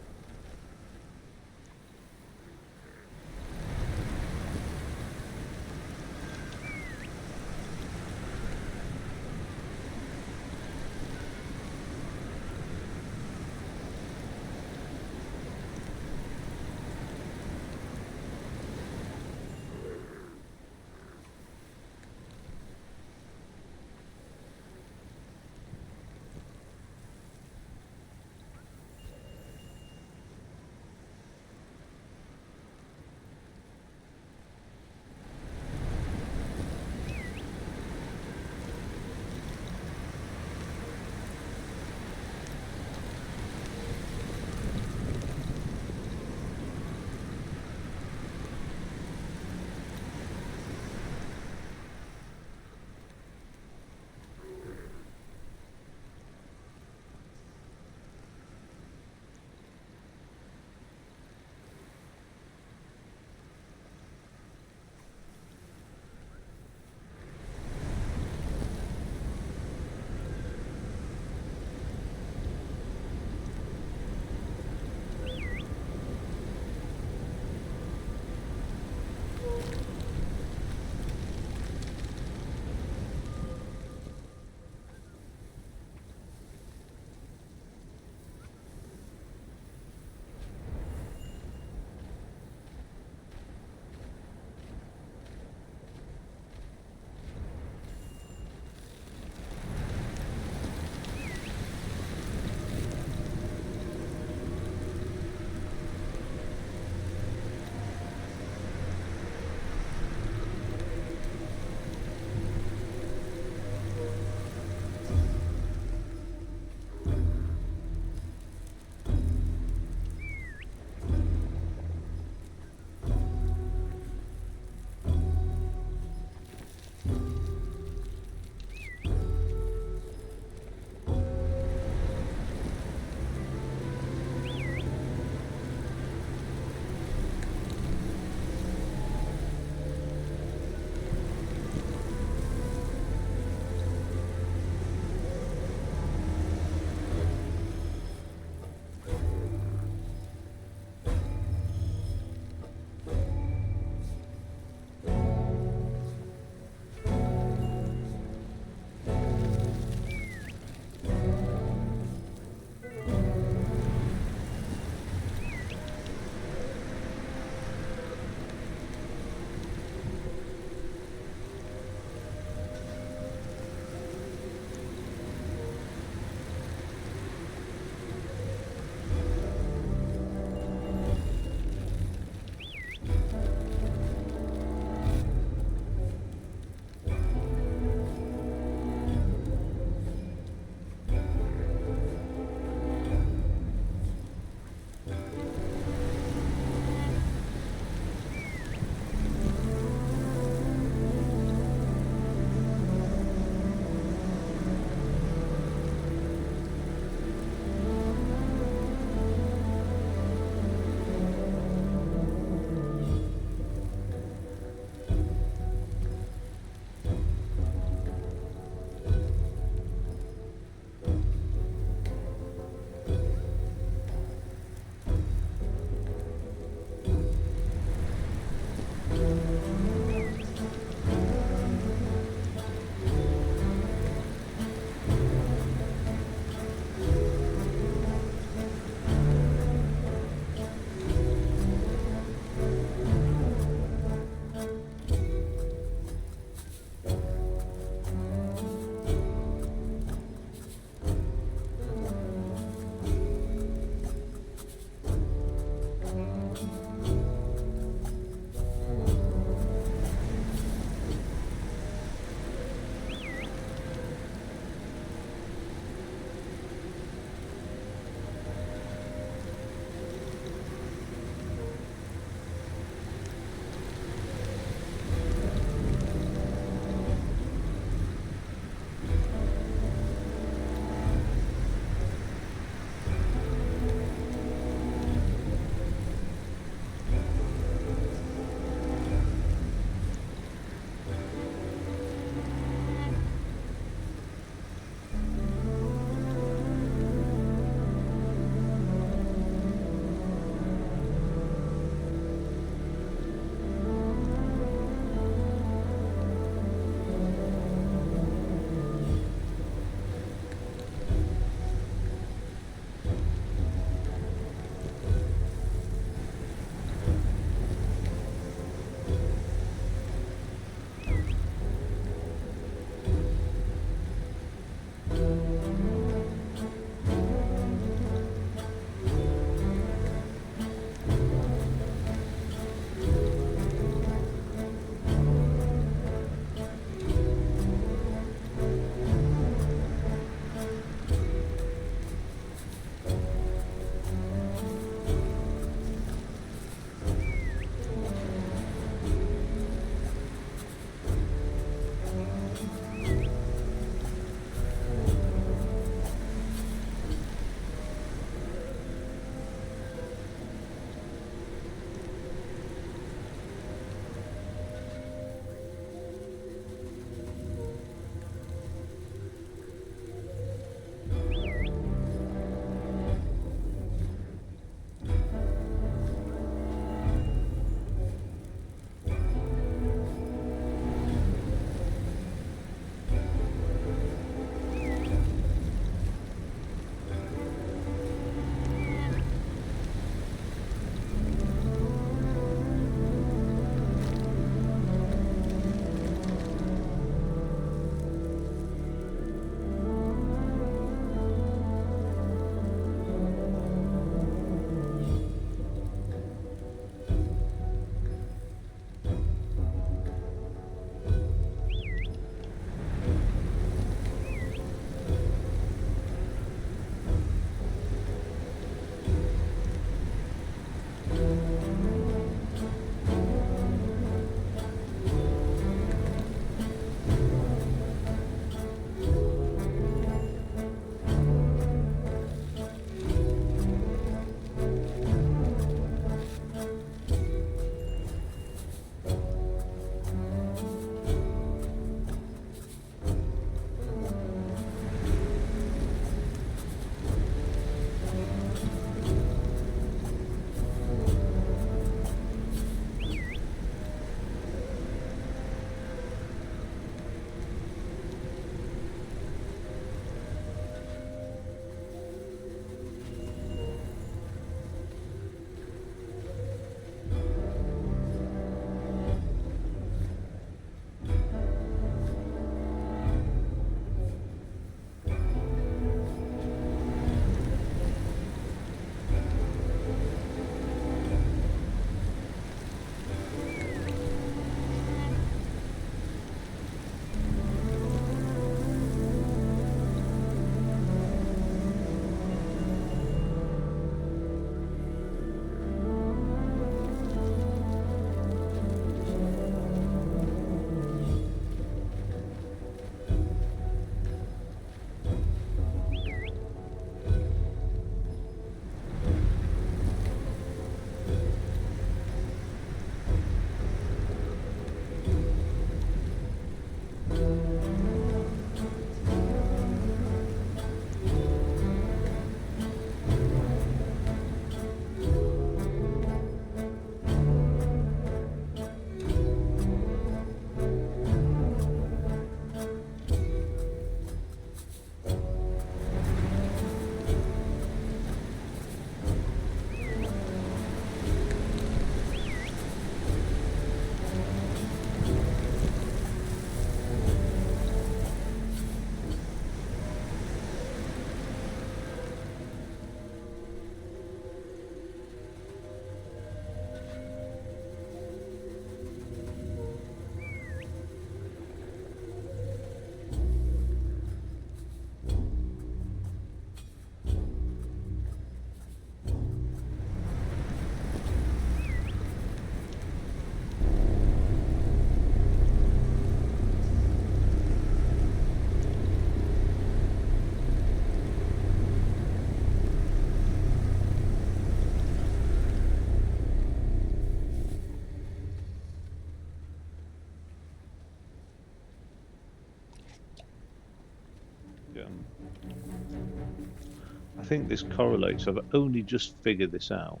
[SPEAKER 1] think this correlates. I've only just figured this out.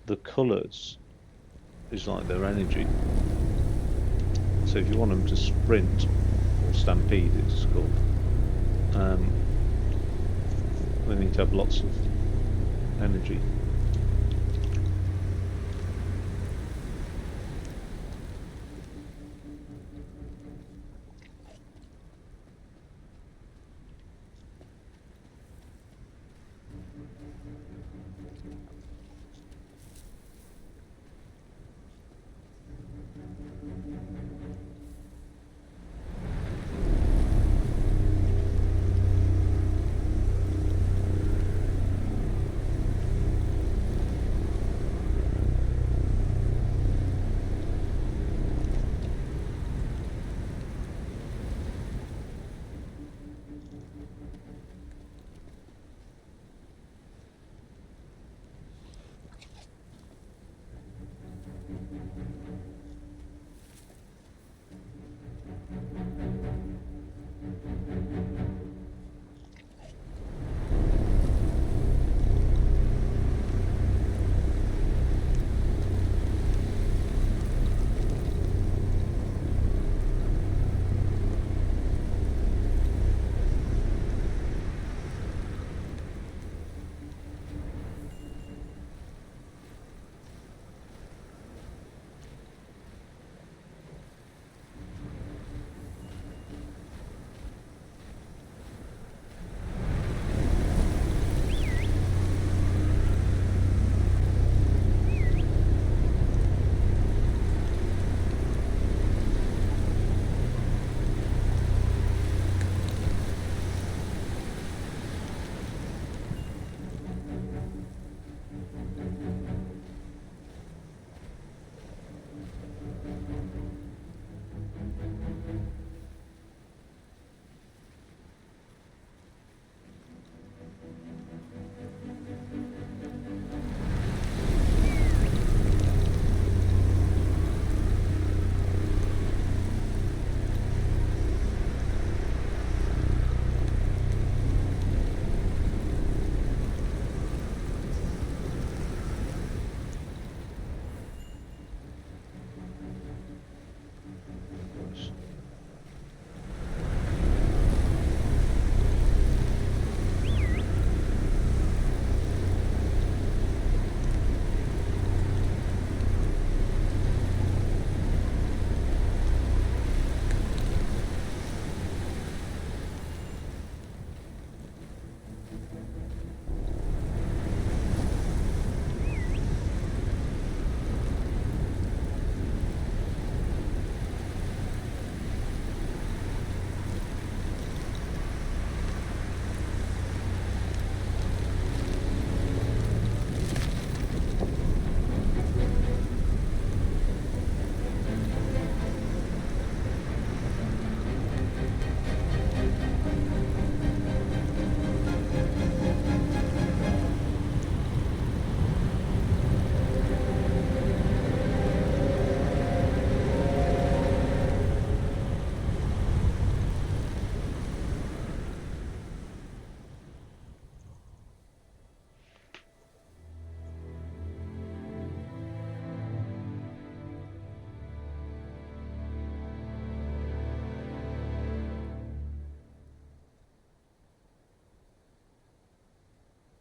[SPEAKER 1] The colours is like their energy. So if you want them to sprint or stampede, it's called, they need to have lots of energy.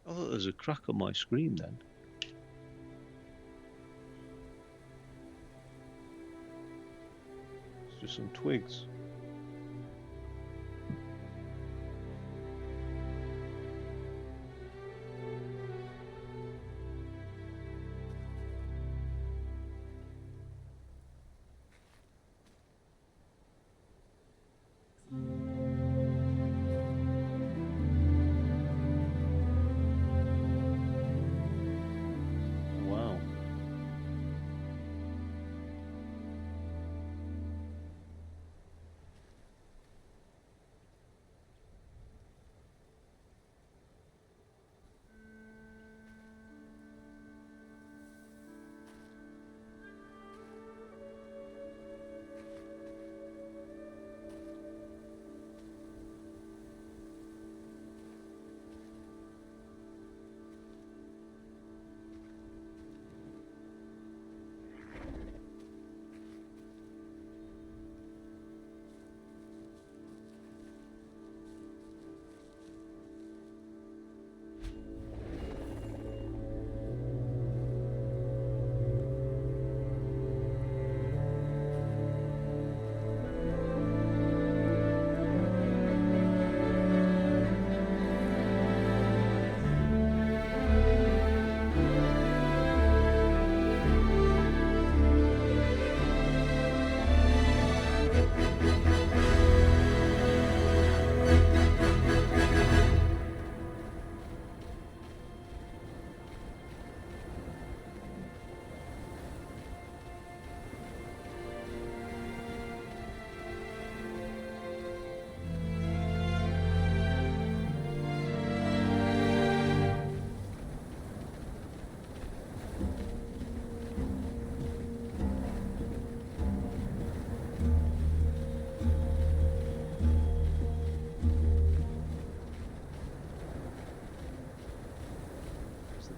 [SPEAKER 1] I thought there was a crack on my screen then. It's just some twigs. Wow.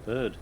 [SPEAKER 1] bird.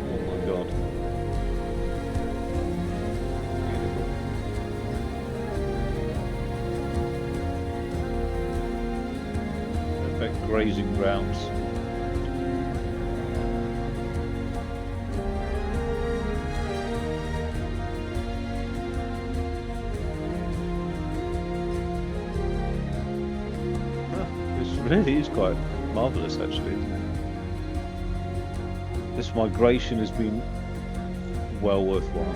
[SPEAKER 1] Oh my god. Beautiful. Perfect grazing grounds. This really is quite marvellous, actually. This migration has been well worthwhile.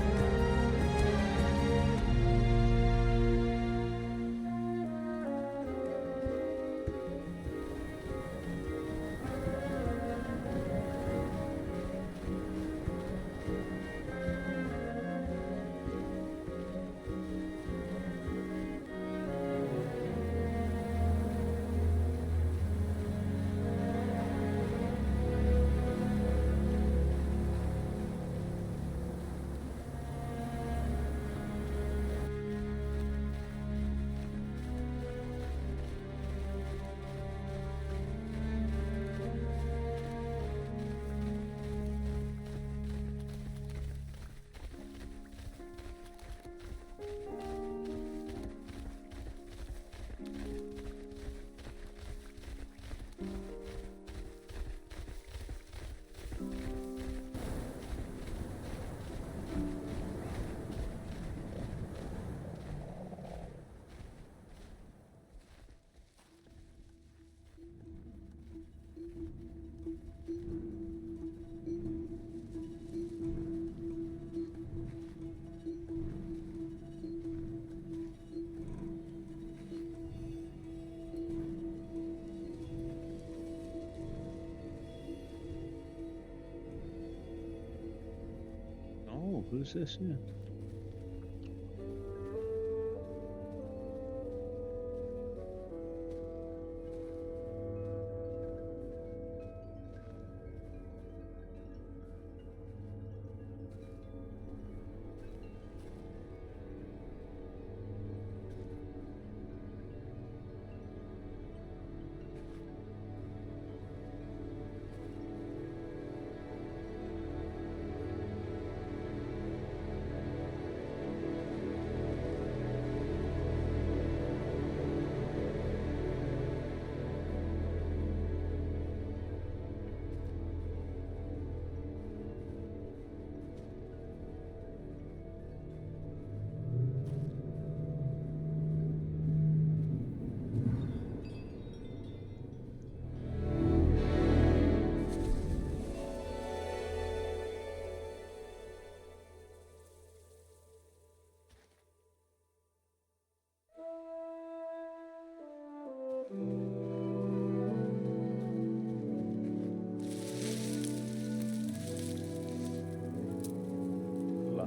[SPEAKER 1] Oh, who's this here?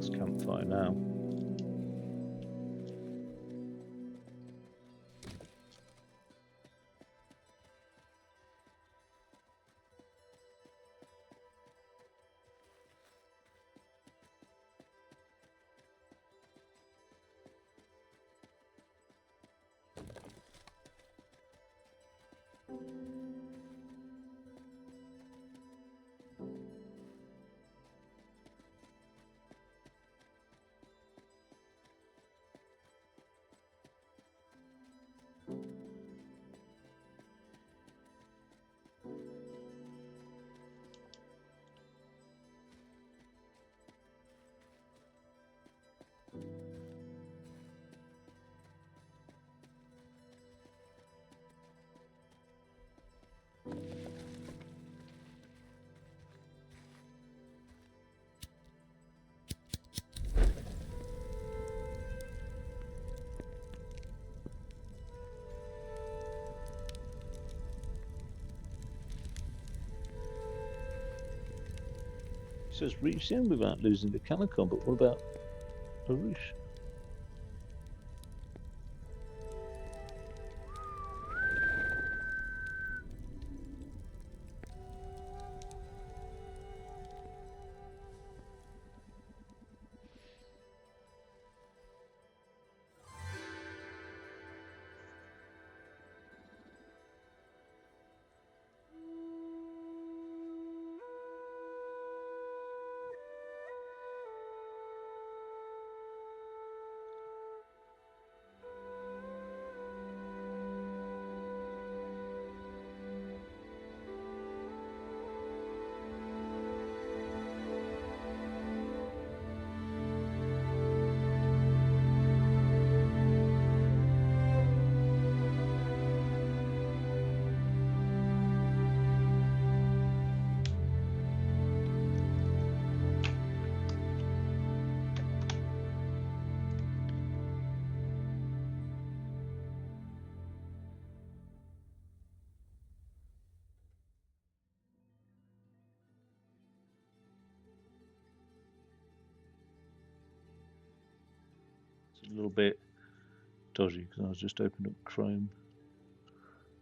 [SPEAKER 1] last campfire now. It says reach the end without losing the Calicon, but what about Arush? It's a little bit dodgy because I was just opened up Chrome.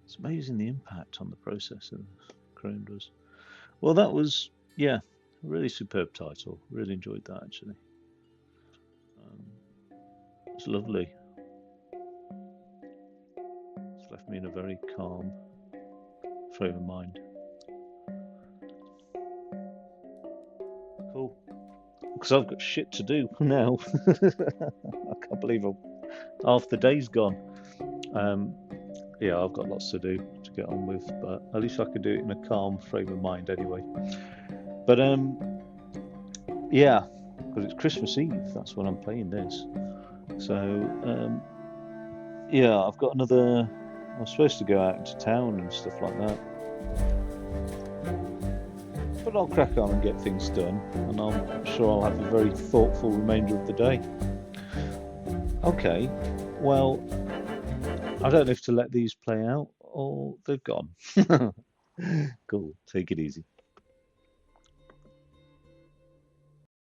[SPEAKER 1] It's amazing the impact on the processor Chrome does. Well, that was, yeah, a really superb title. Really enjoyed that actually. It's lovely. It's left me in a very calm frame of mind. Cool. Because I've got shit to do now. I can't believe half the day's gone. Yeah, I've got lots to do to get on with, but at least I can do it in a calm frame of mind anyway. But yeah, because it's Christmas Eve, that's when I'm playing this. So yeah, I've got another. I'm supposed to go out into town and stuff like that. But I'll crack on and get things done, and I'm sure I'll have a very thoughtful remainder of the day. Okay, well, I don't know if to let these play out or they've gone. Cool, take it easy.